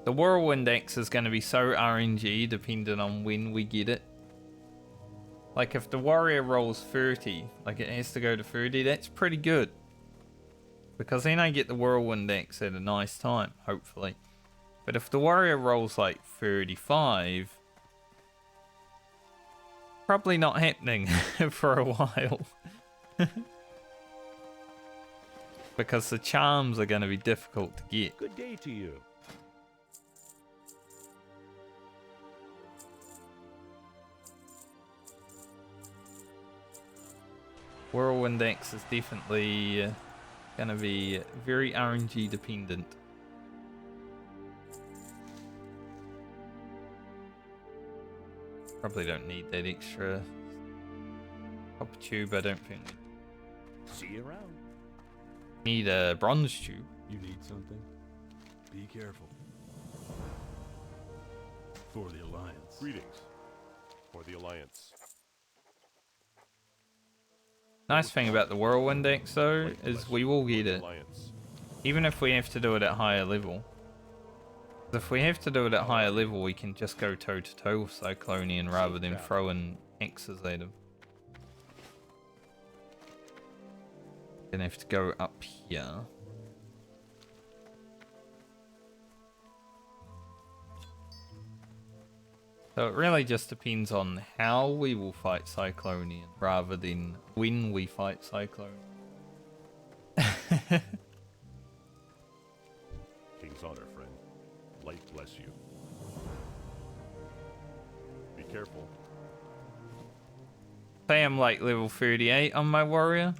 The whirlwind axe is going to be so RNG depending on when we get it. Like if the warrior rolls 30, like it has to go to 30, that's pretty good. Because then I get the whirlwind axe at a nice time, hopefully. But if the warrior rolls like 35, probably not happening for a while. Because the charms are going to be difficult to get. Good day to you. Whirlwind Axe is definitely going to be very RNG dependent. Probably don't need that extra copper tube, I don't think. See you around. Need a bronze tube. You need something? Be careful. For the Alliance. Greetings. For the Alliance. Nice thing about the Whirlwind Axe though is we will get it. Even if we have to do it at higher level. If we have to do it at higher level, we can just go toe to toe with Cyclonian rather than throwing axes at him. Gonna have to go up here. So it really just depends on how we will fight Cyclonian rather than when we fight Cyclonian. King's honor, friend. Light bless you. Be careful. Say I'm like level 38 on my warrior.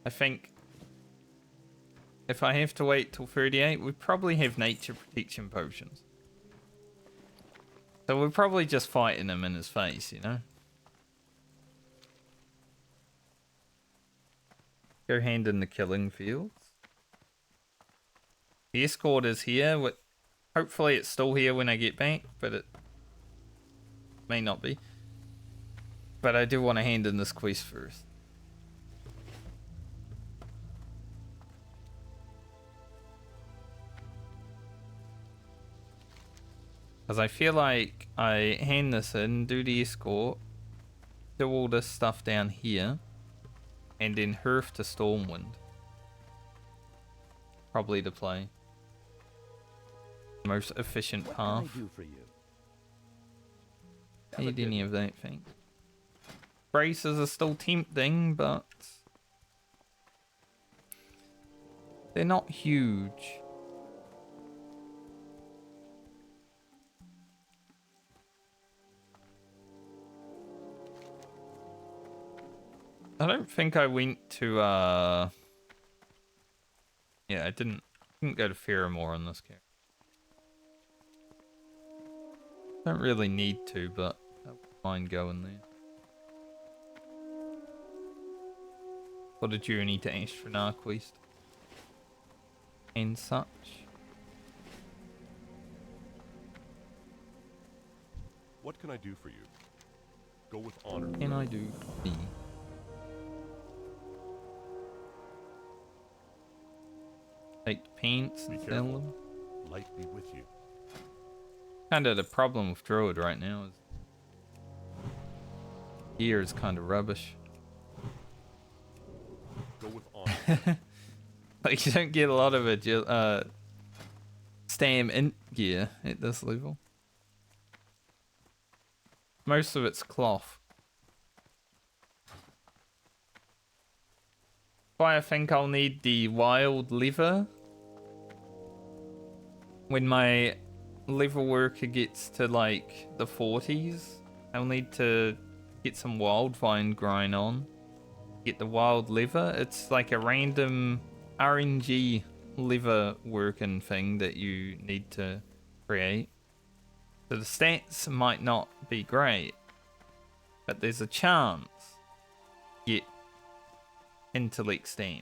I think if I have to wait till 38, we probably have nature protection potions. So we're probably just fighting him in his face, you know? Go hand in the killing fields. The escort is here. Hopefully it's still here when I get back, but it may not be. But I do want to hand in this quest first. Because I feel like I hand this in, do the escort, do all this stuff down here, and then Hearth to Stormwind. Probably the play. Most efficient What path. can I do for you? Need any of that thing. Braces are still tempting, but they're not huge. I don't think I went to yeah, I didn't go to Faramore on this character. Don't really need to, but I don't mind going there. What a journey to Ashtranar quest. And such. What can I do for you? Go with honor. Can I do B? Take the pants and Be sell careful. them. Light be with you. Kinda the problem with Druid right now is gear is kinda rubbish. Go with honor. Like you don't get a lot of it stam int gear at this level. Most of it's cloth. Why I think I'll need the wild lever when my level worker gets to like the 40s. I'll need to get some wildvine grind on. Get the wild lever. It's like a random RNG lever working thing that you need to create. So the stats might not be great, but there's a chance you get intellect stam.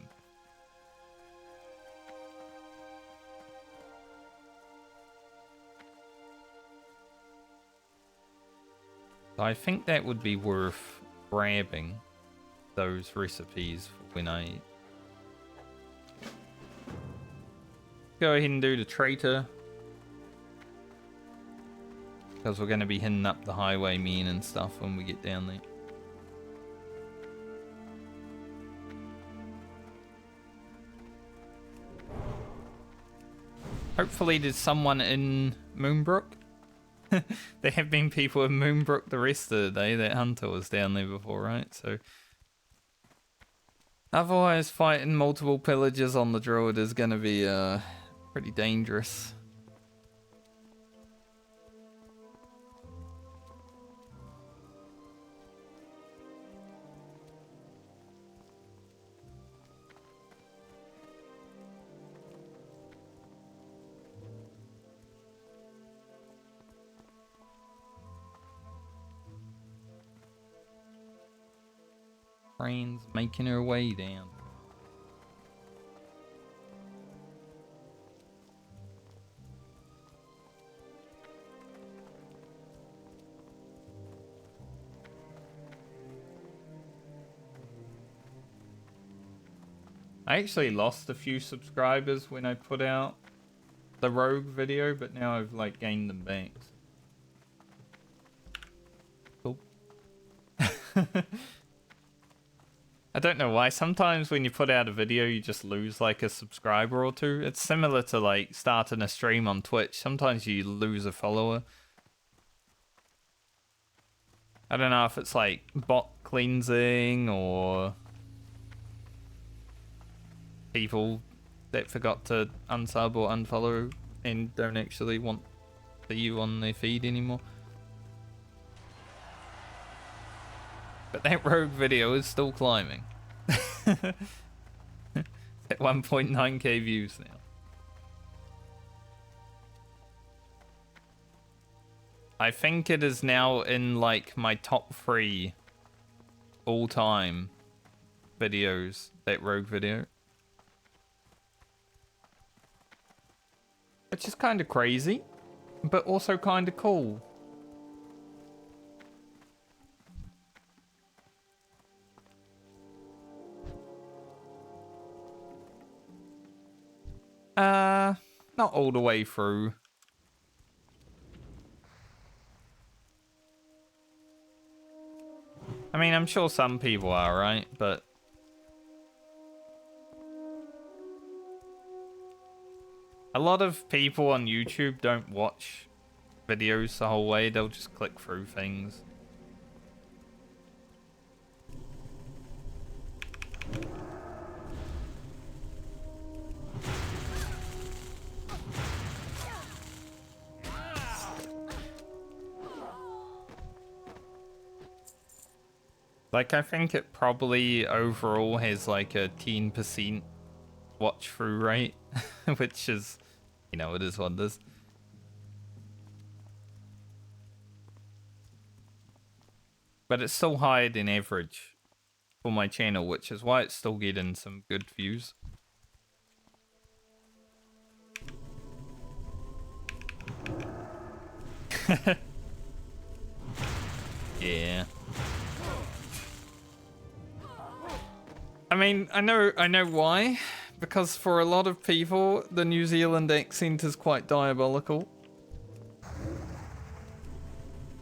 So I think that would be worth grabbing those recipes for when I go ahead and do the traitor. Because we're going to be hitting up the highwaymen and stuff when we get down there. Hopefully there's someone in Moonbrook. There have been people in Moonbrook the rest of the day. That hunter was down there before, right? So otherwise fighting multiple pillagers on the Druid is going to be pretty dangerous. Train's making her way down. I actually lost a few subscribers when I put out the rogue video, but now I've like gained them back. Cool. I don't know why. Sometimes when you put out a video, you just lose like a subscriber or two. It's similar to like starting a stream on Twitch. Sometimes you lose a follower. I don't know if it's like bot cleansing or people that forgot to unsub or unfollow and don't actually want you on their feed anymore. But that rogue video is still climbing. At 1.9k views now. I think it is now in like my top 3 all-time videos, that rogue video. Which is kind of crazy, but also kind of cool. Not all the way through. I mean, I'm sure some people are, right? But a lot of people on YouTube don't watch videos the whole way. They'll just click through things. Like, I think it probably overall has like a 10% watch through rate, which is, you know, it is what it is. But it's still higher than average for my channel, which is why it's still getting some good views. Yeah. I mean, I know why. Because for a lot of people, the New Zealand accent is quite diabolical.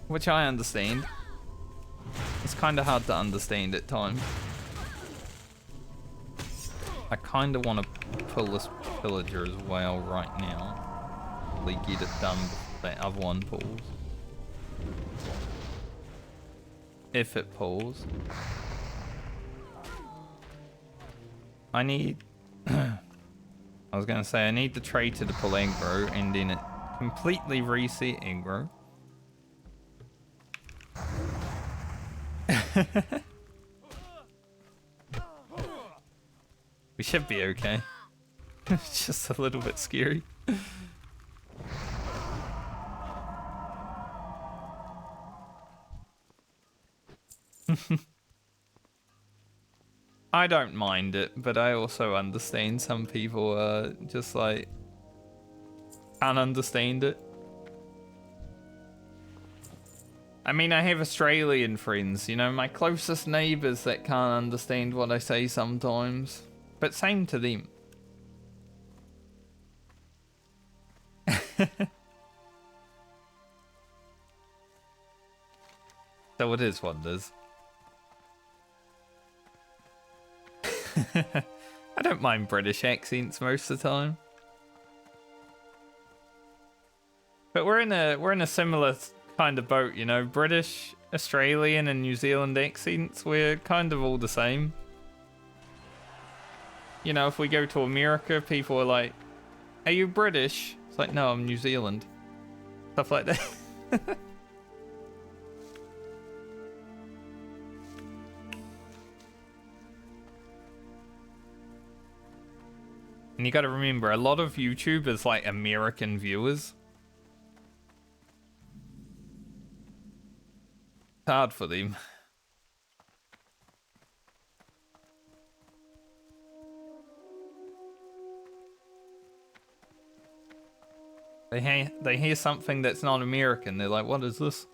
Which I understand. It's kind of hard to understand at times. I kind of want to pull this pillager as well right now. Probably get it done before that other one pulls. If it pulls. I need... I was going to say, I need the traitor to pull aggro, and then it completely reset aggro. We should be okay. It's just a little bit scary. I don't mind it, but I also understand some people just like can't understand it. I mean, I have Australian friends, you know, my closest neighbours that can't understand what I say sometimes. But same to them. So it is what it is. I don't mind British accents most of the time. But we're in a similar kind of boat, you know, British, Australian and New Zealand accents, we're kind of all the same. You know, if we go to America, people are like, "Are you British?" It's like, "No, I'm New Zealand." Stuff like that. And you gotta remember, a lot of YouTube is like American viewers. It's hard for them. They hear something that's not American, they're like, "What is this?"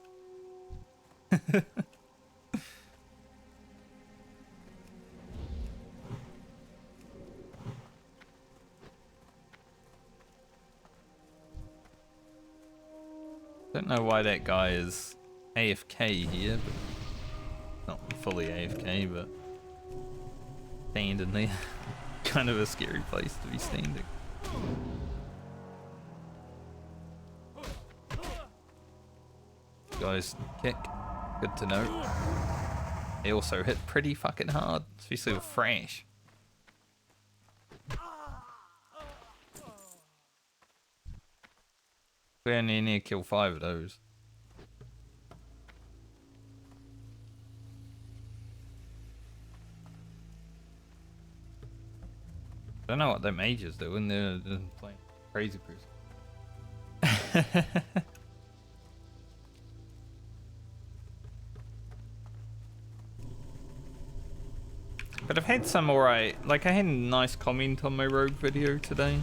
Don't know why that guy is AFK here, but not fully AFK, but standing there. Kind of a scary place to be standing. Guys, kick. Good to know. They also hit pretty fucking hard, especially with Thrash. We only need to kill 5 of those. I don't know what that mage is doing. They're playing crazy person. But I've had some alright. Like, I had a nice comment on my rogue video today.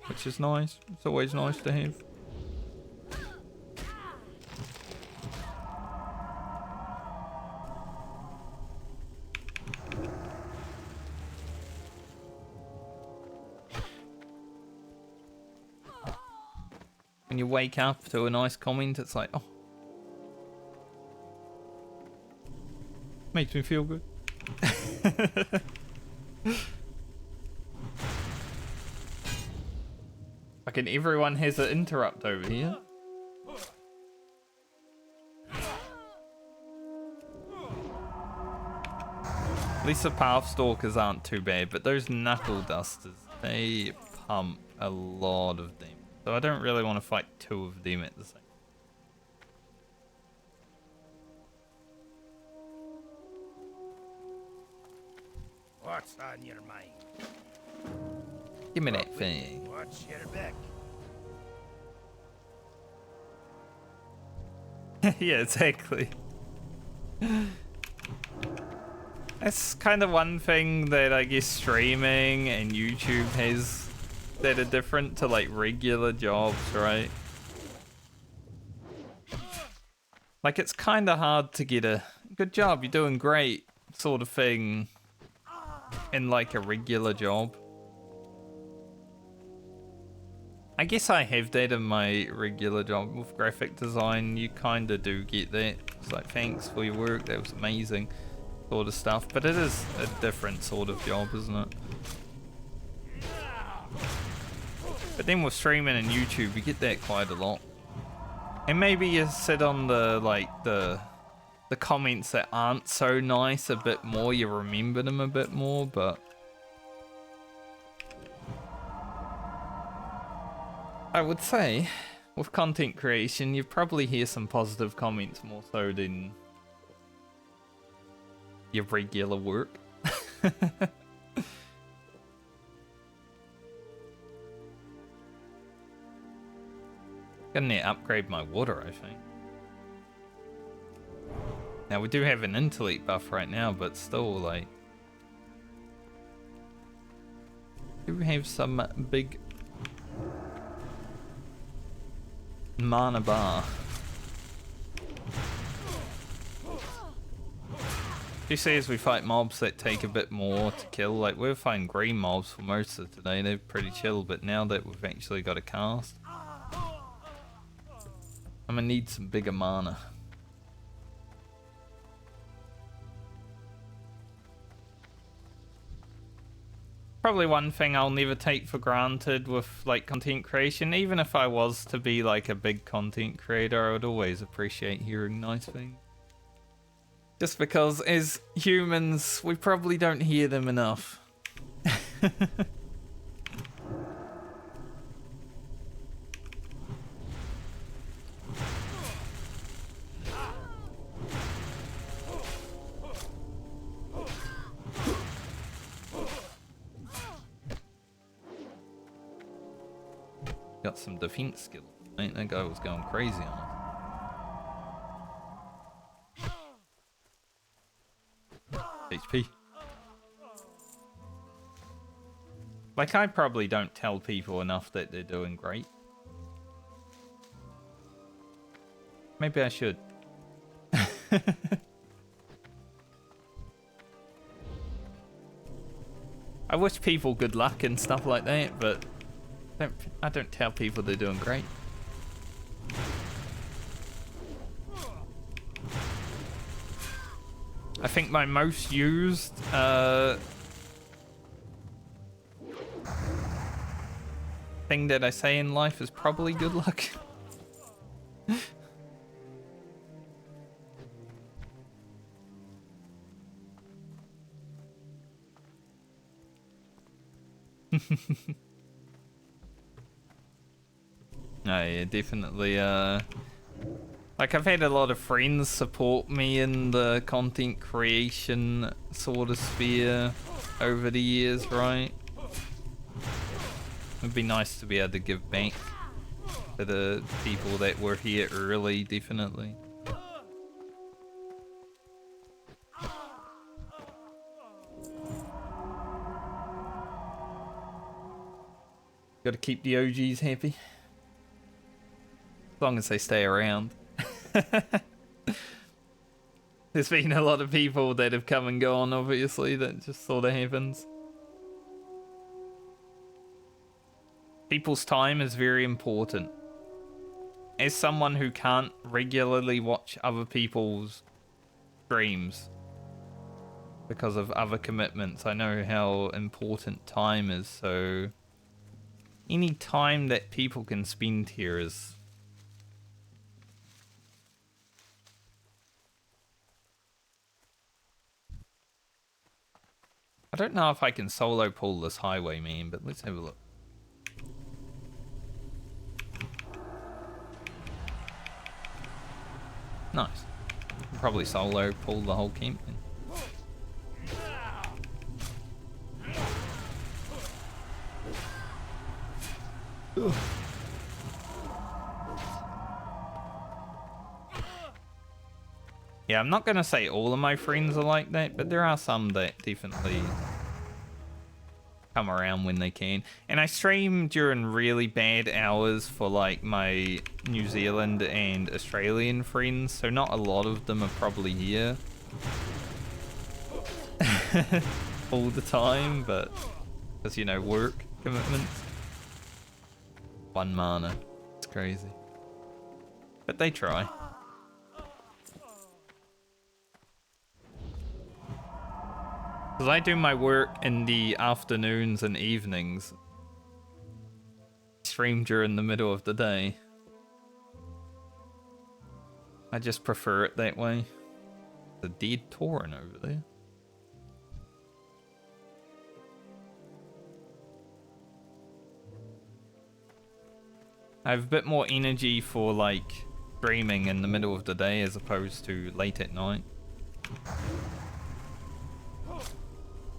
Which is nice. It's always nice to have. When you wake up to a nice comment, it's like, oh. Makes me feel good. Fucking everyone has an interrupt over here. At least the Pathstalkers aren't too bad, but those Knuckle Dusters, they pump a lot of them. So I don't really want to fight two of them at the same time. What's on your mind? Give me that thing. What's your back? Yeah, exactly. That's kind of one thing that I guess streaming and YouTube has that are different to like regular jobs, right? Like it's kind of hard to get a good job, you're doing great sort of thing in like a regular job. I guess I have that in my regular job with graphic design. You kind of do get that. It's like, thanks for your work, that was amazing, sort of stuff. But it is a different sort of job, isn't it? But then with streaming and YouTube, you get that quite a lot. And maybe you sit on the the comments that aren't so nice a bit more. You remember them a bit more, but I would say with content creation, you probably hear some positive comments more so than your regular work. Gonna need to upgrade my water, I think. Now we do have an intellect buff right now, but still, like, do have some big mana bar. You see, as we fight mobs that take a bit more to kill, like we're fighting green mobs for most of today, they're pretty chill, but now that we've actually got a cast, I'm gonna need some bigger mana. Probably one thing I'll never take for granted with like content creation, even if I was to be like a big content creator, I would always appreciate hearing nice things. Just because as humans, we probably don't hear them enough. Got some defense skill. I think that guy was going crazy on us. HP. Like, I probably don't tell people enough that they're doing great. Maybe I should. I wish people good luck and stuff like that, but I don't tell people they're doing great. I think my most used thing that I say in life is probably good luck. No, yeah, definitely. Like, I've had a lot of friends support me in the content creation sort of sphere over the years, right? It'd be nice to be able to give back to the people that were here early, definitely. Gotta keep the OGs happy. As long as they stay around. There's been a lot of people that have come and gone, obviously, that just sort of happens. People's time is very important. as someone who can't regularly watch other people's streams because of other commitments, I know how important time is, so any time that people can spend here is... I don't know if I can solo pull this highway, man, but let's have a look. Nice. Probably solo pull the whole camp then. Ugh. Yeah, I'm not gonna say all of my friends are like that, but there are some that definitely come around when they can. And I stream during really bad hours for like my New Zealand and Australian friends, so not a lot of them are probably here all the time, but because, you know, work commitments. 1 mana. It's crazy. But they try. Because I do my work in the afternoons and evenings. Stream during the middle of the day. I just prefer it that way. The dead Tauren over there. I have a bit more energy for like streaming in the middle of the day as opposed to late at night.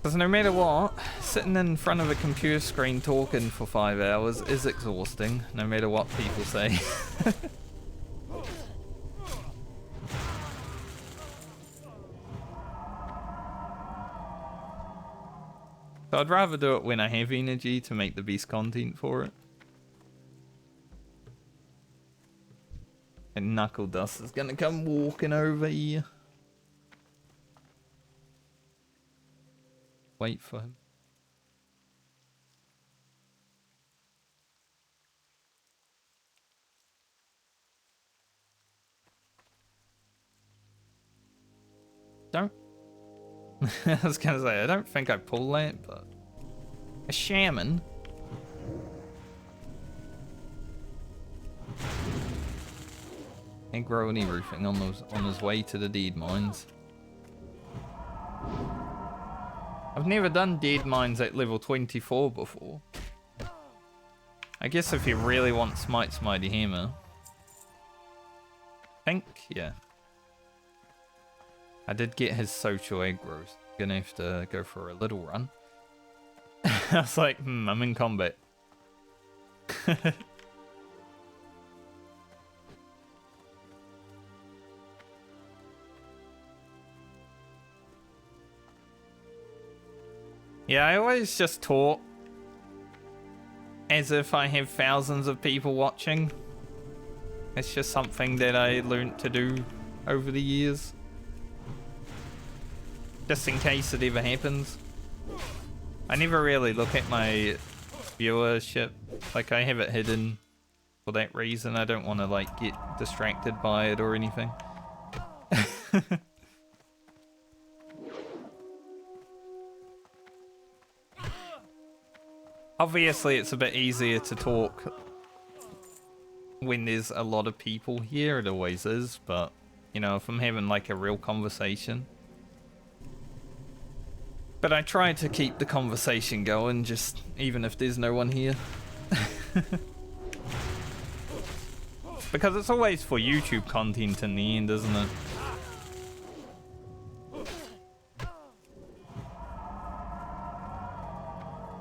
Because no matter what, sitting in front of a computer screen talking for 5 hours is exhausting, no matter what people say. So I'd rather do it when I have energy to make the best content for it. And Knuckle Dust is gonna come walking over here. Wait for him. Don't. I was gonna say, I don't think I pull that, but a shaman. Ain't grow any roofing on his way to the deed mines. I've never done deed mines at level 24 before. I guess if you really want Smite's Mighty Hammer. I think, yeah. I did get his social aggros. Gonna have to go for a little run. I was like, I'm in combat. Yeah, I always just talk as if I have thousands of people watching. It's just something that I learned to do over the years. Just in case it ever happens. I never really look at my viewership. Like, I have it hidden for that reason. I don't want to, like, get distracted by it or anything. Obviously, it's a bit easier to talk when there's a lot of people here. It always is, but, you know, if I'm having, like, a real conversation. But I try to keep the conversation going, just even if there's no one here. Because it's always for YouTube content in the end, isn't it?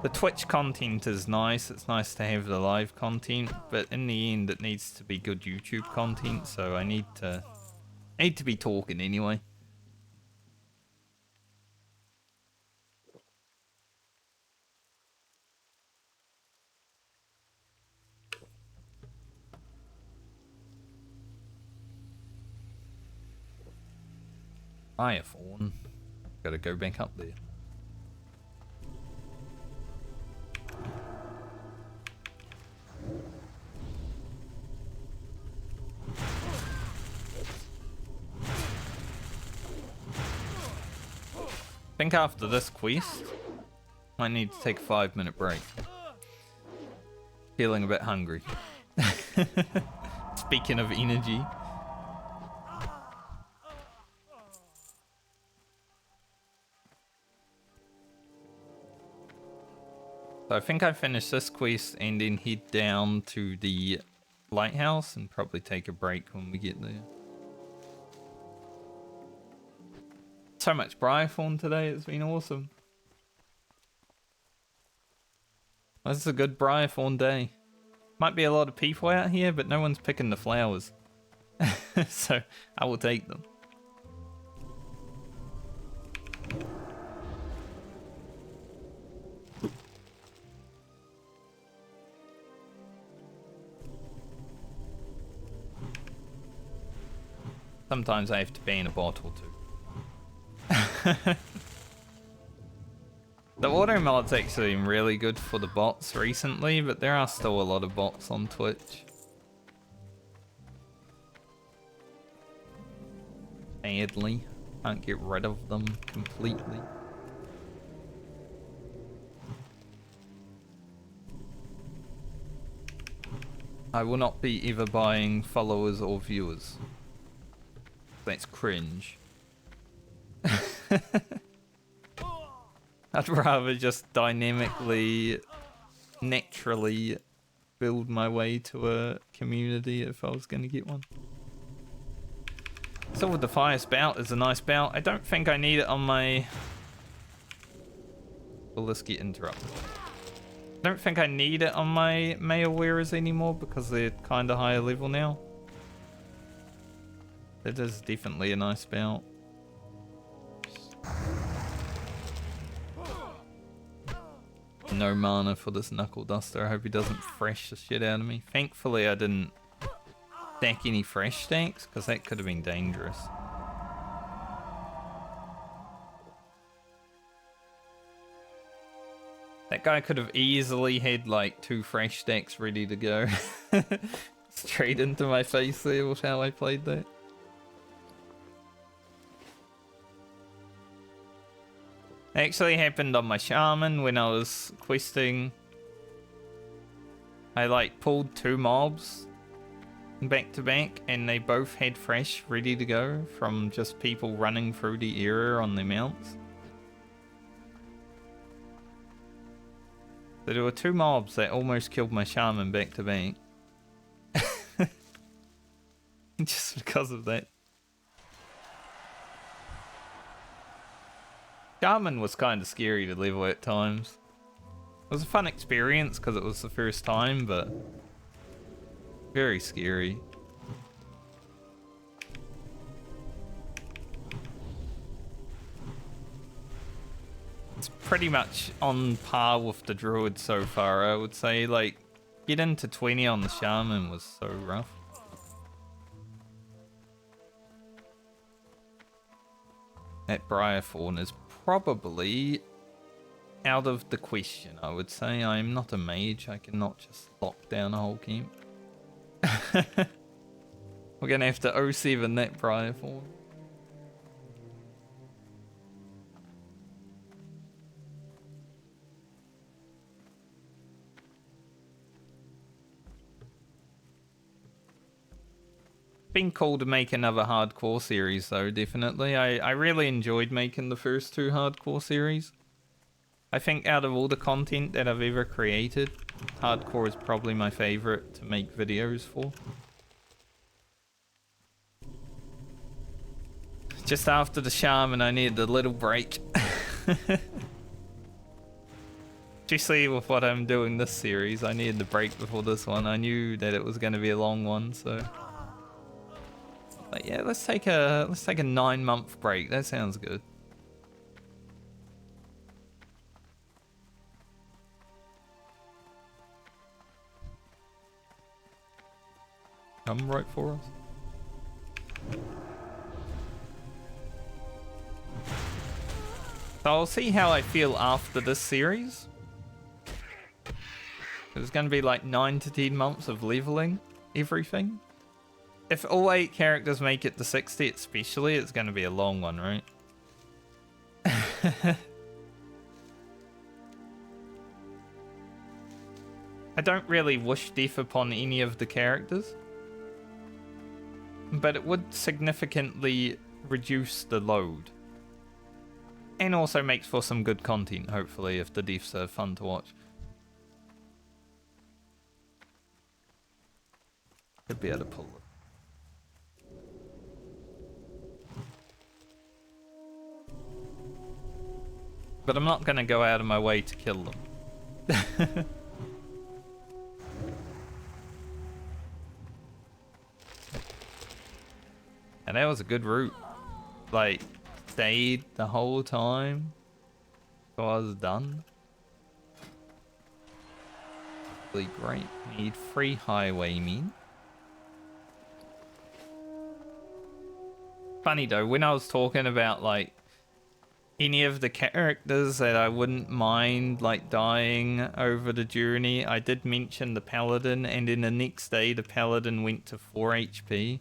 The Twitch content is nice, it's nice to have the live content, but in the end it needs to be good YouTube content, so I need to be talking anyway. Hiya, Fawn. Gotta go back up there. think after this quest, I need to take a 5-minute break. Feeling a bit hungry. Speaking of energy. So I think I finish this quest and then head down to the lighthouse and probably take a break when we get there. So much Briarthorn today, it's been awesome. This is a good Briarthorn day. Might be a lot of people out here, but no one's picking the flowers. So I will take them. Sometimes I have to ban a bot or two. The auto mod's actually been really good for the bots recently, but there are still a lot of bots on Twitch. Sadly, can't get rid of them completely. I will not be ever buying followers or viewers. That's cringe. I'd rather just dynamically, naturally build my way to a community if I was going to get one. Silver the Fire Spout is a nice spout. I don't think I need it on my... Will this get interrupted? I don't think I need it on my male wearers anymore because they're kind of higher level now. It is definitely a nice spout. No mana for this Knuckle Duster. I hope he doesn't fresh the shit out of me. Thankfully I didn't stack any fresh stacks because that could have been dangerous. That guy could have easily had like 2 fresh stacks ready to go. Straight into my face there with how I played that. It actually happened on my shaman when I was questing. I like pulled 2 mobs back to back and they both had fresh ready to go from just people running through the area on their mounts. So there were 2 mobs that almost killed my shaman back to back. Just because of that. Shaman was kind of scary to level at times. It was a fun experience because it was the first time, but very scary. It's pretty much on par with the Druid so far, I would say. Like, getting to 20 on the Shaman was so rough. That Briarthorn is probably out of the question, I would say. I am not a mage. I cannot just lock down a whole camp. We're going to have to 07 that Briarthorn. Been cool to make another hardcore series though, definitely. I really enjoyed making the first 2 hardcore series. I think out of all the content that I've ever created, hardcore is probably my favorite to make videos for. Just after the shaman, I needed a little break. Especially with what I'm doing this series, I needed the break before this one. I knew that it was going to be a long one, so... But yeah, let's take a 9-month break. That sounds good. Come right for us. So I'll see how I feel after this series. There's going to be like 9 to 10 months of leveling everything. If all 8 characters make it to 60 especially, it's going to be a long one, right? I don't really wish death upon any of the characters, but it would significantly reduce the load. And also makes for some good content, hopefully, if the deaths are fun to watch. Could be able to pull it. But I'm not going to go out of my way to kill them. And that was a good route. Like, stayed the whole time. So I was done. Really great. Need free highwaymen. Funny though, when I was talking about like any of the characters that I wouldn't mind like dying over the journey, I did mention the paladin, and in the next day the paladin went to 4 HP.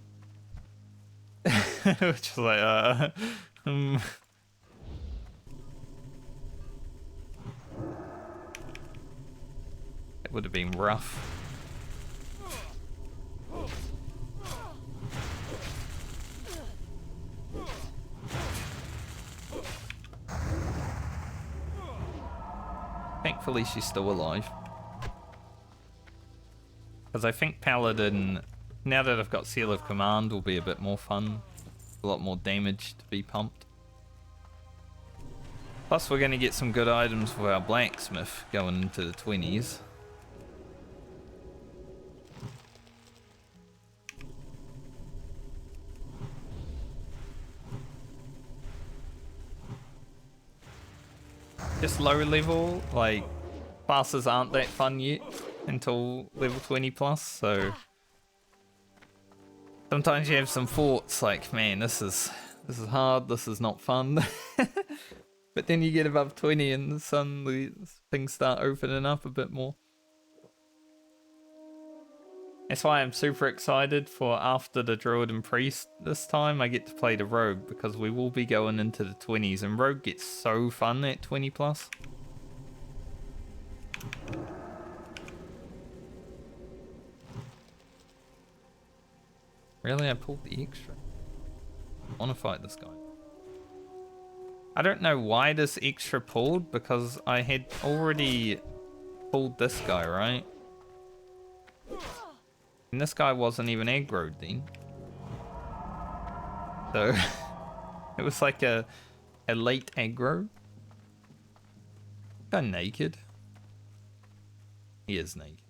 Which was like, It would have been rough. Thankfully she's still alive. Because I think Paladin, now that I've got Seal of Command, will be a bit more fun. A lot more damage to be pumped. Plus we're going to get some good items for our blacksmith going into the 20s. Just low level, like, classes aren't that fun yet until level 20 plus, so sometimes you have some thoughts like, man, this is hard, this is not fun. But then you get above 20 and suddenly things start opening up a bit more. That's why I'm super excited for after the Druid and Priest this time I get to play the Rogue, because we will be going into the 20s and Rogue gets so fun at 20 plus. Really? I pulled the extra. I want to fight this guy. I don't know why this extra pulled, because I had already pulled this guy, right? And this guy wasn't even aggroed then. So it was like a late aggro. Guy naked. He is naked.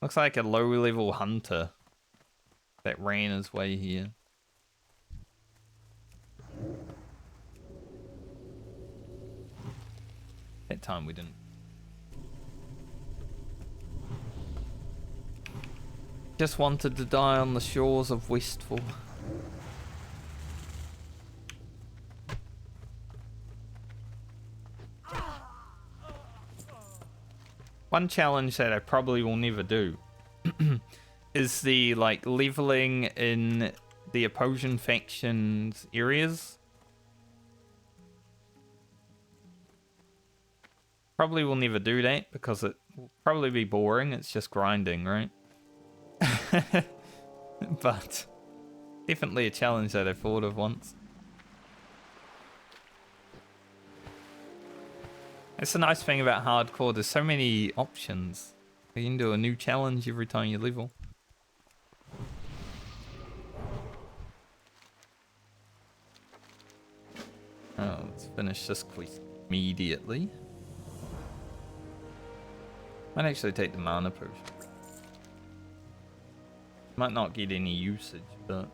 Looks like a low level hunter that ran his way here. That time we didn't. Just wanted to die on the shores of Westfall. One challenge that I probably will never do is the like leveling in the opposing factions areas. Probably will never do that because it will probably be boring. It's just grinding, right? But definitely a challenge that I thought of once. It's a nice thing about hardcore, there's so many options. You can do a new challenge every time you level. Oh, let's finish this quest immediately. Might actually take the mana potion. Might not get any usage, but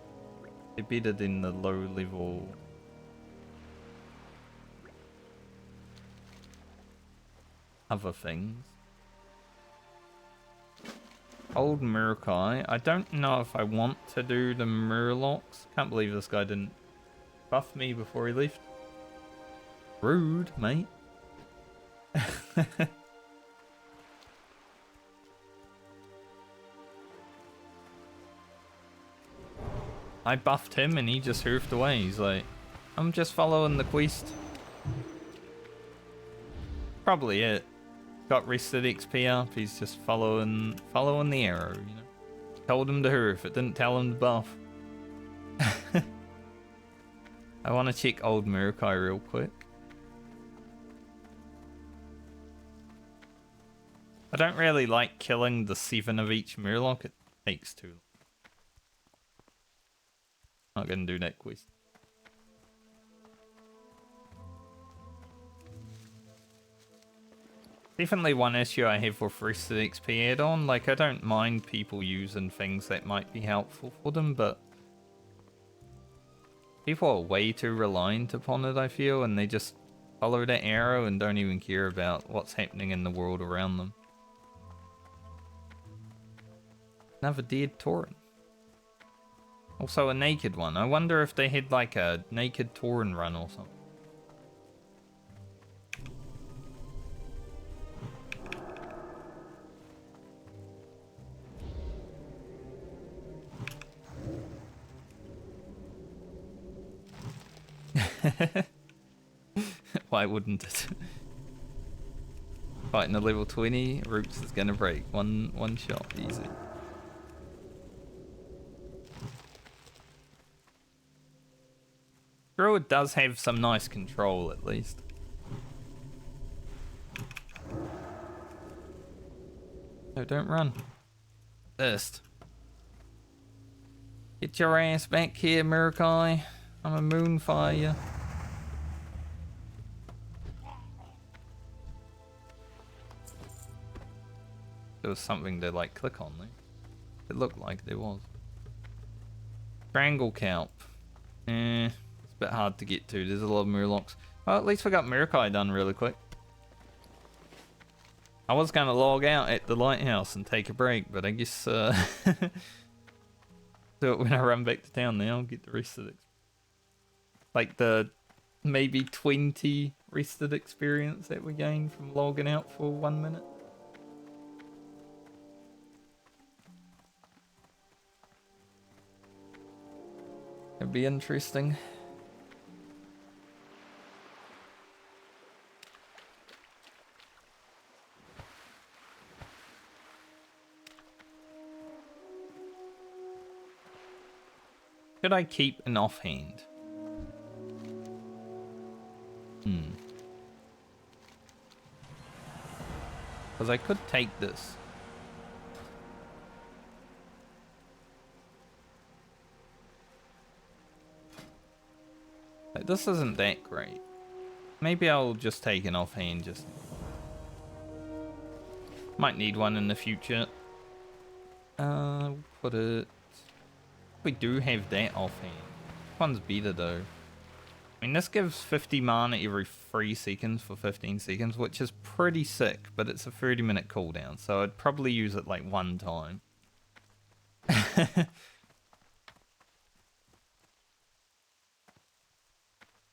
they're better than the low level other things. Old Murkai. I don't know if I want to do the Murlocs. Can't believe this guy didn't buff me before he left. Rude, mate. I buffed him and he just hoofed away. He's like, I'm just following the quest. Probably it. Got rested XP up. He's just following the arrow. You know. Told him to hurry if it didn't tell him to buff. I want to check old Murkai real quick. I don't really like killing the 7 of each Murloc. It takes too long. Not gonna do that quest. Definitely one issue I have with Rested XP add-on. Like, I don't mind people using things that might be helpful for them, but people are way too reliant upon it, I feel, and they just follow that arrow and don't even care about what's happening in the world around them. Another dead Tauren. Also a naked one. I wonder if they had like a naked Tauren run or something. Why wouldn't it? Fighting a level 20, Roots is gonna break. One shot, easy. Druid does have some nice control, at least. No, don't run. First. Get your ass back here, Murkai. I'm a moonfire you. There was something to like click on there. It looked like there was. Strangle Kelp. It's a bit hard to get to. There's a lot of Murlocs. Well, at least we got Murkai done really quick. I was going to log out at the lighthouse and take a break, but I guess do it when I run back to town now. I'll get the rest of it. Like the maybe 20 rested experience that we gained from logging out for 1 minute. It'd be interesting. Should I keep an offhand? Because I could take this. Like, this isn't that great. Maybe I'll just take an offhand. Just might need one in the future. Put it. We do have that offhand. This one's better though. I mean, this gives 50 mana every 3 seconds for 15 seconds, which is pretty sick, but it's a 30-minute cooldown, so I'd probably use it like 1 time.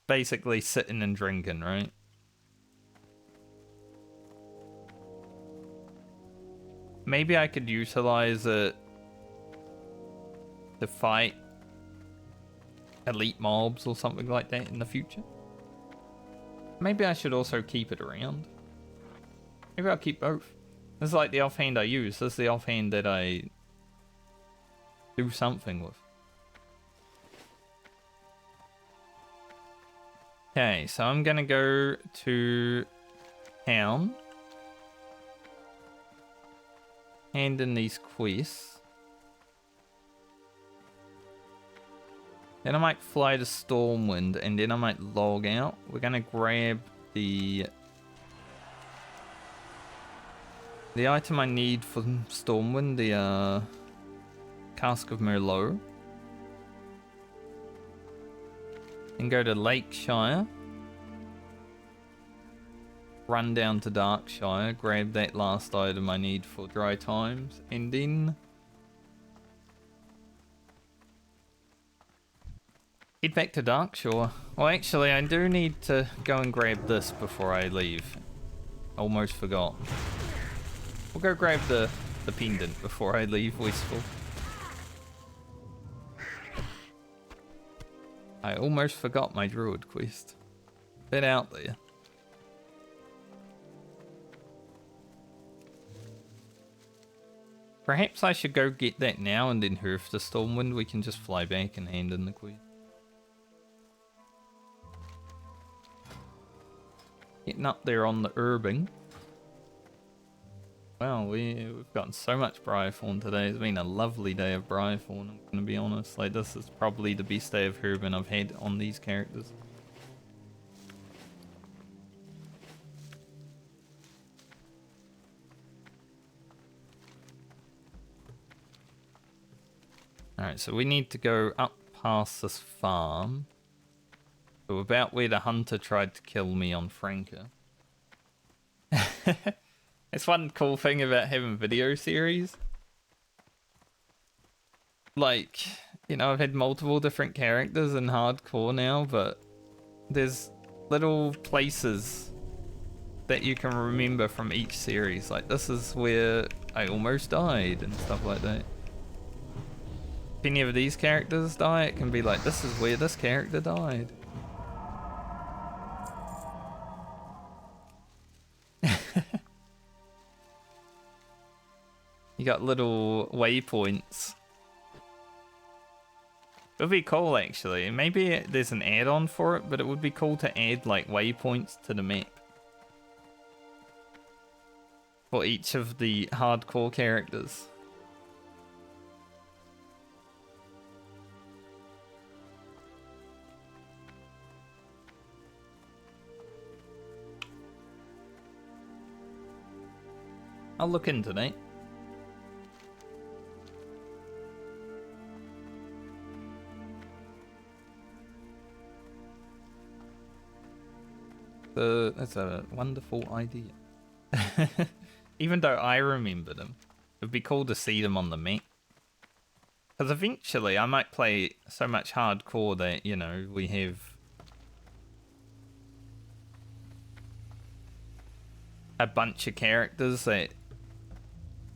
Basically sitting and drinking, right? Maybe I could utilize it to fight elite mobs or something like that in the future. Maybe I should also keep it around. Maybe I'll keep both. This is like the offhand I use. This is the offhand that I do something with. Okay, so I'm gonna go to town. Hand in these quests. Then I might fly to Stormwind, and then I might log out. We're gonna grab the item I need for Stormwind, the Cask of Merlot. And go to Lakeshire. Run down to Darkshire, grab that last item I need for Dry Times, and then head back to Darkshire. Well, actually, I do need to go and grab this before I leave. Almost forgot. We'll go grab the pendant before I leave Westfall. I almost forgot my Druid quest. Bit out there. Perhaps I should go get that now and then hoof the Stormwind. We can just fly back and hand in the quest. Getting up there on the Urbing. Wow, we've gotten so much Briarthorn today. It's been a lovely day of Briarthorn, I'm gonna be honest. Like, this is probably the best day of Herbin I've had on these characters. Alright, so we need to go up past this farm. So about where the hunter tried to kill me on Franca. It's one cool thing about having video series. Like, you know, I've had multiple different characters in hardcore now, but there's little places that you can remember from each series. Like, this is where I almost died and stuff like that. If any of these characters die, it can be like, this is where this character died. You got little waypoints. It would be cool, actually. Maybe there's an add-on for it, but it would be cool to add, like, waypoints to the map. For each of the hardcore characters. I'll look into that. That's a wonderful idea. Even though I remember them, it would be cool to see them on the map. Because eventually I might play so much hardcore that, you know, we have a bunch of characters that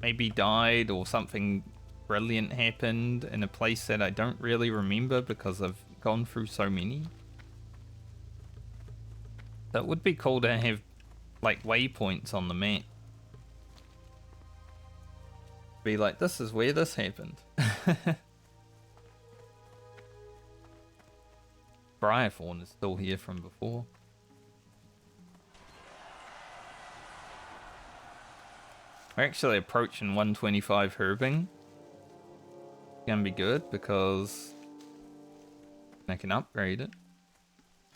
maybe died or something brilliant happened in a place that I don't really remember because I've gone through so many. That would be cool to have, like, waypoints on the map. Be like, this is where this happened. Briarthorn is still here from before. We're actually approaching 125 herbing. Gonna be good because I can upgrade it,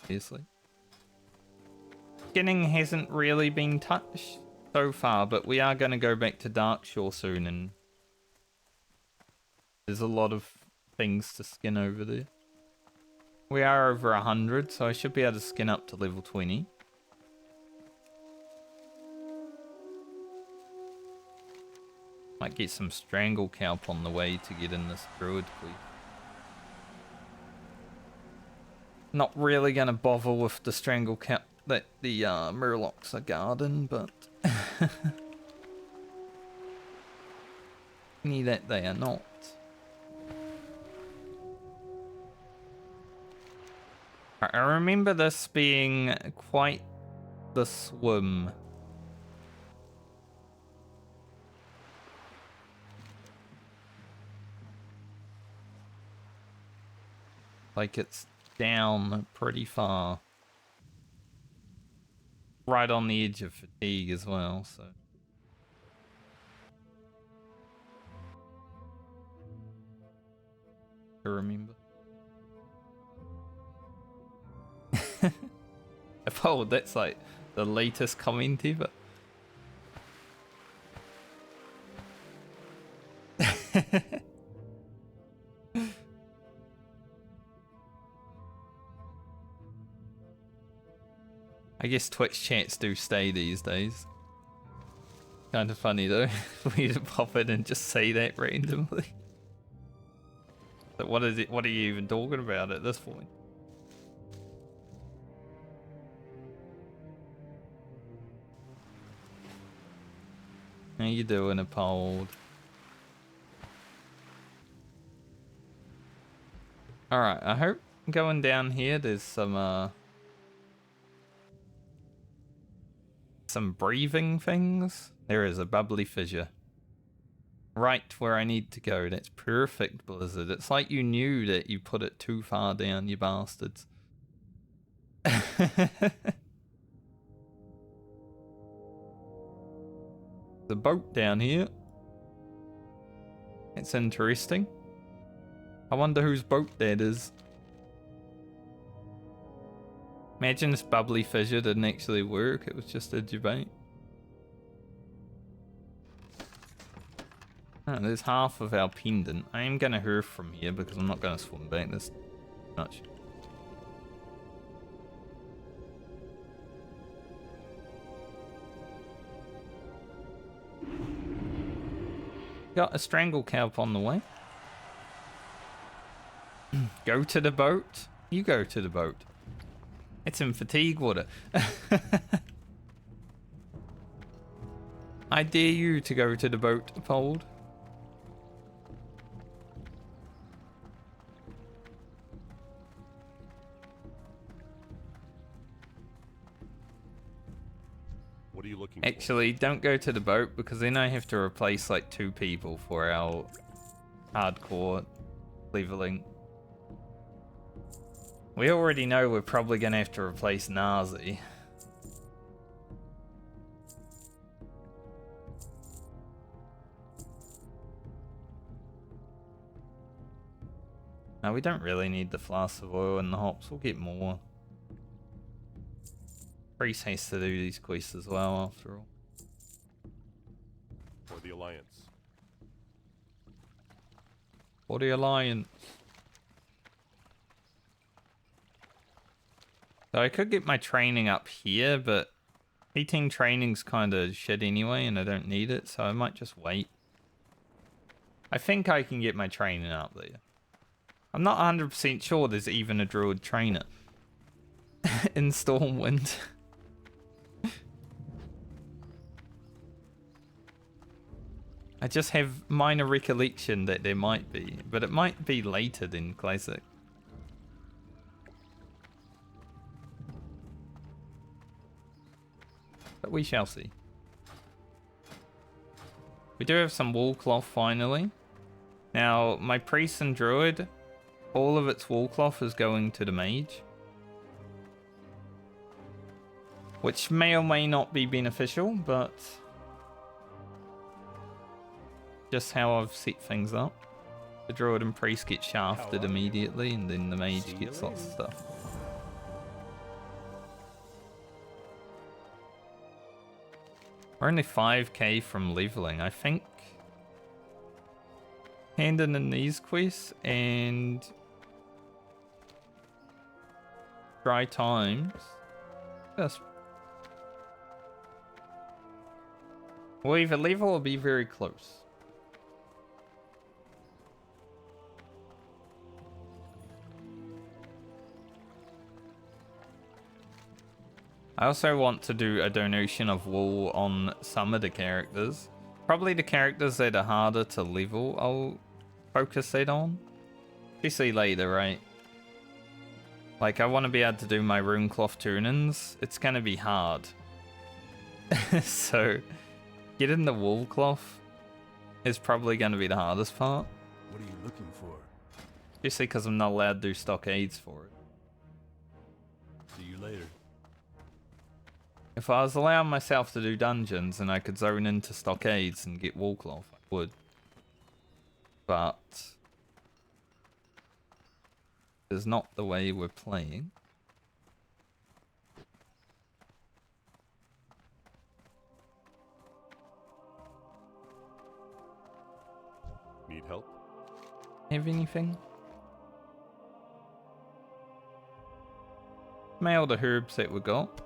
obviously. Skinning hasn't really been touched so far, but we are going to go back to Darkshore soon, and there's a lot of things to skin over there. We are over 100, so I should be able to skin up to level 20. Might get some Strangle Kelp on the way to get in this Druid quest. Not really going to bother with the Strangle Kelp that the Murlocs are guarding, but any that they are not. I remember this being quite the swim. Like, it's down pretty far. Right on the edge of fatigue as well, so. To remember. Oh, that's like the latest comment ever. I guess Twitch chats do stay these days. Kind of funny though, for you to pop in and just say that randomly. But what is it? What are you even talking about at this point? How you doing, Apold? Alright, I hope going down here, there's some breathing things. There is a bubbly fissure. Right where I need to go. That's perfect, Blizzard. It's like you knew that you put it too far down, you bastards. The boat down here. It's interesting. I wonder whose boat that is. Imagine this bubbly fissure didn't actually work, it was just a debate. Oh, there's half of our pendant. I am gonna hurf from here because I'm not gonna swim back this much. Got a strangle kelp on the way. Go to the boat. You go to the boat. It's in fatigue water. I dare you to go to the boat, Fold. What are you looking Actually, don't go to the boat because then I have to replace like 2 people for our hardcore leveling. We already know we're probably going to have to replace Nazi. No, we don't really need the flask of oil and the hops. We'll get more. Priest has to do these quests as well, after all. for the Alliance? For the Alliance. So I could get my training up here, but 18 training's kind of shit anyway, and I don't need it, so I might just wait. I think I can get my training up there. I'm not 100% sure there's even a Druid trainer in Stormwind. I just have minor recollection that there might be, but it might be later than Classic. But we shall see. We do have some wool cloth finally. Now, my priest and druid, all of its wool cloth is going to the mage. Which may or may not be beneficial, but just how I've set things up. The druid and priest get shafted immediately, and then the mage gets lots of stuff. We're only 5k from leveling, I think. Handing in these quests and dry times. Yes. We'll either level or be very close. I also want to do a donation of wool on some of the characters. Probably the characters that are harder to level, I'll focus that on. Especially later, right? Like, I want to be able to do my rune cloth turnings. It's going to be hard. So, getting the wool cloth is probably going to be the hardest part. What are you looking for? Especially because I'm not allowed to do stockades for it. See you later. If I was allowing myself to do dungeons and I could zone into stockades and get wool cloth, I would. But it's not the way we're playing. Need help? Have anything? Mail the herbs that we got.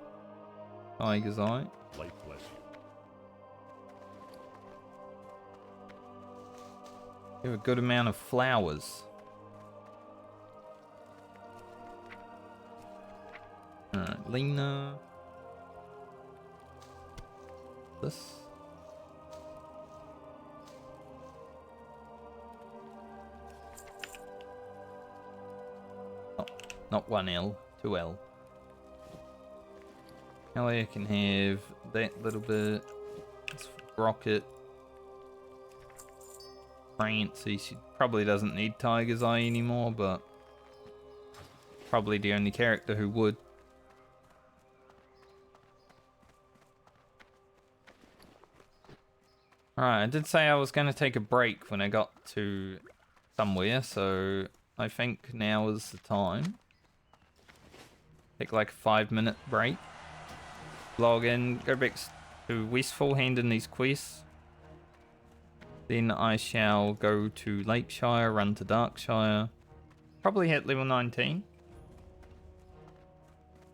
Tiger's Eye. Light bless you. We have a good amount of flowers. Alright, Lena. This. Oh, Not 1L, 2L. Ellie can have that little bit. It's Rocket. Francie, she probably doesn't need Tiger's Eye anymore, but probably the only character who would. Alright, I did say I was going to take a break when I got to somewhere, so I think now is the time. Take like a 5-minute break. Log in, go back to Westfall, hand in these quests. Then I shall go to Lakeshire, run to Darkshire. Probably hit level 19.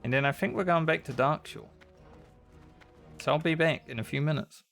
And then I think we're going back to Darkshire. So I'll be back in a few minutes.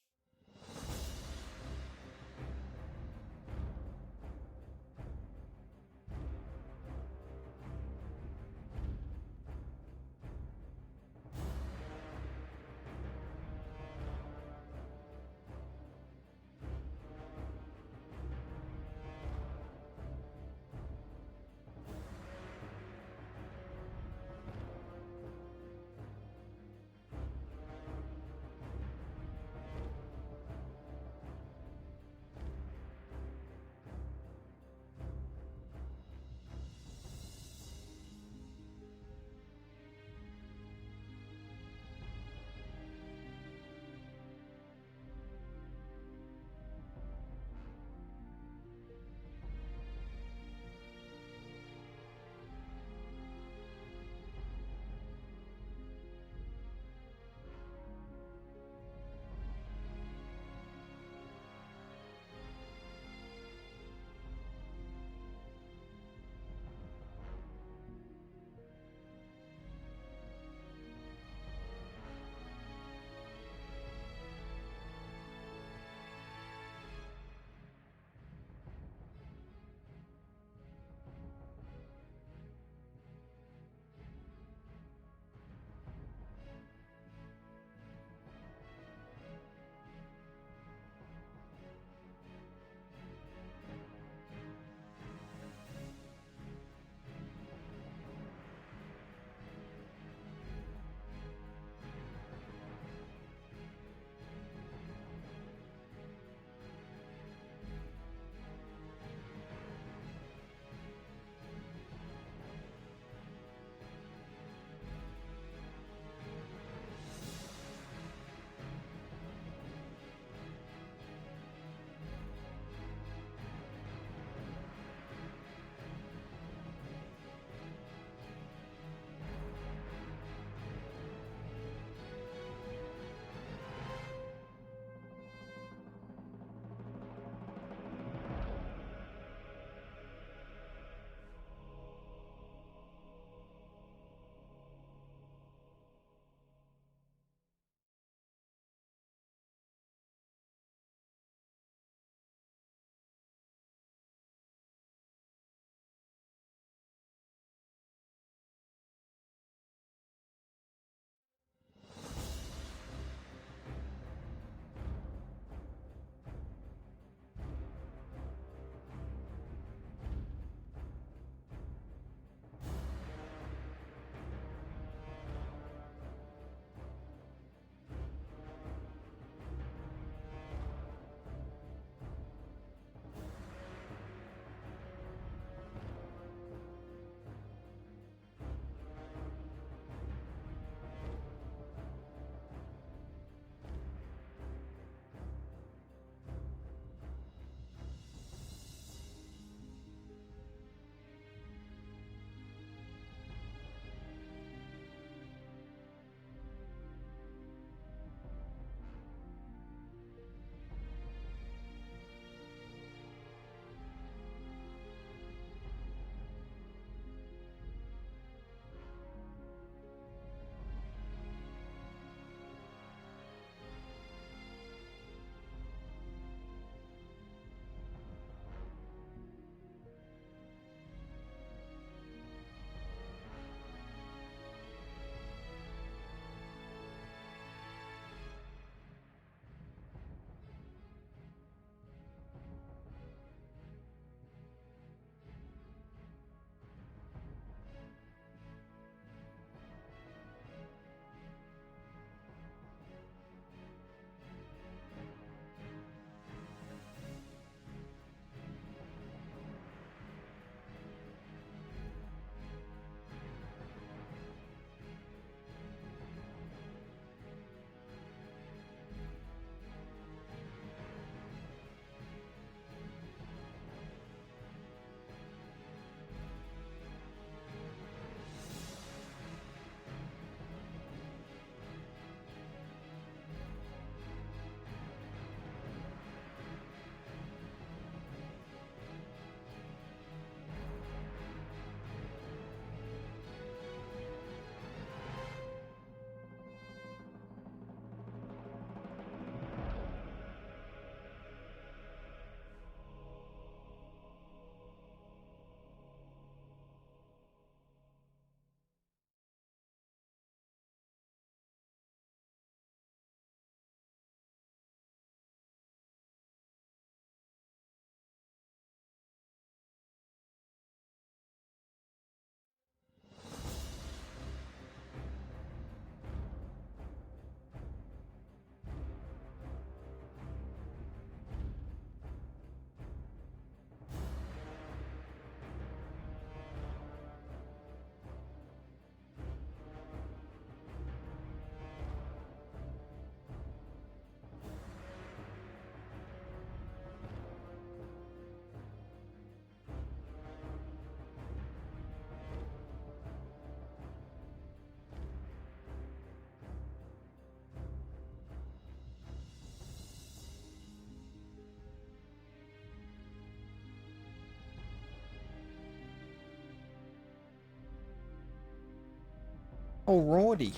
Alrighty.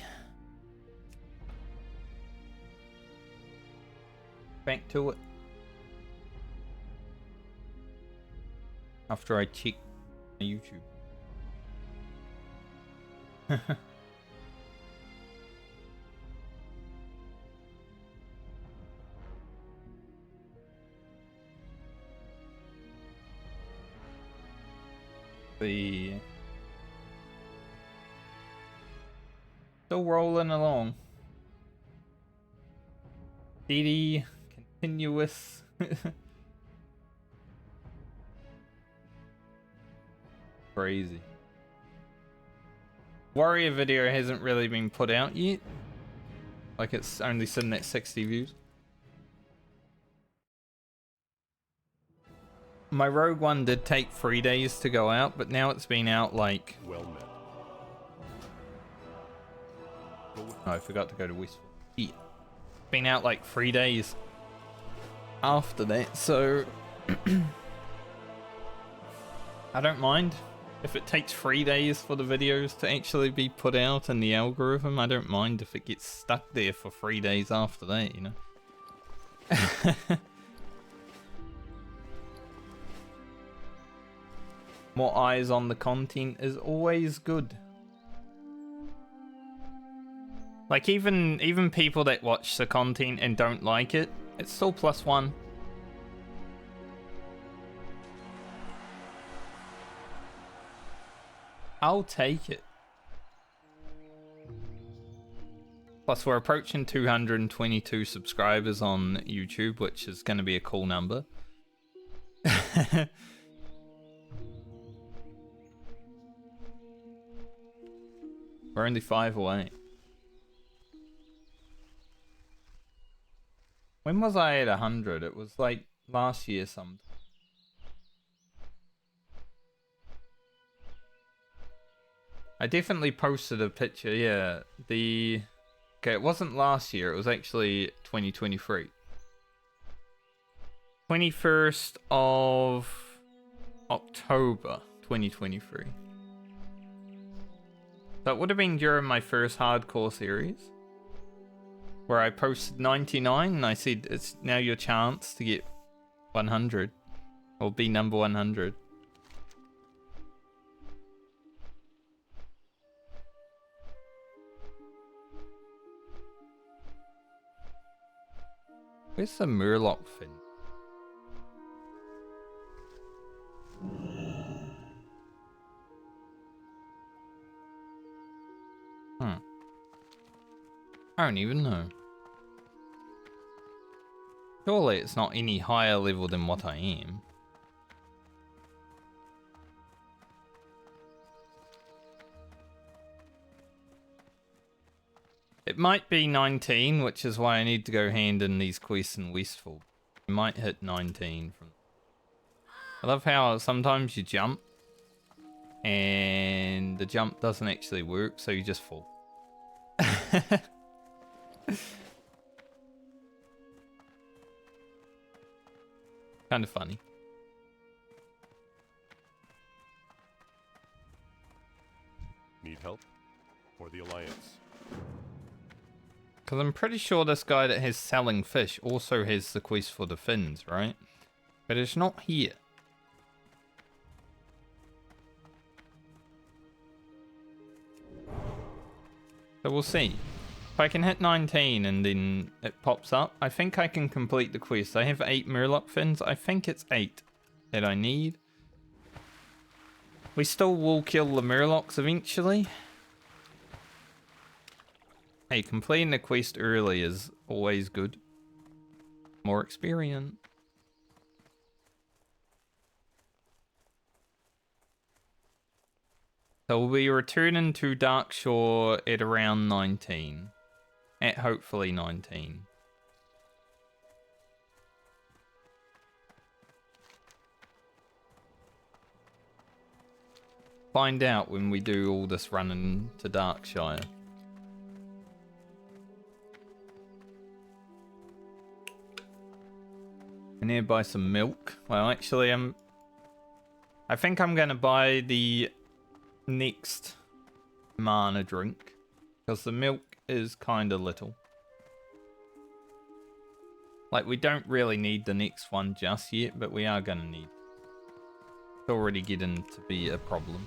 Back to it. After I check my YouTube. The still rolling along. Steady, continuous. Crazy. Warrior video hasn't really been put out yet. Like it's only sitting at 60 views. My Rogue one did take 3 days to go out, but now it's been out like... Well met. Oh, I forgot to go to Westfall. Yeah. Been out like 3 days after that, so... I don't mind. If it takes 3 days for the videos to actually be put out in the algorithm, I don't mind if it gets stuck there for 3 days after that, you know? More eyes on the content is always good. Like even people that watch the content and don't like it, it's still +1. I'll take it. Plus we're approaching 222 subscribers on YouTube, which is going to be a cool number. We're only 5 away. When was I at 100? It was like last year sometime. I definitely posted a picture, yeah. Okay, it wasn't last year, it was actually 2023. 21st of October 2023. That would have been during my first hardcore series, where I posted 99 and I said it's now your chance to get 100 or be number 100. Where's the Murloc fin? I don't even know. Surely it's not any higher level than what I am. It might be 19, which is why I need to go hand in these quests in Westfall. I might hit 19 from... I love how sometimes you jump and the jump doesn't actually work, so you just fall. Kind of funny. Need help? For the Alliance. Because I'm pretty sure this guy that has selling fish also has the quest for the fins, right? But it's not here. So we'll see. If I can hit 19 and then it pops up, I think I can complete the quest. I have 8 Murloc fins. I think it's 8 that I need. We still will kill the Murlocs eventually. Hey, completing the quest early is always good. More experience. So we'll be returning to Darkshore at around 19. At hopefully 19. Find out when we do all this running to Darkshire. I need to buy some milk. Well, actually, I think I'm going to buy the next mana drink. Because the milk is kind of little. Like, we don't really need the next one just yet, but we are going to need. It's already getting to be a problem.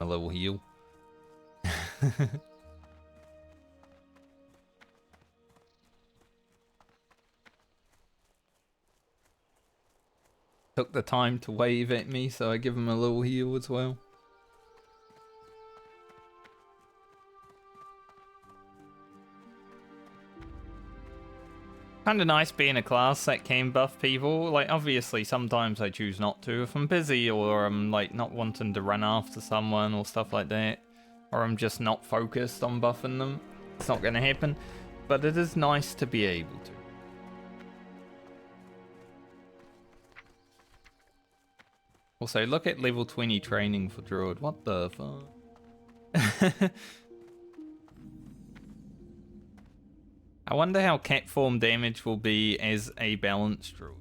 A little heal. Took the time to wave at me, so I give him a little heal as well. Kind of nice being a class that can buff people. Like, obviously, sometimes I choose not to if I'm busy or I'm like not wanting to run after someone or stuff like that, or I'm just not focused on buffing them. It's not going to happen, but it is nice to be able to. Also, look at level 20 training for Druid. What the fuck? I wonder how cat form damage will be as a balanced Druid.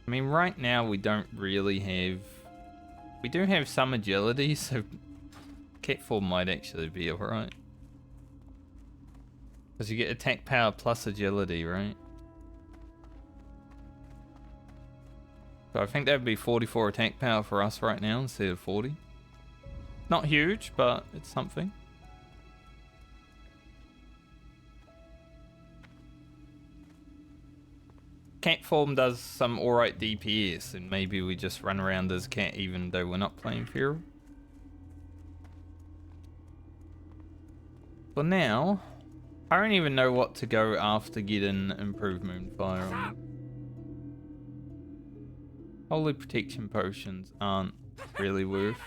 I mean, right now we don't really have... We do have some agility, so cat form might actually be alright. Because you get attack power plus agility, right? So I think that would be 44 attack power for us right now instead of 40. Not huge, but it's something. Cat form does some alright DPS, and maybe we just run around as cat even though we're not playing Feral. For now, I don't even know what to go after getting improved Moonfire on. Holy protection potions aren't really worth.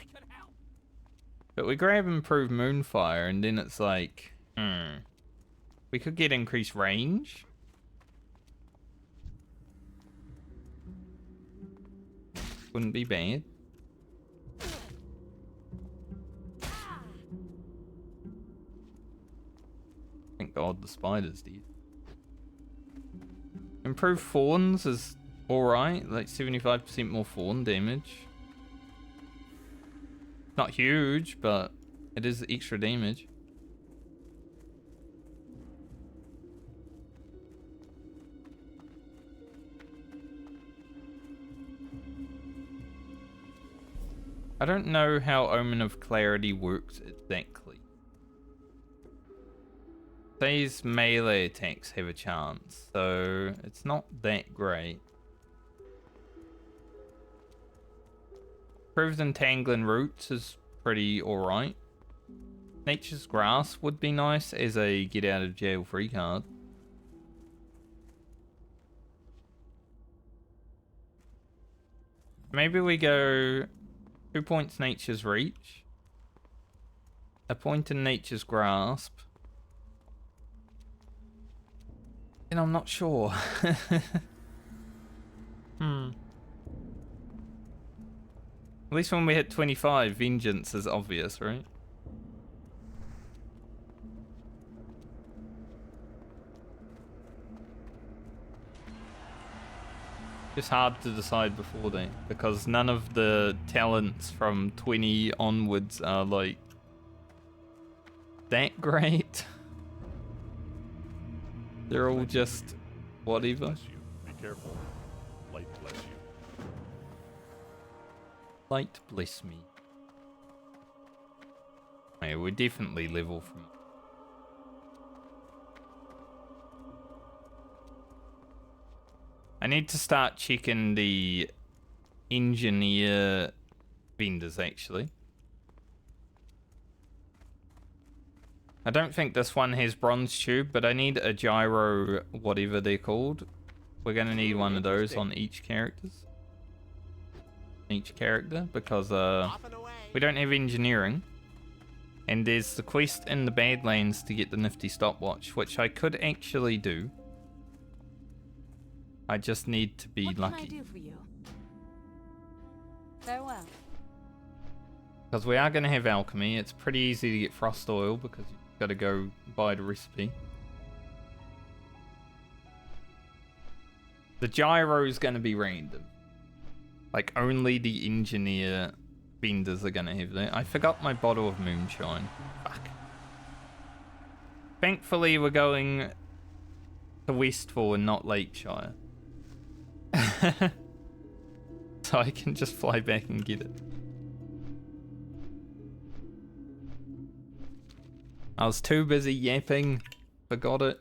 But we grab improved Moonfire and then it's like, we could get increased range. Wouldn't be bad. Thank God the spider's dead. Improved Fawns is alright, like 75% more Fawn damage. Not huge, but it is extra damage. I don't know how Omen of Clarity works exactly. These melee attacks have a chance, so it's not that great. Improved Entangling Roots is pretty alright. Nature's Grass would be nice as a get out of jail free card. Maybe we go 2 points Nature's Reach, a point in Nature's Grasp, and I'm not sure. At least when we hit 25, Vengeance is obvious, right? It's hard to decide before then, because none of the talents from 20 onwards are like that great. They're all just whatever. Bless you. Be careful. Light bless you. Light bless me. Yeah, we're definitely level from. I need to start checking the engineer vendors actually. I don't think this one has bronze tube, but I need a gyro whatever they're called. We're gonna need one of those on each character, because we don't have engineering. And there's the quest in the Badlands to get the nifty stopwatch, which I could actually do. I just need to be What can I lucky. do for you? Farewell. Because we are going to have alchemy. It's pretty easy to get frost oil because you've got to go buy the recipe. The gyro is going to be random. Like, only the engineer vendors are going to have that. I forgot my bottle of moonshine. Fuck. Thankfully, we're going to Westfall and not Lakeshire. So I can just fly back and get it. I was too busy yapping. Forgot it.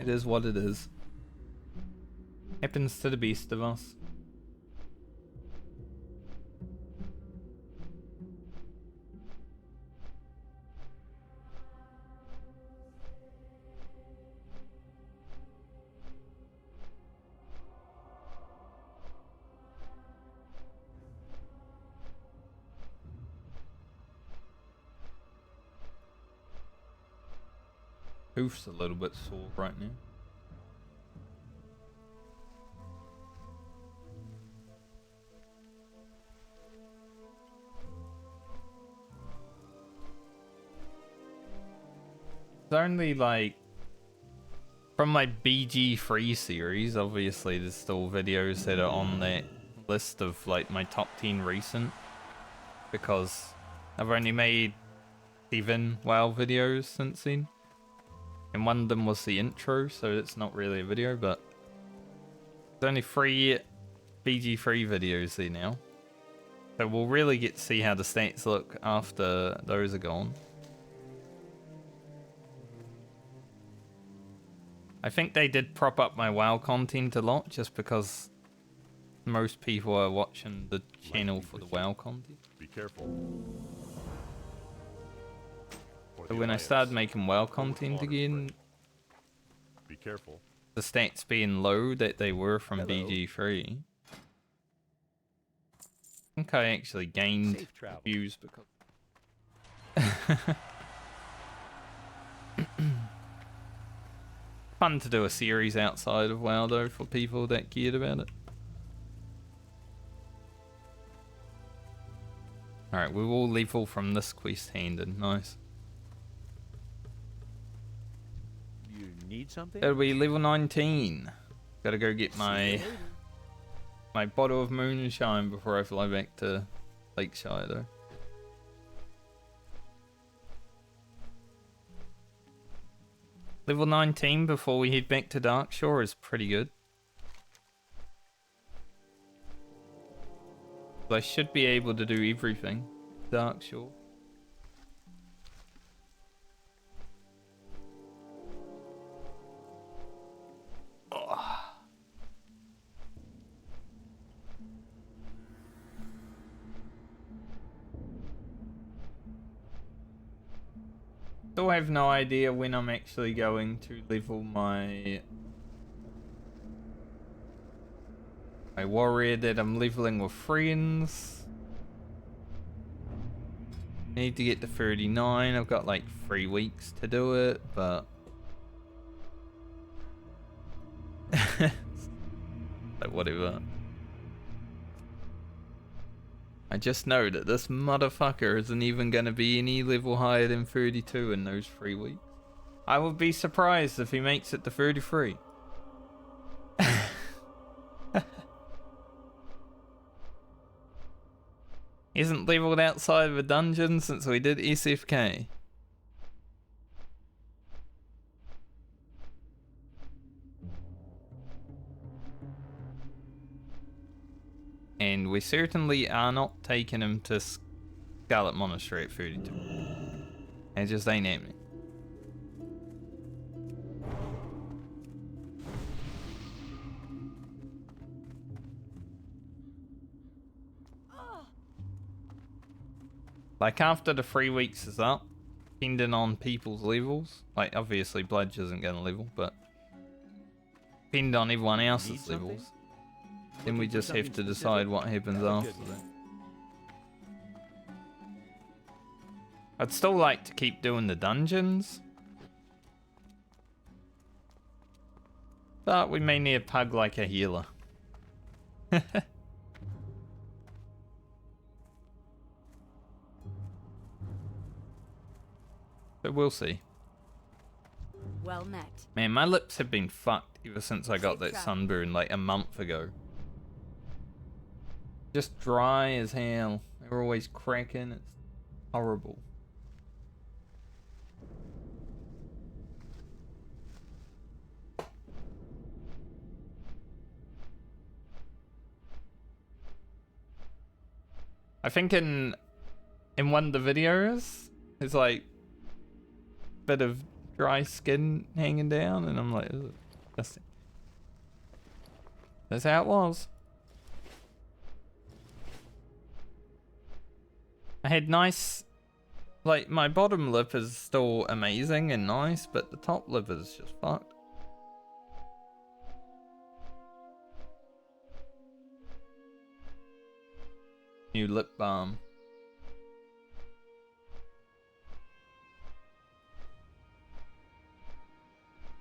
It is what it is. Happens to the best of us. Hoof's a little bit sore right now. It's only like from my BG free series, obviously there's still videos that are on that list of like my top 10 recent, because I've only made 7 WoW videos since then. And one of them was the intro, so it's not really a video, but there's only 3 BG free videos there now. So we'll really get to see how the stats look after those are gone. I think they did prop up my WoW content a lot, just because most people are watching the channel for the WoW content. Be careful. So when I started making WoW content again, be careful. the stats being low that they were from BG3, I think I actually gained views because... Fun to do a series outside of WoW though for people that cared about it. Alright, we will level from this quest handed. Nice. You need something? It'll be level 19. Gotta go get my bottle of moonshine before I fly back to Lakeshire though. Level 19 before we head back to Darkshore is pretty good. So I should be able to do everything. Darkshore. Still have no idea when I'm actually going to level my warrior that I'm leveling with friends. Need to get to 39. I've got like 3 weeks to do it, but like whatever. I just know that this motherfucker isn't even going to be any level higher than 32 in those 3 weeks. I would be surprised if he makes it to 33. He hasn't leveled outside of a dungeon since we did SFK. And we certainly are not taking him to Scarlet Monastery at 32. It just ain't happening. Like after the 3 weeks is up, depending on people's levels, like obviously Bludge isn't going to level, but depending on everyone else's levels, then we just have to decide what happens after that. I'd still like to keep doing the dungeons. But we may need a pug like a healer. But we'll see. Well met. Man, my lips have been fucked ever since I got Safe that travel. sunburn like a month ago. Just dry as hell. They're always cracking. It's horrible. I think in one of the videos, there's like a bit of dry skin hanging down, and I'm like, ugh, disgusting. That's how it was. I had nice, like my bottom lip is still amazing and nice, but the top lip is just fucked. New lip balm.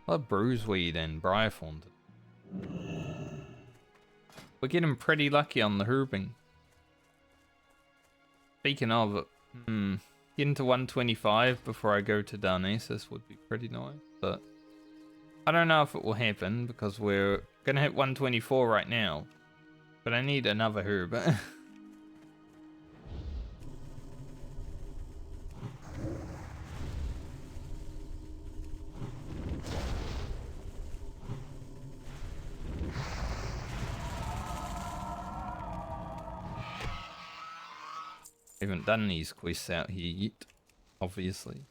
I love bruiseweed and briarthorn. We're getting pretty lucky on the herbing. Speaking of it, getting to 125 before I go to Darnassus would be pretty nice, but I don't know if it will happen because we're gonna hit 124 right now. But I need another herb. Haven't done these quests out here yet, obviously.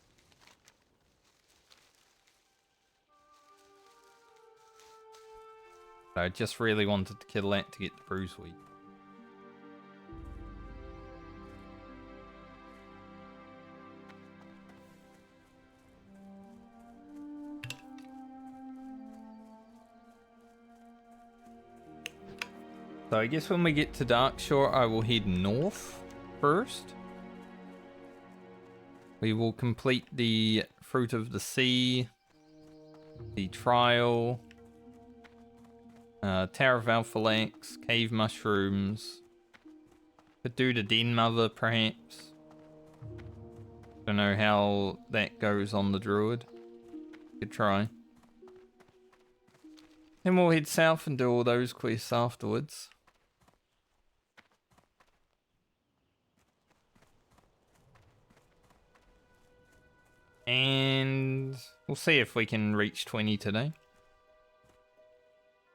I just really wanted to kill that to get the bruiseweed. So I guess when we get to Darkshore, I will head north first. We will complete the Fruit of the Sea, the Trial, Tower of Alphalax, Cave Mushrooms. Could do the Den Mother, perhaps. Don't know how that goes on the Druid. Could try. Then we'll head south and do all those quests afterwards. And we'll see if we can reach 20 today.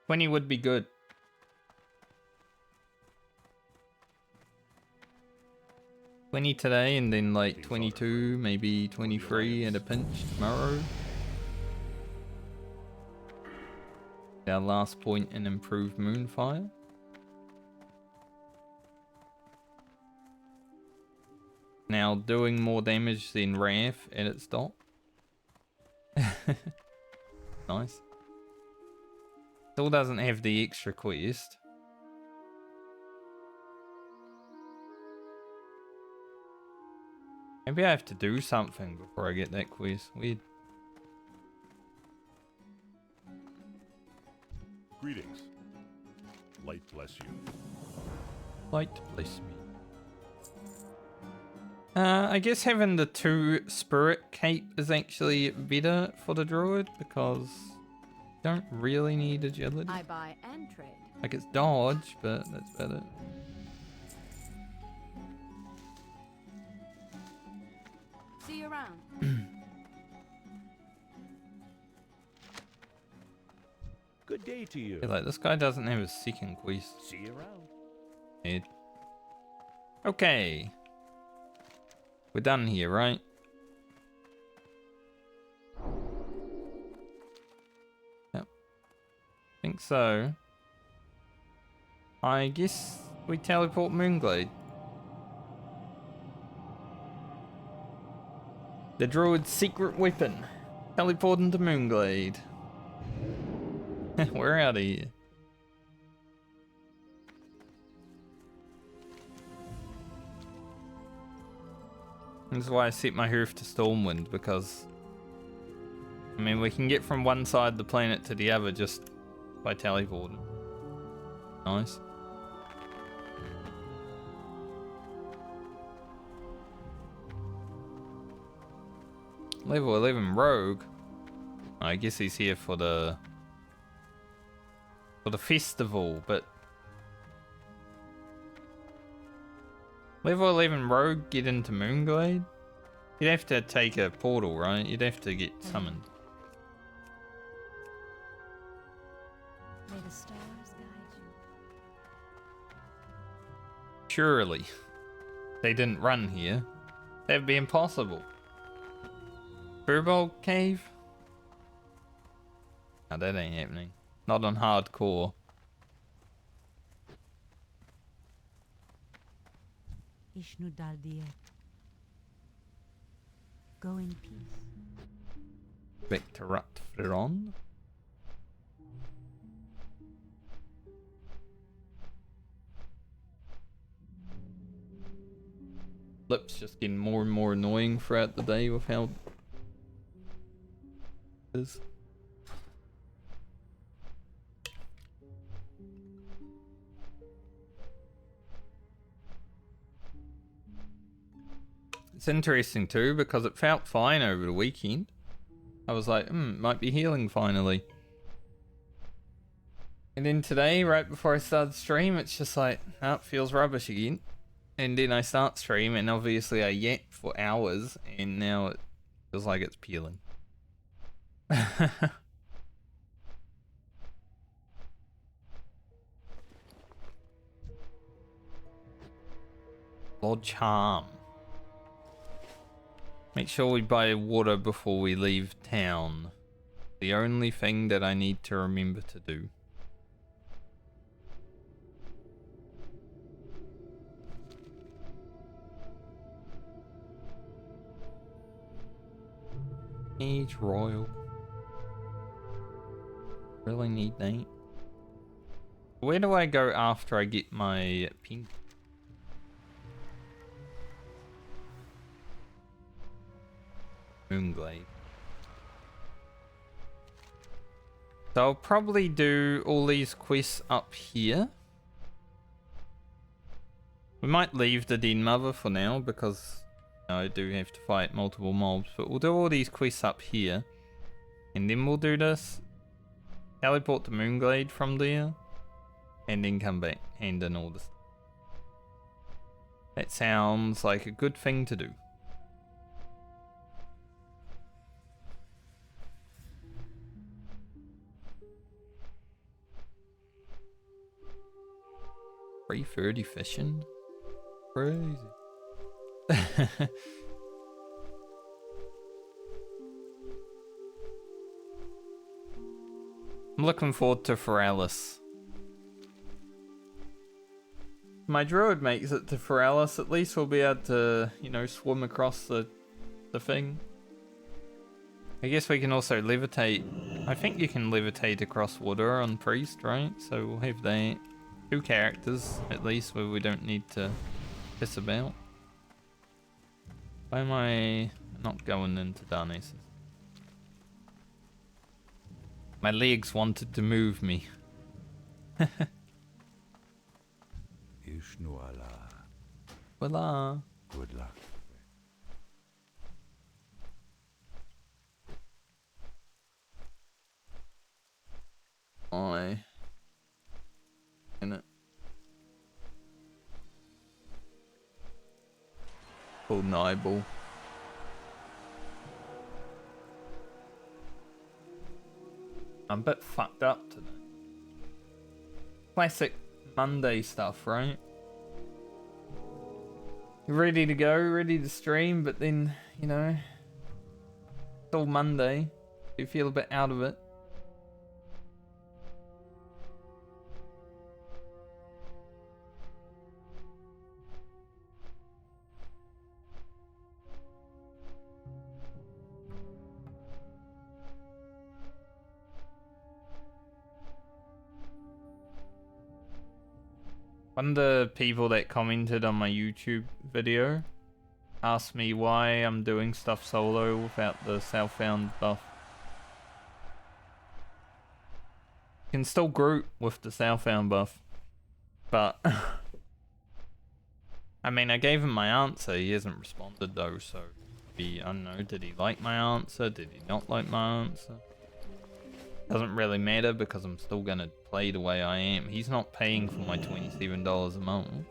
20 would be good. 20 today and then like 22, maybe 23 at a pinch tomorrow. Our last point in improved Moonfire. Now doing more damage than Wrath at its dot. Nice. Still doesn't have the extra quest. Maybe I have to do something before I get that quest. Weird. Greetings. Light bless you. Light bless me. I guess having the 2 spirit cape is actually better for the druid because you don't really need agility. I buy and trade. Like it's dodge, but that's better. See you around. Good day to you. Yeah, like this guy doesn't have a second quest. See you around. Head. Okay. We're done here, right? Yep. Think so. I guess we teleport Moonglade. The druid's secret weapon. Teleporting to Moonglade. We're out of here. That's why I set my hearth to Stormwind, because I mean we can get from one side of the planet to the other just by teleporting. Nice. Level 11 rogue. I guess he's here for the festival, but level 11 rogue get into Moonglade? You'd have to take a portal, right? You'd have to get summoned. May the stars guide you. Surely. They didn't run here. That'd be impossible. Furball Cave? No, that ain't happening. Not on hardcore. Ishnu Daldiet. Go in peace. Back to Rutferon. Lips just getting more and more annoying throughout the day with how it is. It's interesting too because it felt fine over the weekend. I was like, might be healing finally. And then today, right before I started stream, it's just like, oh, it feels rubbish again. And then I start stream and obviously I yap for hours and now it feels like it's peeling. Lord Charm. Make sure we buy water before we leave town. The only thing that I need to remember to do. Age Royal. Really need that. Where do I go after I get my pin? Moonglade. So I'll probably do all these quests up here. We might leave the Den Mother for now because I do have to fight multiple mobs, but we'll do all these quests up here. And then we'll do this. Teleport to Moonglade from there. And then come back, hand in all this. That sounds like a good thing to do. 3:30 fishing? Crazy. I'm looking forward to Foralis. My druid makes it to Foralis, at least we'll be able to, you know, swim across the thing. I guess we can also levitate. I think you can levitate across water on Priest, right? So we'll have that. 2 characters, at least, where we don't need to piss about. Why am I not going into Darnassus? My legs wanted to move me. Ishnu Allah. Voila. Good luck. In it. Full Nibble. I'm a bit fucked up today. Classic Monday stuff, right? Ready to go, ready to stream, but then, you know, it's all Monday. You feel a bit out of it. One of the people that commented on my YouTube video ask me why I'm doing stuff solo without the Southbound buff. You can still group with the Southbound buff, but I mean, I gave him my answer. He hasn't responded though, so I don't know. Did he like my answer? Did he not like my answer? Doesn't really matter because I'm still gonna play the way I am. He's not paying for my $27 a month.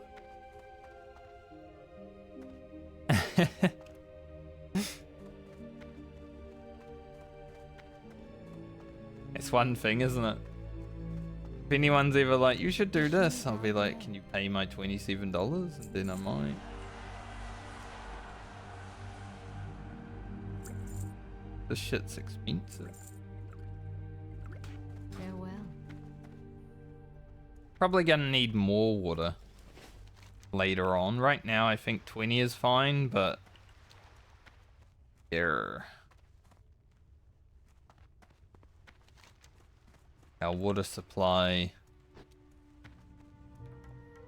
It's one thing, isn't it? If anyone's ever like, you should do this, I'll be like, can you pay my $27? And then I might. This shit's expensive. Farewell. Probably gonna need more water later on. Right now I think 20 is fine, but our water supply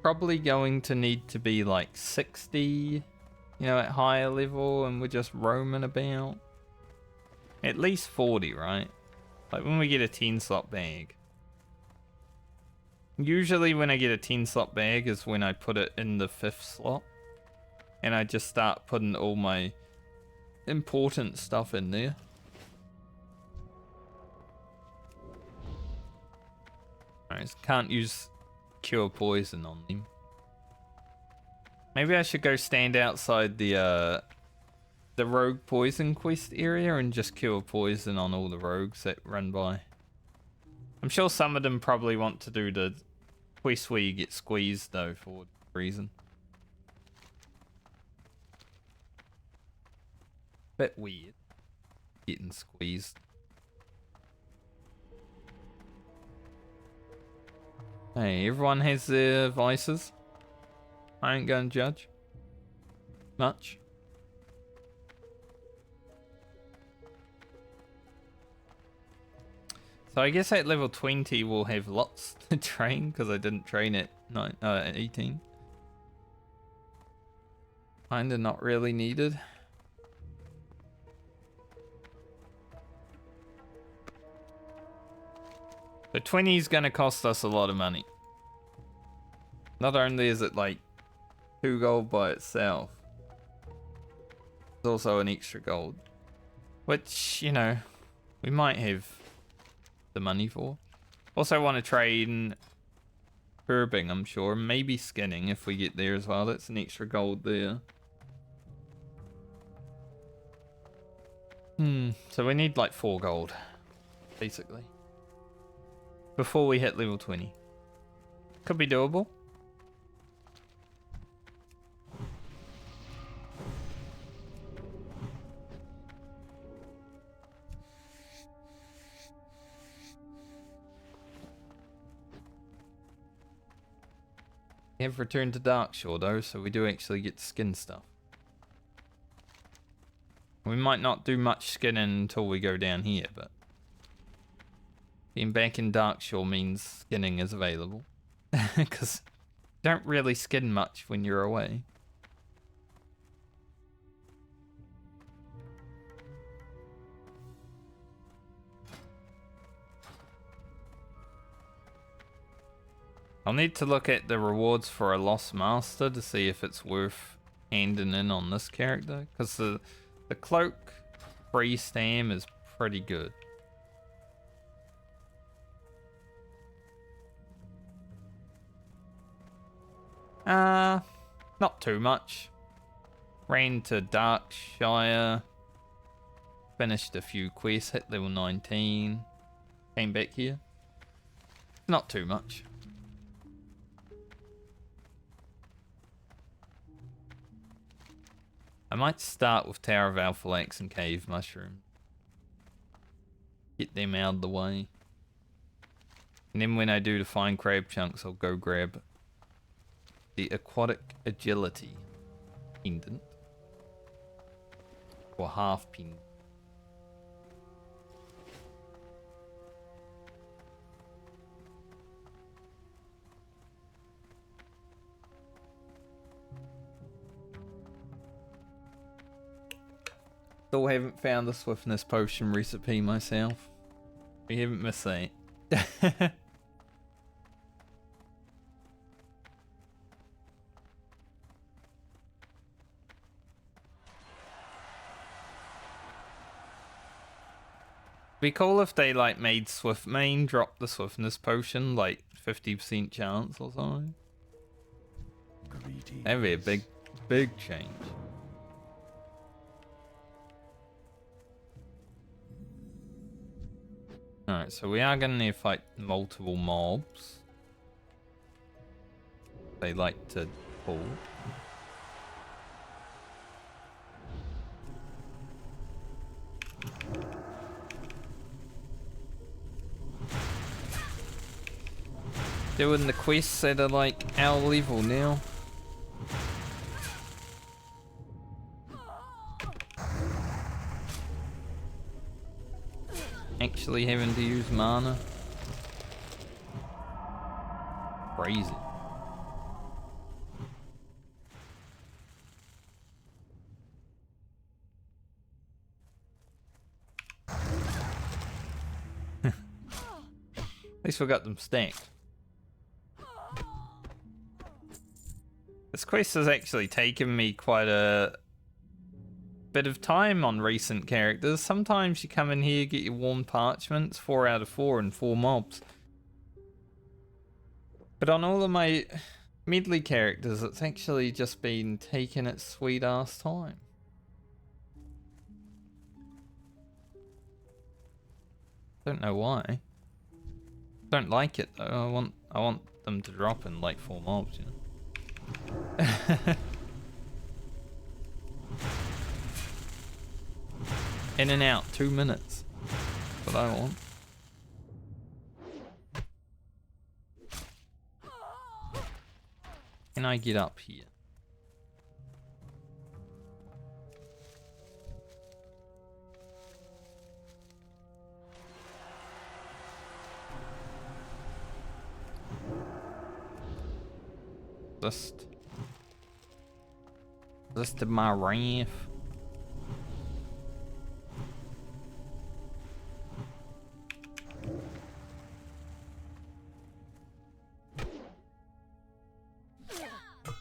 probably going to need to be like 60, you know, at higher level, and we're just roaming about. At least 40, right? Like when we get a 10 slot bag. Usually when I get a 10 slot bag is when I put it in the 5th slot. And I just start putting all my important stuff in there. Alright, can't use cure poison on them. Maybe I should go stand outside the rogue poison quest area and just cure poison on all the rogues that run by. I'm sure some of them probably want to do the quest where you get squeezed though, for whatever reason. Bit weird. Getting squeezed. Hey, everyone has their vices. I ain't gonna judge. Much. So I guess at level 20 we'll have lots to train, because I didn't train at 18. Kinda not really needed. So 20 is gonna cost us a lot of money. Not only is it like 2 gold by itself, it's also an extra gold. Which, you know, we might have the money for. Also want to trade herbing, I'm sure. Maybe skinning if we get there as well. That's an extra gold there. So we need like 4 gold, basically, before we hit level 20. Could be doable. We have returned to Darkshore though, so we do actually get to skin stuff. We might not do much skinning until we go down here, but being back in Darkshore means skinning is available. Because you don't really skin much when you're away. I'll need to look at the rewards for a Lost Master to see if it's worth handing in on this character. Because the cloak free stam is pretty good. Not too much. Ran to Darkshire. Finished a few quests, hit level 19. Came back here. Not too much. I might start with Tower of Alphalax and Cave Mushroom. Get them out of the way. And then when I do the fine crab chunks, I'll go grab the Aquatic Agility Pendant. Or half pendant. Still haven't found the swiftness potion recipe myself. We haven't missed that. Be cool if they like made Swift main drop the swiftness potion like 50% chance or something. Greetings. That'd be a big change. Alright, so we are gonna need to fight multiple mobs. They like to pull. Doing the quests that are like our level now. Actually having to use mana. Crazy. At least we got them stacked. This quest has actually taken me quite a bit of time on recent characters. Sometimes you come in here, get your warm parchments, 4 out of 4 and 4 mobs. But on all of my Medley characters, it's actually just been taking its sweet ass time. Don't know why. Don't like it though. I want them to drop in like 4 mobs, you know. In and out, 2 minutes. That's what I want. Can I get up here? Just to my wrath.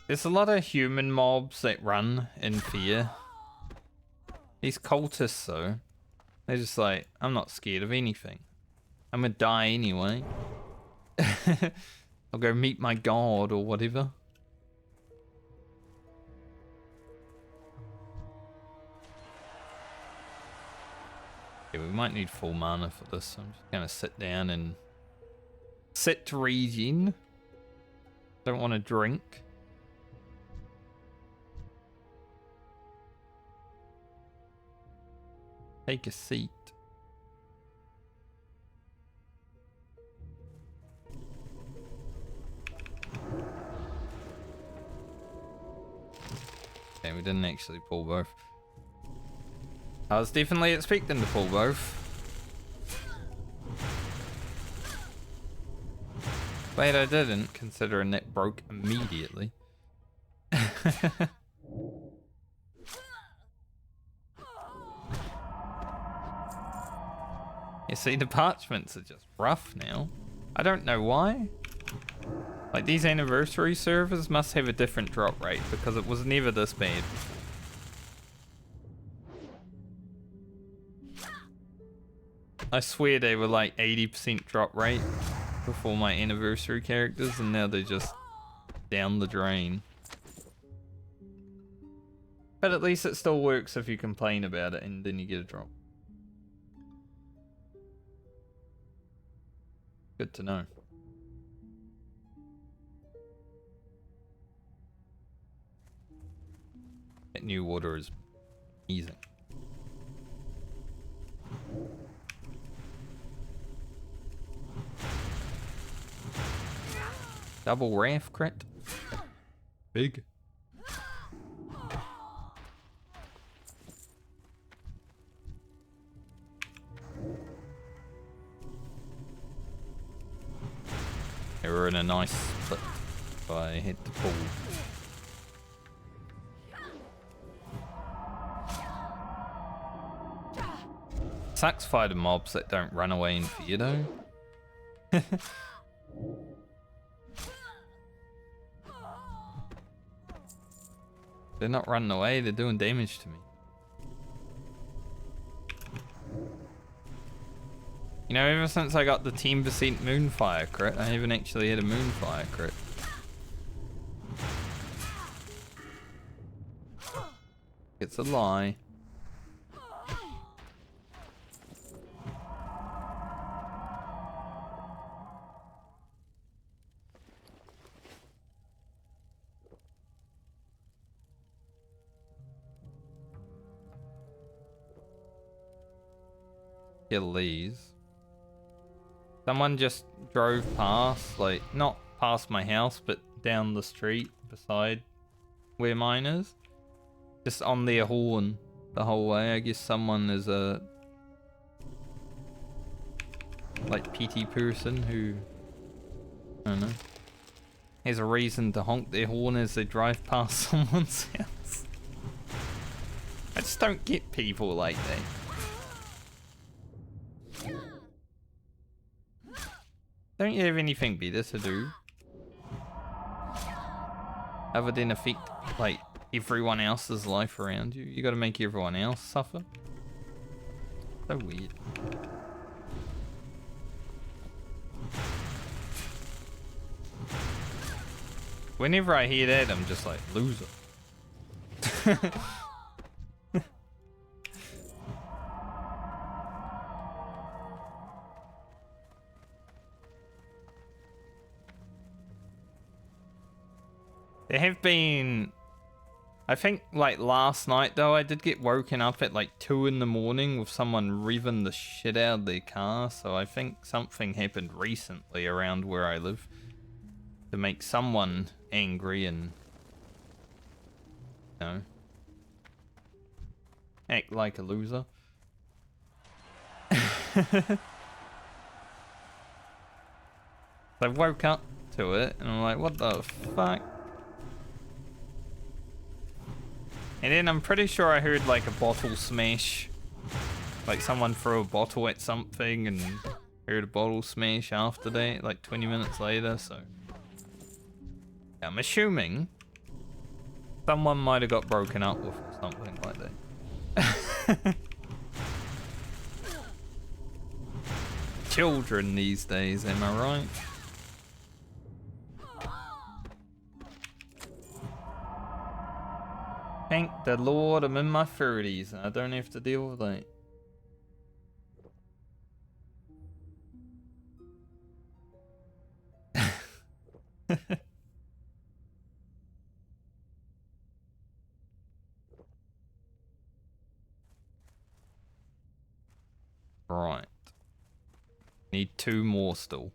There's a lot of human mobs that run in fear. These cultists though, they're just like, I'm not scared of anything. I'm gonna die anyway. I'll go meet my god or whatever. Okay, we might need full mana for this. I'm just gonna sit down and sit to regen. Don't want to drink. Take a seat. Okay, we didn't actually pull both. I was definitely expecting to pull both. Glad I didn't, considering that broke immediately. You see, the parchments are just rough now. I don't know why. Like, these anniversary servers must have a different drop rate because it was never this bad. I swear they were like 80% drop rate before my anniversary characters, and now they're just down the drain. But at least it still works if you complain about it and then you get a drop. Good to know. That new water is easy. Double Wrath crit. Big. They were in a nice split, so I had to pull. Sucks fighting mobs that don't run away in fear though. They're not running away, they're doing damage to me. You know, ever since I got the 10% Moonfire crit, I haven't actually had a Moonfire crit. It's a lie. Kill these. Someone just drove past, like, not past my house, but down the street beside where mine is. Just on their horn the whole way. I guess someone is a, like, PT person who, I don't know, has a reason to honk their horn as they drive past someone's house. I just don't get people like that. Don't you have anything better to do? Other than affect, like, everyone else's life around you? You gotta make everyone else suffer? So weird. Whenever I hear that, I'm just like, loser. There have been, I think, like last night though, I did get woken up at like 2 in the morning with someone revving the shit out of their car, so I think something happened recently around where I live to make someone angry and, you know, act like a loser. I woke up to it and I'm like, what the fuck? And then I'm pretty sure I heard like a bottle smash. Like someone threw a bottle at something and heard a bottle smash after that, like 20 minutes later, so. Yeah, I'm assuming someone might have got broken up with or something like that. Children these days, am I right? Thank the Lord I'm in my 30s and I don't have to deal with that. Right. Need 2 more still.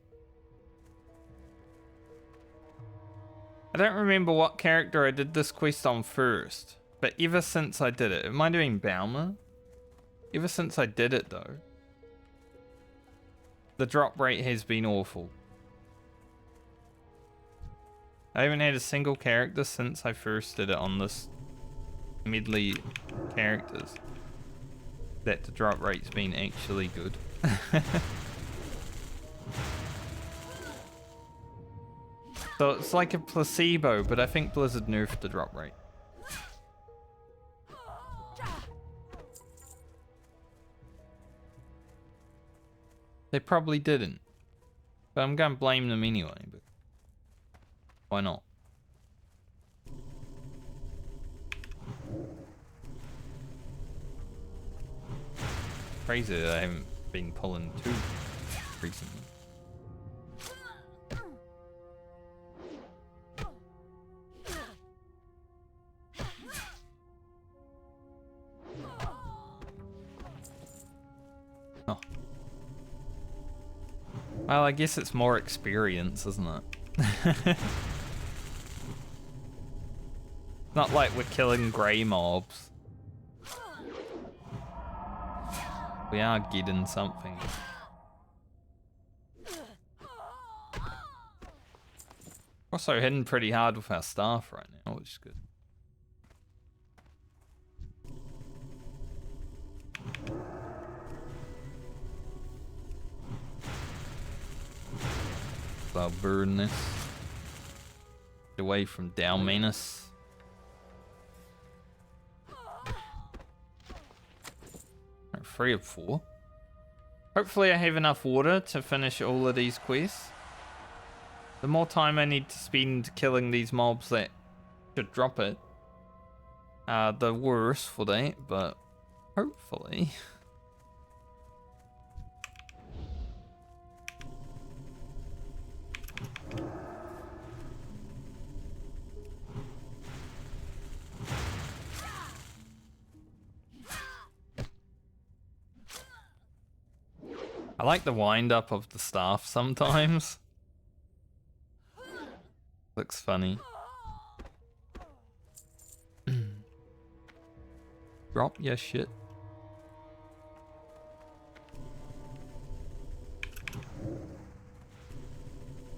I don't remember what character I did this quest on first. But ever since I did it, it might have been Balmer. Ever since I did it though, the drop rate has been awful. I haven't had a single character since I first did it on this medley characters that the drop rate's been actually good. So it's like a placebo, but I think Blizzard nerfed the drop rate. They probably didn't. But I'm gonna blame them anyway, but why not? Crazy that I haven't been pulling 2 recently. Oh. Well, I guess it's more experience, isn't it? Not like we're killing grey mobs. We are getting something. Also hitting pretty hard with our staff right now, which is good. I'll burn this. Get away from Dalmanus. Right, 3 of 4. Hopefully I have enough water to finish all of these quests. The more time I need to spend killing these mobs that should drop it, the worse for that, but hopefully. I like the wind up of the staff sometimes. Looks funny. Drop your shit.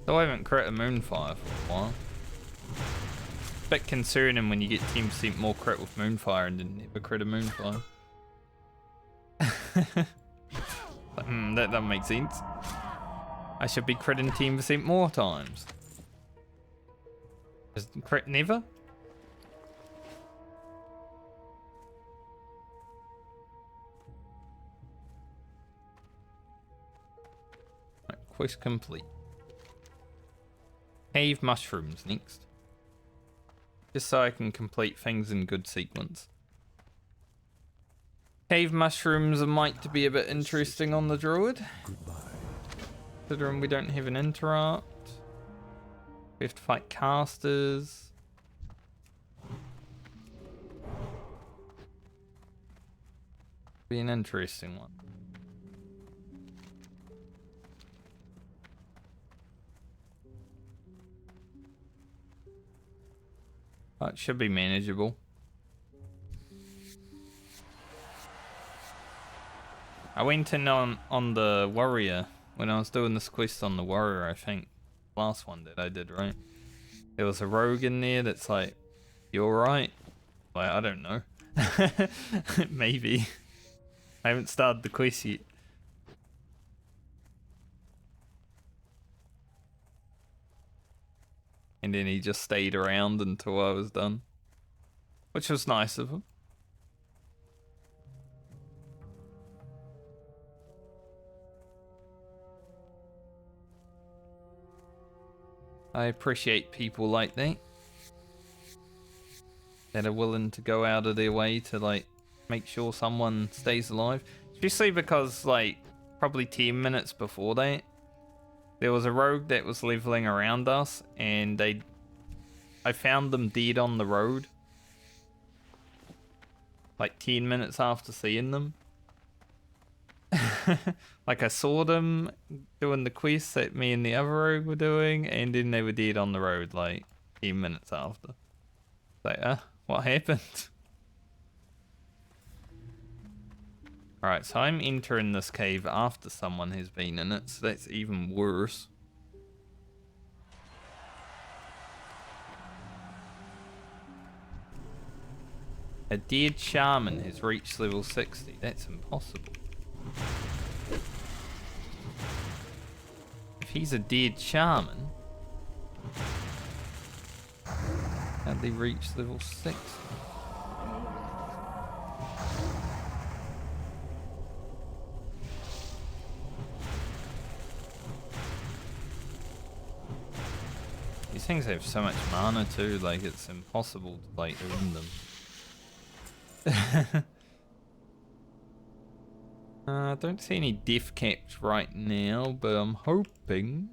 Though I haven't crit a Moonfire for a while. Bit concerning when you get 10% more crit with Moonfire and didn't ever crit a Moonfire. That doesn't make sense. I should be critting 10% more times. Is crit never? Right, quest complete. Cave mushrooms next. Just so I can complete things in good sequence. Cave mushrooms might be a bit interesting on the Druid. Considering we don't have an interrupt. We have to fight casters. Be an interesting one. Oh, it should be manageable. I went in on the warrior when I was doing this quest on the warrior, I think. Last one that I did, right? There was a rogue in there that's like, you alright? Like, I don't know. Maybe. I haven't started the quest yet. And then he just stayed around until I was done. Which was nice of him. I appreciate people like that. That are willing to go out of their way to like make sure someone stays alive. Especially because like probably 10 minutes before that, there was a rogue that was leveling around us and I found them dead on the road. Like 10 minutes after seeing them. Like I saw them doing the quest that me and the other rogue were doing, and then they were dead on the road like 10 minutes after. Like, what happened? Alright, so I'm entering this cave after someone has been in it, so that's even worse. A dead shaman has reached level 60. That's impossible. If he's a dead shaman, how'd they reach level 60? These things have so much mana too, like it's impossible to like win them. I don't see any death caps right now, but I'm hoping.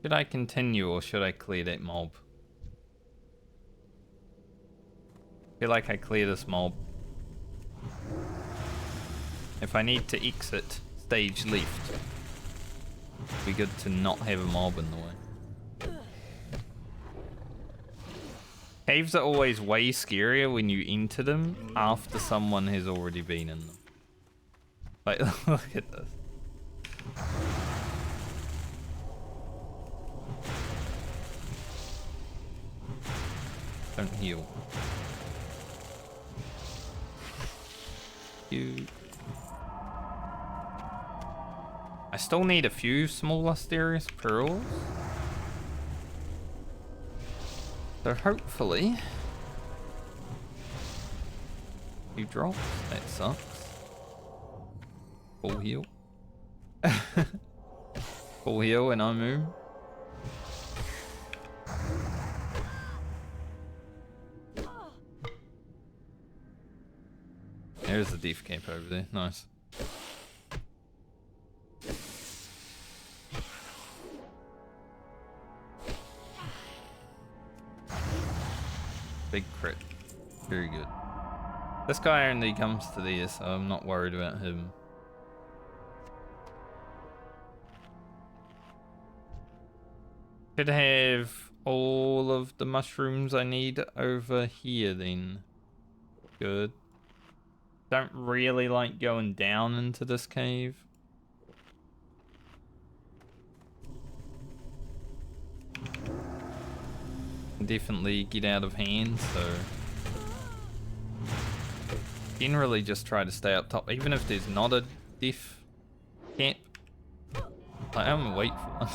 Should I continue or should I clear that mob? I feel like I clear this mob. If I need to exit stage left, it'd be good to not have a mob in the way. Caves are always way scarier when you enter them after someone has already been in them. Like, look at this. Don't heal. Cute. I still need a few small Asterius pearls. So hopefully... few drops. That sucks. Full heal. Full heal and I move. There's the death cape over there. Nice. Big crit. Very good. This guy only comes to these, so I'm not worried about him. Should have all of the mushrooms I need over here then. Good. Don't really like going down into this cave. Definitely get out of hand, so generally just try to stay up top, even if there's not a diff camp. I'm gonna wait for one.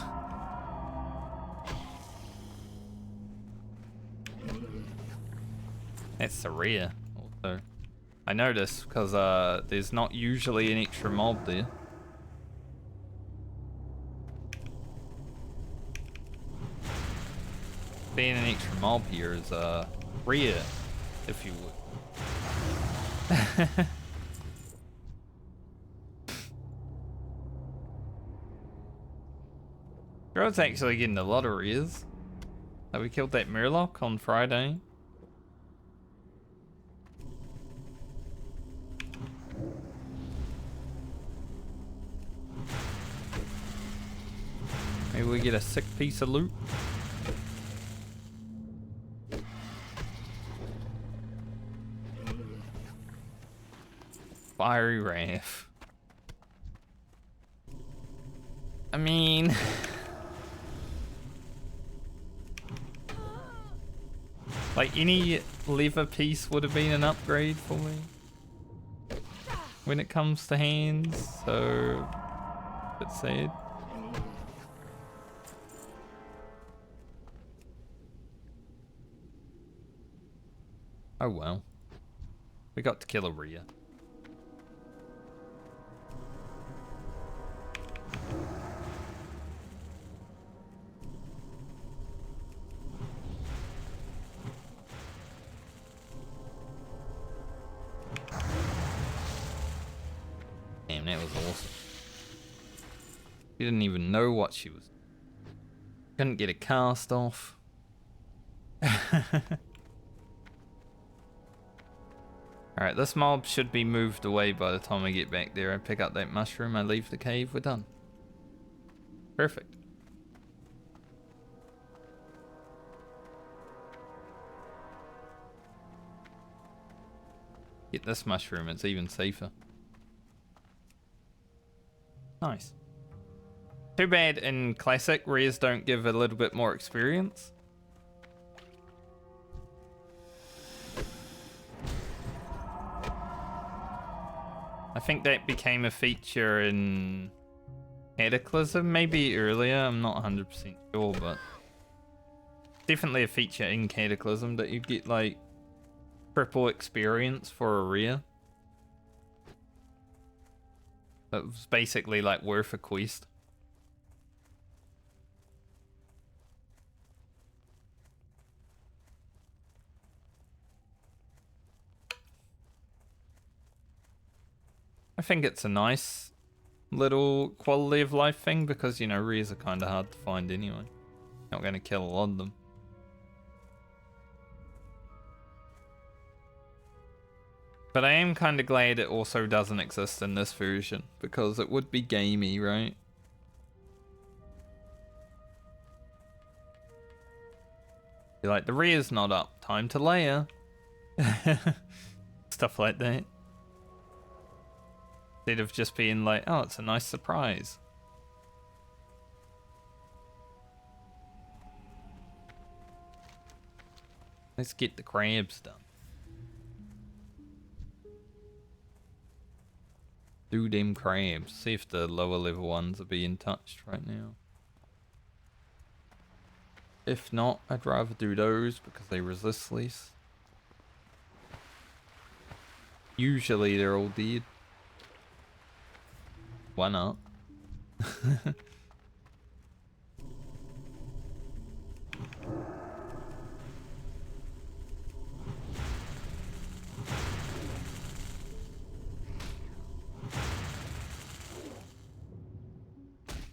That's the rare also. I noticed because there's not usually an extra mob there. Being an extra mob here is rare, if you would. Druid's actually getting a lot of rares. So we killed that Murloc on Friday. Maybe we get a sick piece of loot. Fiery Wrath. I mean... like, any lever piece would have been an upgrade for me. When it comes to hands, so... bit sad. Oh well. We got to kill a Rhea. Damn, that was awesome. She didn't even know what she was. Couldn't get a cast off. Alright, this mob should be moved away by the time I get back there. I pick up that mushroom, I leave the cave, we're done. Perfect. Get this mushroom, it's even safer. Nice. Too bad in Classic, rares don't give a little bit more experience. I think that became a feature in Cataclysm, maybe earlier, I'm not 100% sure, but definitely a feature in Cataclysm that you get like triple experience for a rare. That was basically like worth a quest. I think it's a nice little quality of life thing because, you know, rares are kind of hard to find anyway. Not going to kill a lot of them. But I am kind of glad it also doesn't exist in this version because it would be gamey, right? You're like, the rare's not up, time to layer. Stuff like that. Instead of just being like, oh, it's a nice surprise. Let's get the crabs done. Do them crabs. See if the lower level ones are being touched right now. If not, I'd rather do those because they resist less. Usually they're all dead. Why not?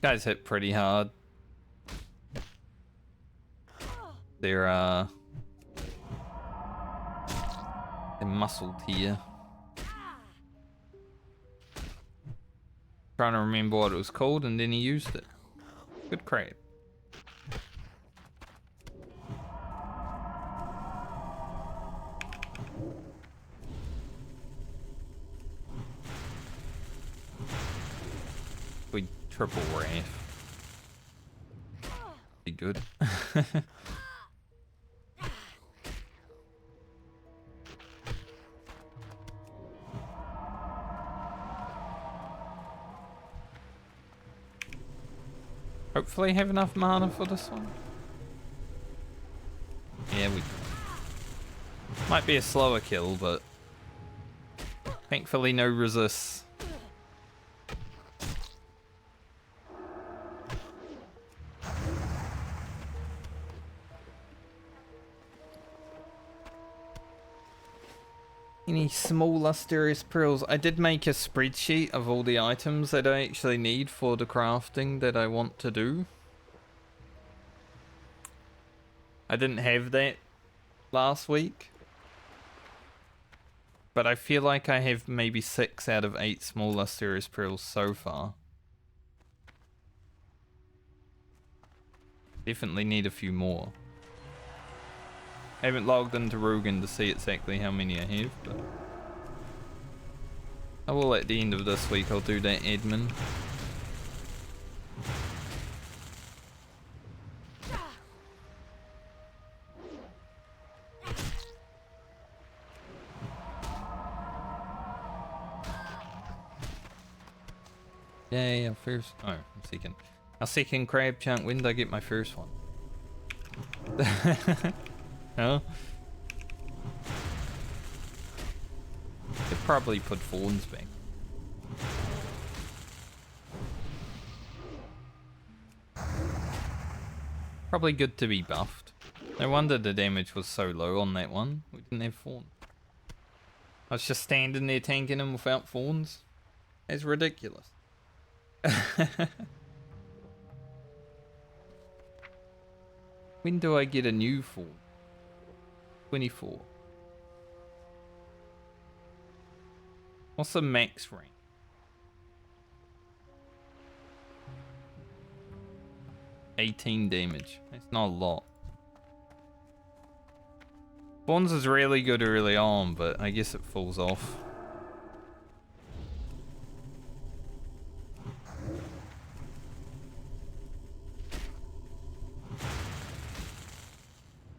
Guys hit pretty hard. They're muscle tier. Trying to remember what it was called and then he used it. Good crap. We triple wrath. Be good. Hopefully have enough mana for this one. Yeah, we do. Might be a slower kill, but thankfully no resists. Any small lustrous pearls? I did make a spreadsheet of all the items that I actually need for the crafting that I want to do. I didn't have that last week. But I feel like I have maybe 6 out of 8 small lustrous pearls so far. Definitely need a few more. I haven't logged into Rugen to see exactly how many I have, but I will at the end of this week. I'll do that admin. Yay, our first. Oh, I'm second. Our second crab chunk. When did I get my first one? No? Could probably put fawns back. Probably good to be buffed. No wonder the damage was so low on that one. We didn't have fawns. I was just standing there tanking him without fawns. It's ridiculous. When do I get a new fawn? 24. What's the max rank? 18 damage. That's not a lot. Fawns is really good early on, but I guess it falls off.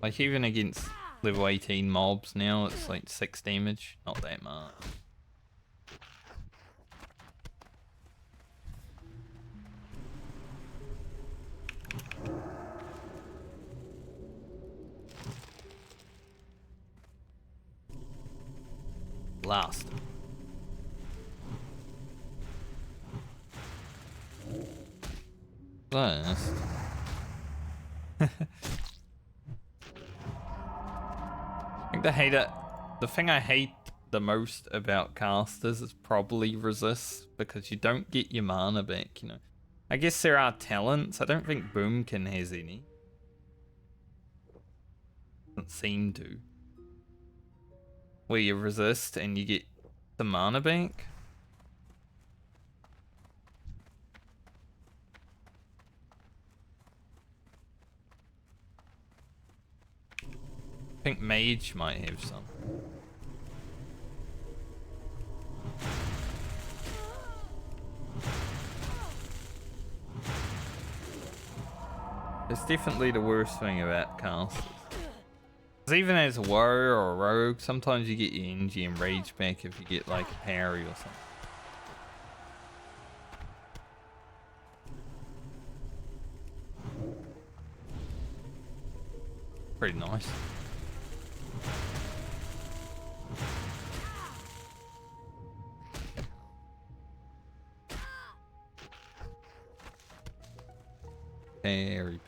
Like even against level 18 mobs now, it's like 6 damage. Not that much. Last. Last. The thing I hate the most about casters is probably resist, because you don't get your mana back, you know. I guess there are talents. I don't think Boomkin has any. Doesn't seem to. Where you resist and you get the mana back. I think Mage might have some. It's definitely the worst thing about casters. Because even as a warrior or a rogue, sometimes you get your energy and rage back if you get like a parry or something. Pretty nice. Very.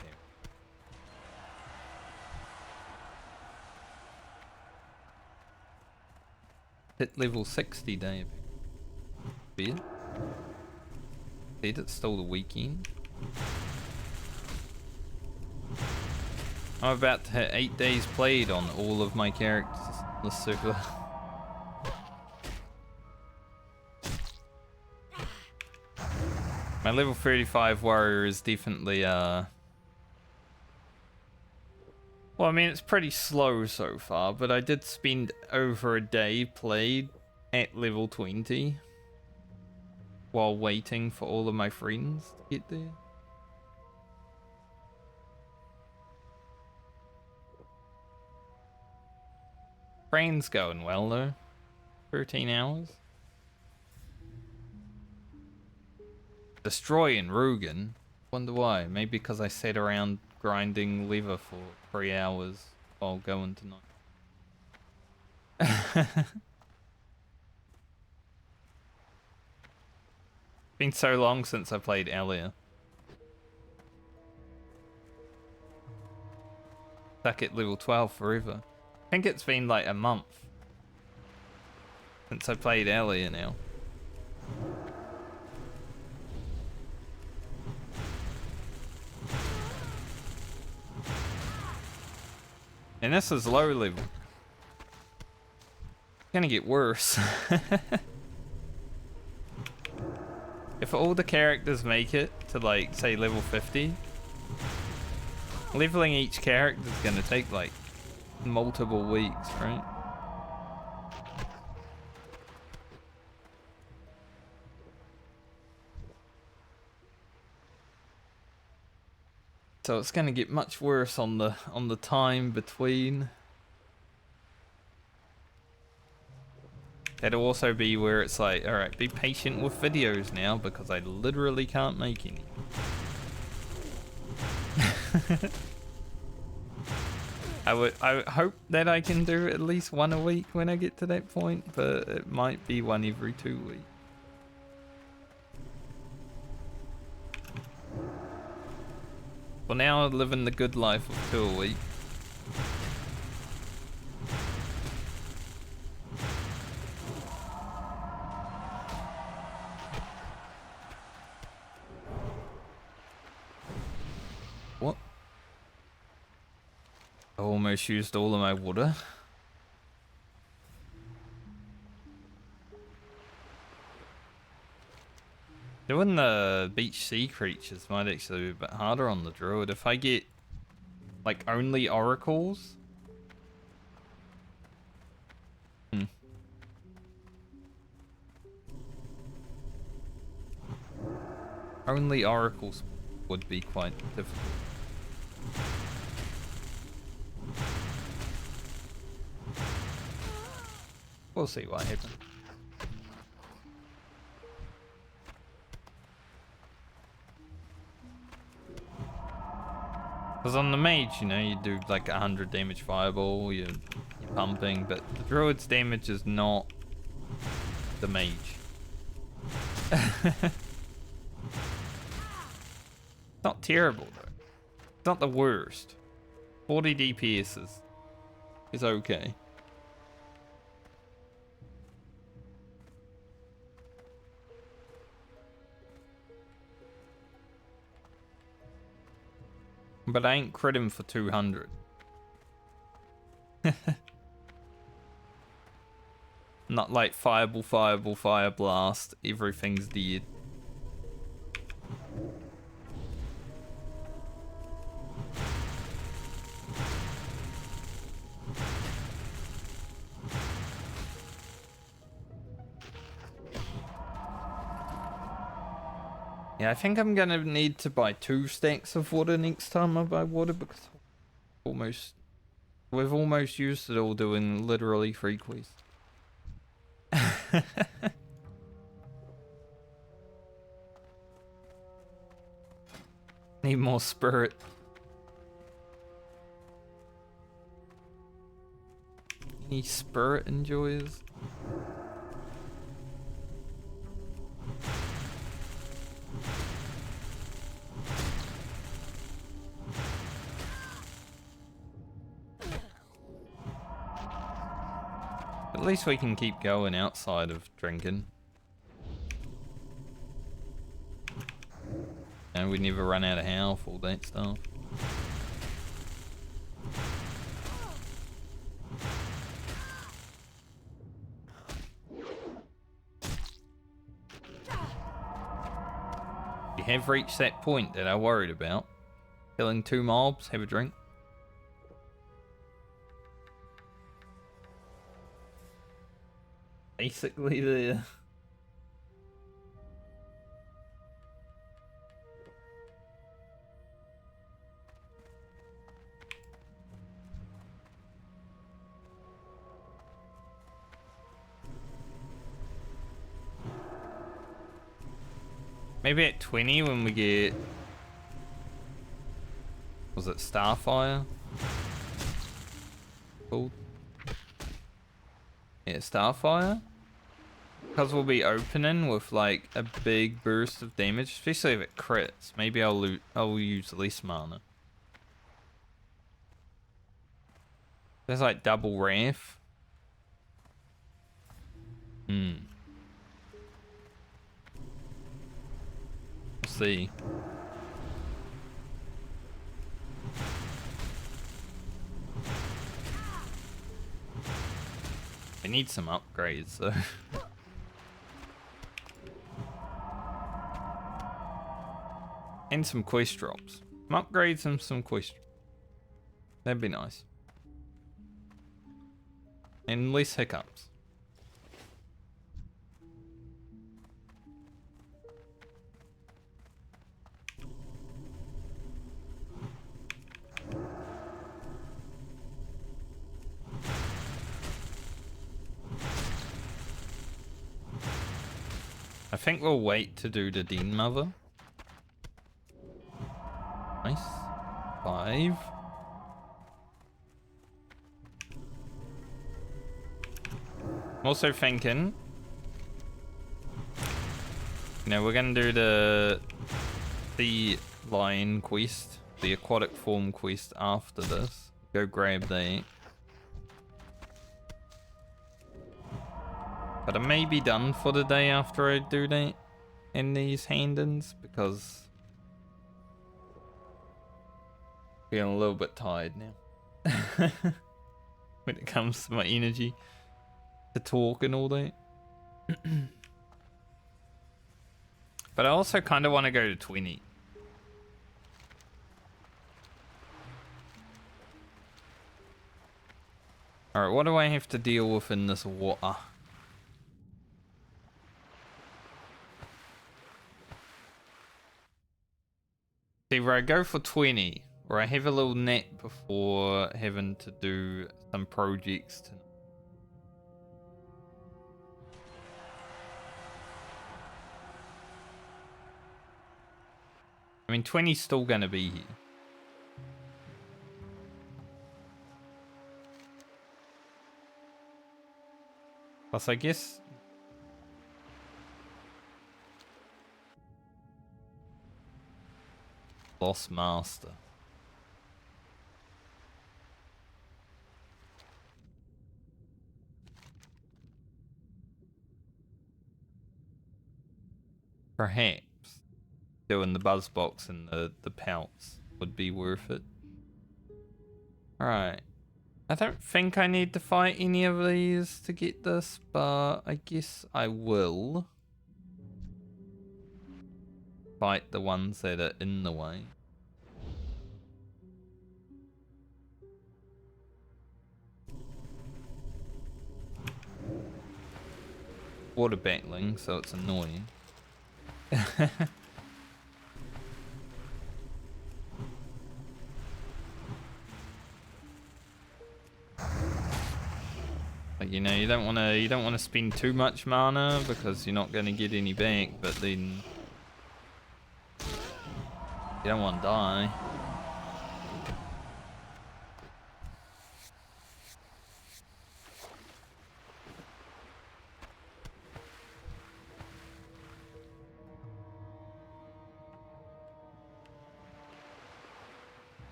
Hit level 60, Dave. Weird. It's still the weekend. I'm about to hit 8 days played on all of my characters on the server. My level 35 warrior is definitely well, I mean, it's pretty slow so far, but I did spend over a day played at level 20 while waiting for all of my friends to get there. Train's going well though. 13 hours. Destroying Rugen. Wonder why. Maybe because I sat around grinding lever for 3 hours while going tonight. Been so long since I played Elia. Stuck at level 12 forever. I think it's been like a month since I played Elia now. And this is low level. It's gonna get worse. If all the characters make it to like, say, level 50, leveling each character is gonna take like multiple weeks, right? So it's gonna get much worse on the time between. That'll also be where it's like, alright, be patient with videos now because I literally can't make any. I hope that I can do at least one a week when I get to that point, but it might be one every 2 weeks. For now, I'm living the good life of 2 a week. What? I almost used all of my water. Doing the beach sea creatures might actually be a bit harder on the druid. If I get like only oracles. Only oracles would be quite difficult. We'll see what happens. Because on the mage, you know, you do like 100 damage fireball, you're pumping, but the druid's damage is not the mage. Not terrible though. It's not the worst. 40 DPS is okay. But I ain't crit him for 200. Not like fireball, fireball, fire blast. Everything's dead. Yeah, I think I'm gonna need to buy 2 stacks of water next time I buy water because we've almost used it all doing literally 3 quests. Need more spirit. Any spirit enjoyers? At least we can keep going outside of drinking. And we never run out of health, all that stuff. We have reached that point that I worried about. Killing 2 mobs, have a drink. Basically there. Maybe at 20 when we get... Was it Starfire? Cool. Yeah, Starfire. Because we'll be opening with like a big burst of damage, especially if it crits. Maybe I'll use less mana. There's like double Wrath. We'll see. I need some upgrades though. And some quest drops. Some upgrades and some quest drops. That'd be nice. And less hiccups. I think we'll wait to do the Den Mother. Nice. 5. I'm also thinking, you know, we're gonna do the lion quest, the aquatic form quest after this. Go grab that. But I may be done for the day after I do that in these hand-ins because I'm feeling a little bit tired now when it comes to my energy to talk and all that. But I also kind of want to go to 20. Alright, what do I have to deal with in this water? Either I go for 20, or I have a little nap before having to do some projects tonight. I mean, 20's still gonna be here. Plus, I guess... Lost Master. Perhaps doing the buzz box and the pelts would be worth it. Alright. I don't think I need to fight any of these to get this, but I guess I will fight the ones that are in the way. Water battling, so it's annoying. But you know, you don't want to spend too much mana because you're not going to get any back, but then you don't want to die.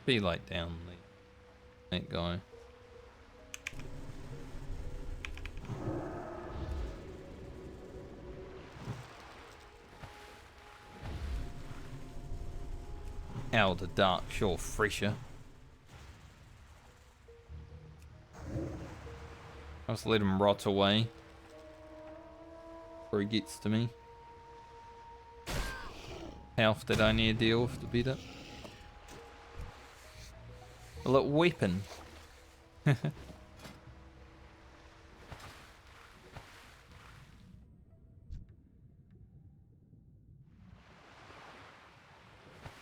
Be like down that guy. Out of the dark, sure, fresher. I'll just let him rot away before he gets to me. Health that I need to deal with the better. A little weapon.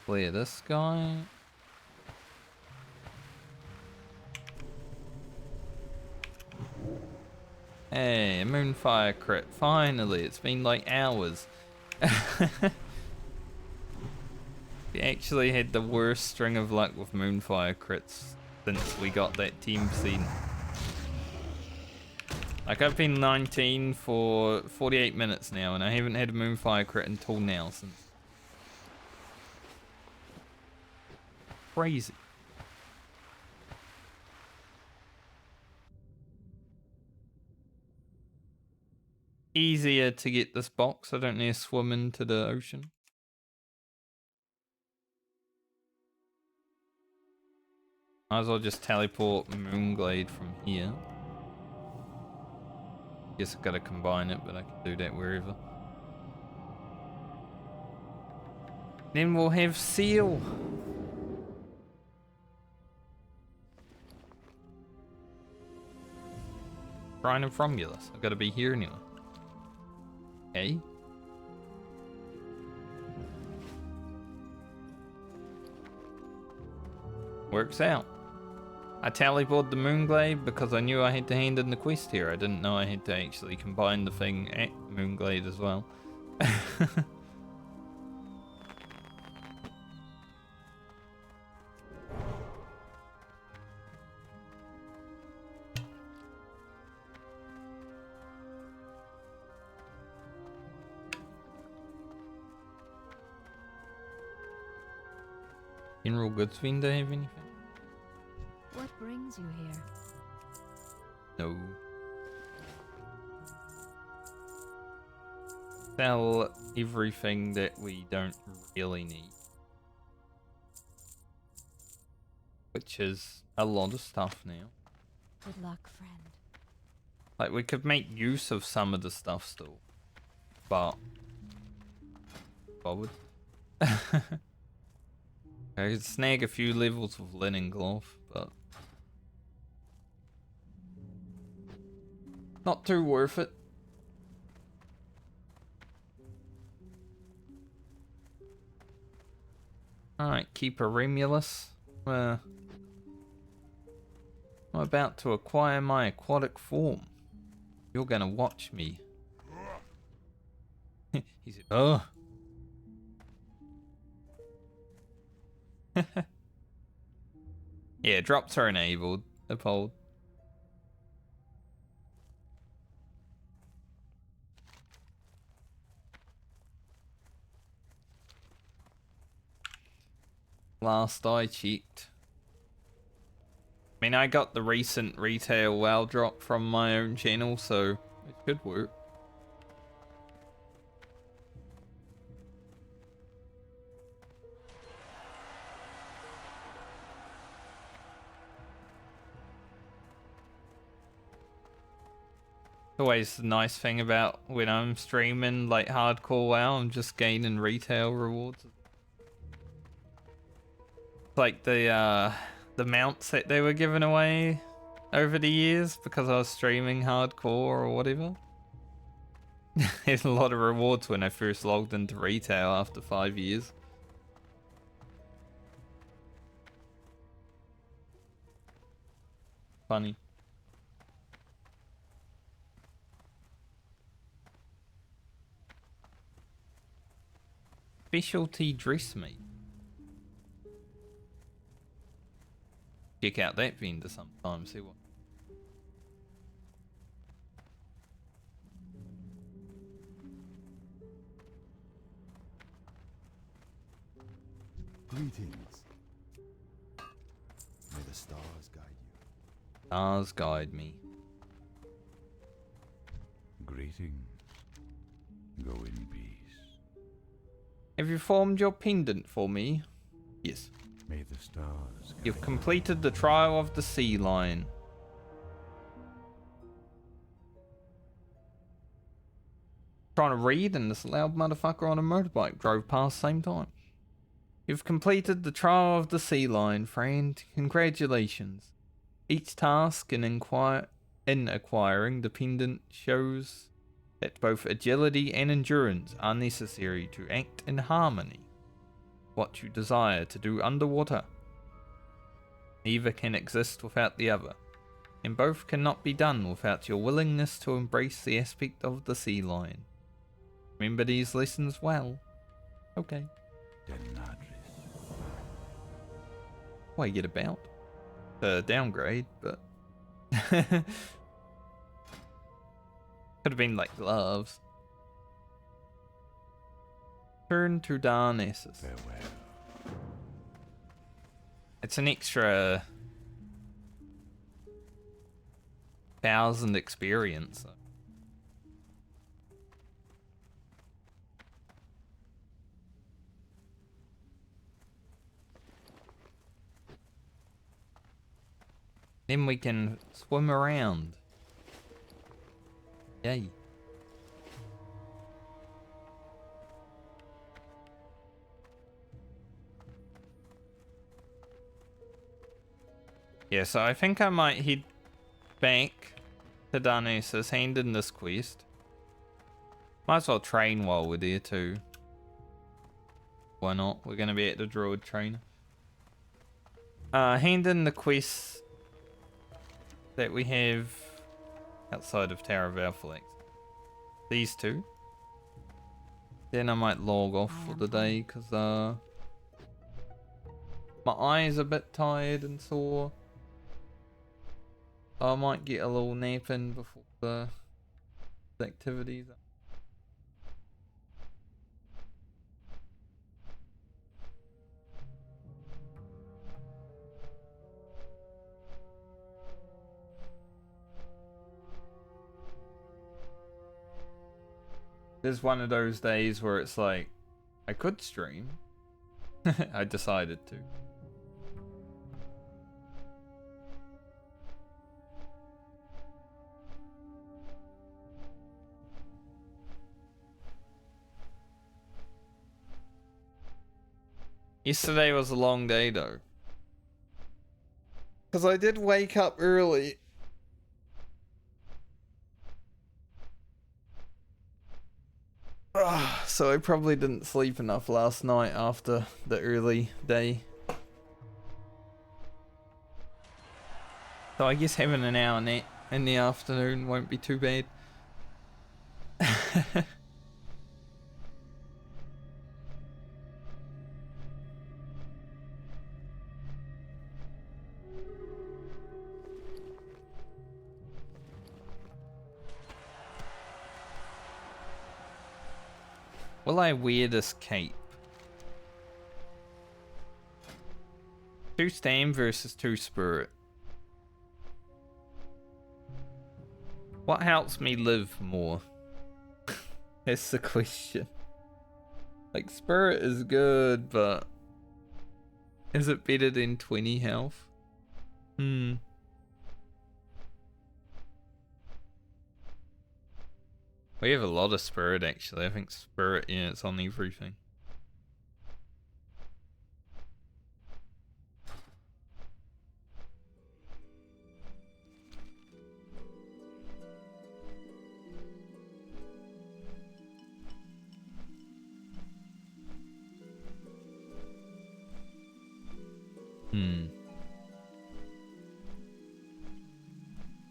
Clear this guy. Hey, a Moonfire crit. Finally, it's been like hours. We actually had the worst string of luck with Moonfire crits since we got that team scene. Like, I've been 19 for 48 minutes now, and I haven't had a Moonfire crit until now. Since crazy. Easier to get this box. I don't need to swim into the ocean. Might as well just teleport Moonglade from here. Guess I've got to combine it, but I can do that wherever. Then we'll have Seal. Shrine of Romulus. I've got to be here anyway. Okay. Works out. I teleported the Moonglade because I knew I had to hand in the quest here. I didn't know I had to actually combine the thing at Moonglade as well. General Goods Vendor have anything? What brings you here? No. Sell everything that we don't really need. Which is a lot of stuff now. Good luck, friend. Like, we could make use of some of the stuff still. But... forward. I could snag a few levels of linen cloth, but... not too worth it. Alright, Keeper Remulus. I'm about to acquire my aquatic form. You're gonna watch me. He said, oh. Yeah, drops are enabled. Uphold. Last I checked. I mean, I got the recent retail WoW drop from my own channel, so it could work. Always the nice thing about when I'm streaming like hardcore WoW, I'm just gaining retail rewards. Like the mounts that they were giving away over the years because I was streaming hardcore or whatever. There's a lot of rewards when I first logged into retail after 5 years. Funny. Specialty dressmaker. Check out that vendor sometime, see what. Greetings. stars guide you. Stars guide me. Greetings. Go in peace. Have you formed your pendant for me? Yes. May the stars guide You've completed the trial of the sea lion. Trying to read and this loud motherfucker on a motorbike drove past same time. You've completed the trial of the sea lion, friend. Congratulations. Each task in acquiring the pendant shows that both agility and endurance are necessary to act in harmony. What you desire to do underwater, neither can exist without the other, and both cannot be done without your willingness to embrace the aspect of the sea lion. Remember these lessons well. Okay. Denadris. What you get about? Downgrade, but could have been like gloves. Turn to Darnassus. Farewell. It's an extra 1,000 experience. Then we can swim around. Yay. Yeah, so I think I might head back to Darnassus, hand in this quest. Might as well train while we're there too. Why not? We're gonna be at the Druid trainer. Hand in the quests that we have outside of Tower of Alphax. These two. Then I might log off for the day because my eyes are a bit tired and sore. I might get a little nap in before the activities. There's one of those days where it's like, I could stream. I decided to. Yesterday was a long day though. Because I did wake up early. So I probably didn't sleep enough last night after the early day. So I guess having an hour nap in the afternoon won't be too bad. Will I wear this cape? 2 stam versus 2 spirit. What helps me live more? That's the question. Like, spirit is good, but is it better than 20 health? We have a lot of spirit actually. I think spirit, yeah, it's on everything.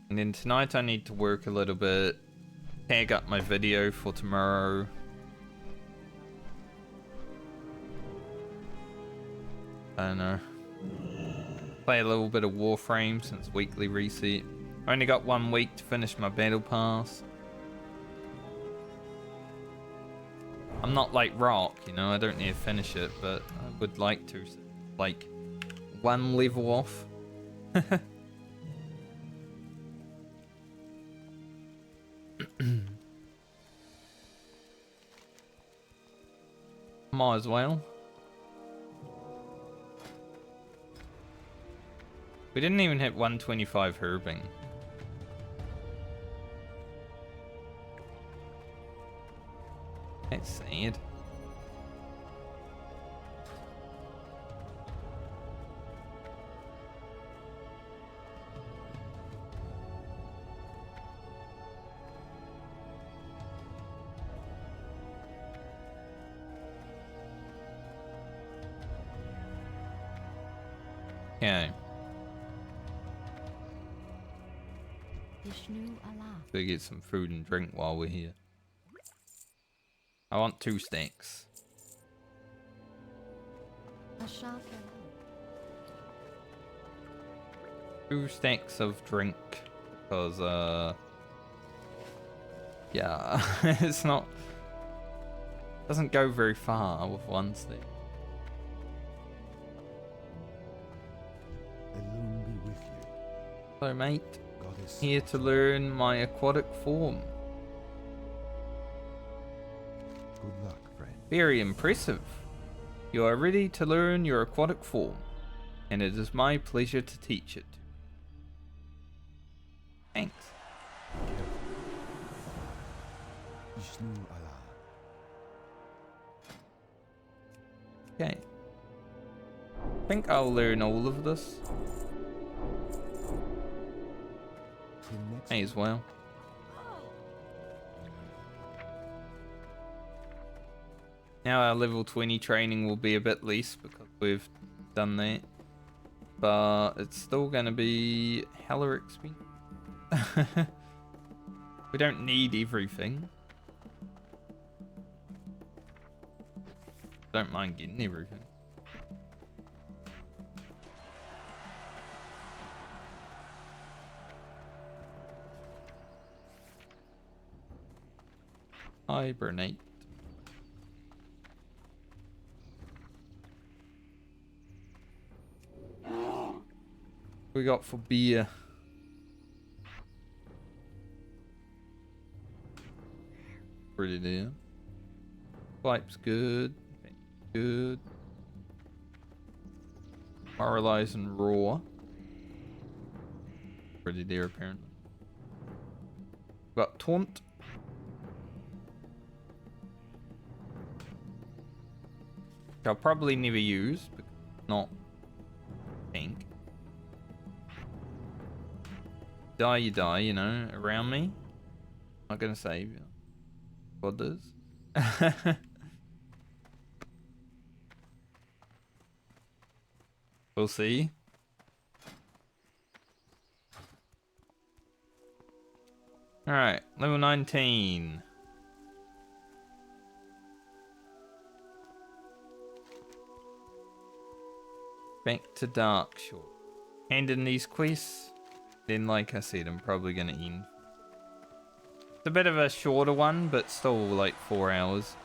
And then tonight I need to work a little bit. Tag up my video for tomorrow. I don't know. Play a little bit of Warframe since weekly reset. I only got 1 week to finish my battle pass. I'm not like Rock, you know, I don't need to finish it, but I would like to, like, 1 level off. Might as well. We didn't even hit 125 herbing. That's sad. Okay. Vishnu Allah. Go get some food and drink while we're here. I want 2 stacks. Ashaf 2 stacks of drink. Because, yeah, it's not... Doesn't go very far with 1 stack. The loon be with you. Hello, mate. Goddess. Here to learn my aquatic form. Good luck, friend. Very impressive. You are ready to learn your aquatic form, and it is my pleasure to teach it. Thanks. Vishnu Allah. Okay. I think I'll learn all of this. Till next May as well. Now our level 20 training will be a bit less because we've done that. But it's still going to be hella expensive. We don't need everything. Don't mind getting everything. Hibernate. We got for beer. Pretty there. Pipe's good. Good. Moralize and raw. Pretty there apparently. Got taunt. Which I'll probably never use because it's not pink. Die, you die, you know, around me. Not gonna save you. God does. We'll see. Alright, level 19. Back to Darkshore. Hand in these quests. Then, like I said, I'm probably going to end. It's a bit of a shorter one, but still like 4 hours.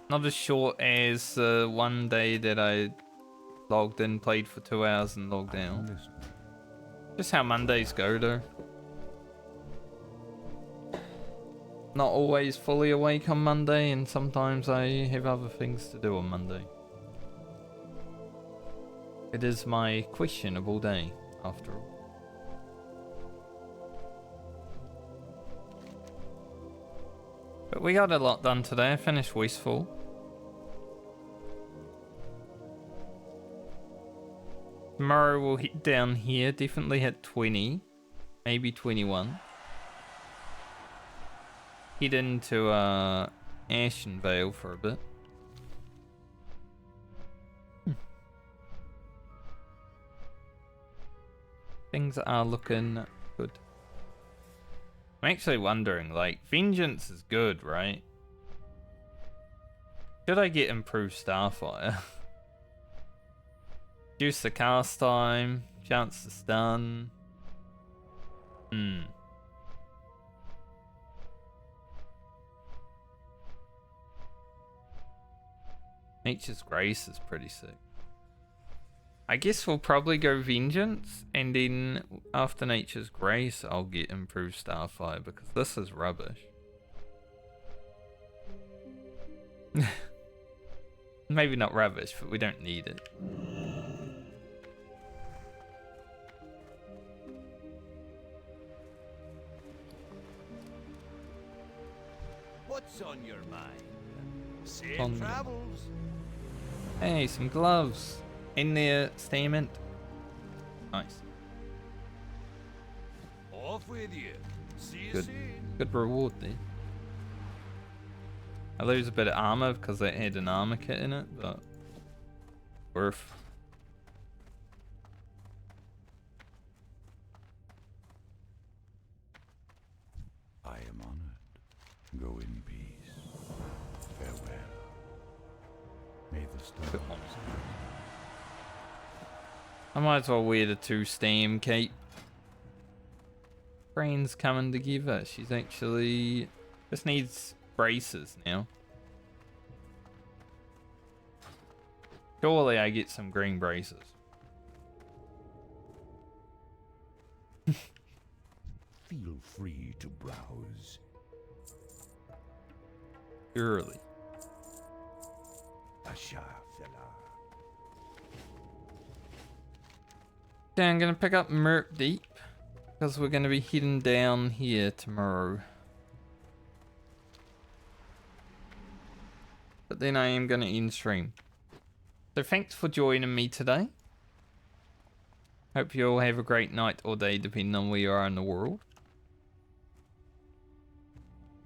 Not as short as one day that I logged in, played for 2 hours and logged out. Just how Mondays go though. Not always fully awake on Monday, and sometimes I have other things to do on Monday. It is my questionable day, after all. But we got a lot done today. I finished Wasteful. Tomorrow we'll hit down here. Definitely hit 20. Maybe 21. Head into Ashen Vale for a bit. Things are looking good. I'm actually wondering, like, Vengeance is good, right? Should I get improved Starfire? Reduce the cast time, chance to stun. Nature's Grace is pretty sick. I guess we'll probably go Vengeance, and then after Nature's Grace, I'll get Improved Starfire, because this is rubbish. Maybe not rubbish, but we don't need it. What's on your mind? Safe On your travels. Hey, some gloves. In there, statement. Nice. Off with you. See you Good. soon. Good reward there. I lose a bit of armor because it had an armor kit in it, but worth. I am honored. Go in peace. Farewell. May the stars I might as well wear the 2 Steam cape. Brain's coming together. She's actually just needs braces now. Surely I get some green braces. feel free to browse. Surely. Asha fella. Okay, I'm gonna pick up Merp Deep because we're gonna be heading down here tomorrow. But then I am gonna end stream. So thanks for joining me today. Hope you all have a great night or day depending on where you are in the world.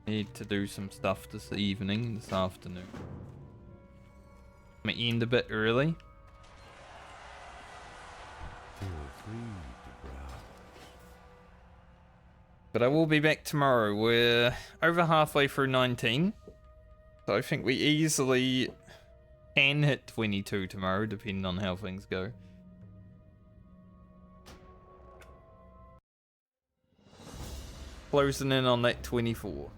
Need to do some stuff this evening, this afternoon. I'm gonna end a bit early. Feel free to browse. But I will be back tomorrow. We're over halfway through 19. So I think we easily can hit 22 tomorrow, depending on how things go. Closing in on that 24.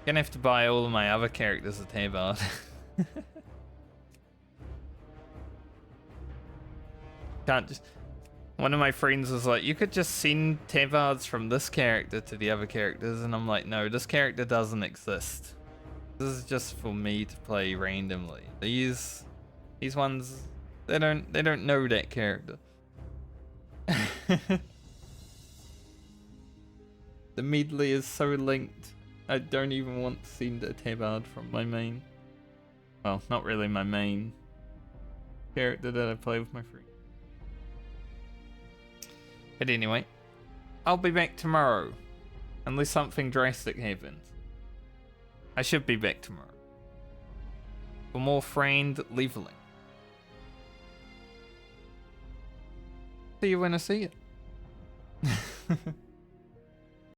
Gonna have to buy all of my other characters a tabard. Can't just... One of my friends was like, you could just send tabards from this character to the other characters, and I'm like, no, this character doesn't exist. This is just for me to play randomly. These ones, they don't know that character. The Medley is so linked. I don't even want to send a tabard from my main. Well, not really my main character that I play with my friend. But anyway, I'll be back tomorrow. Unless something drastic happens. I should be back tomorrow. For more friend leveling. See you when I see you.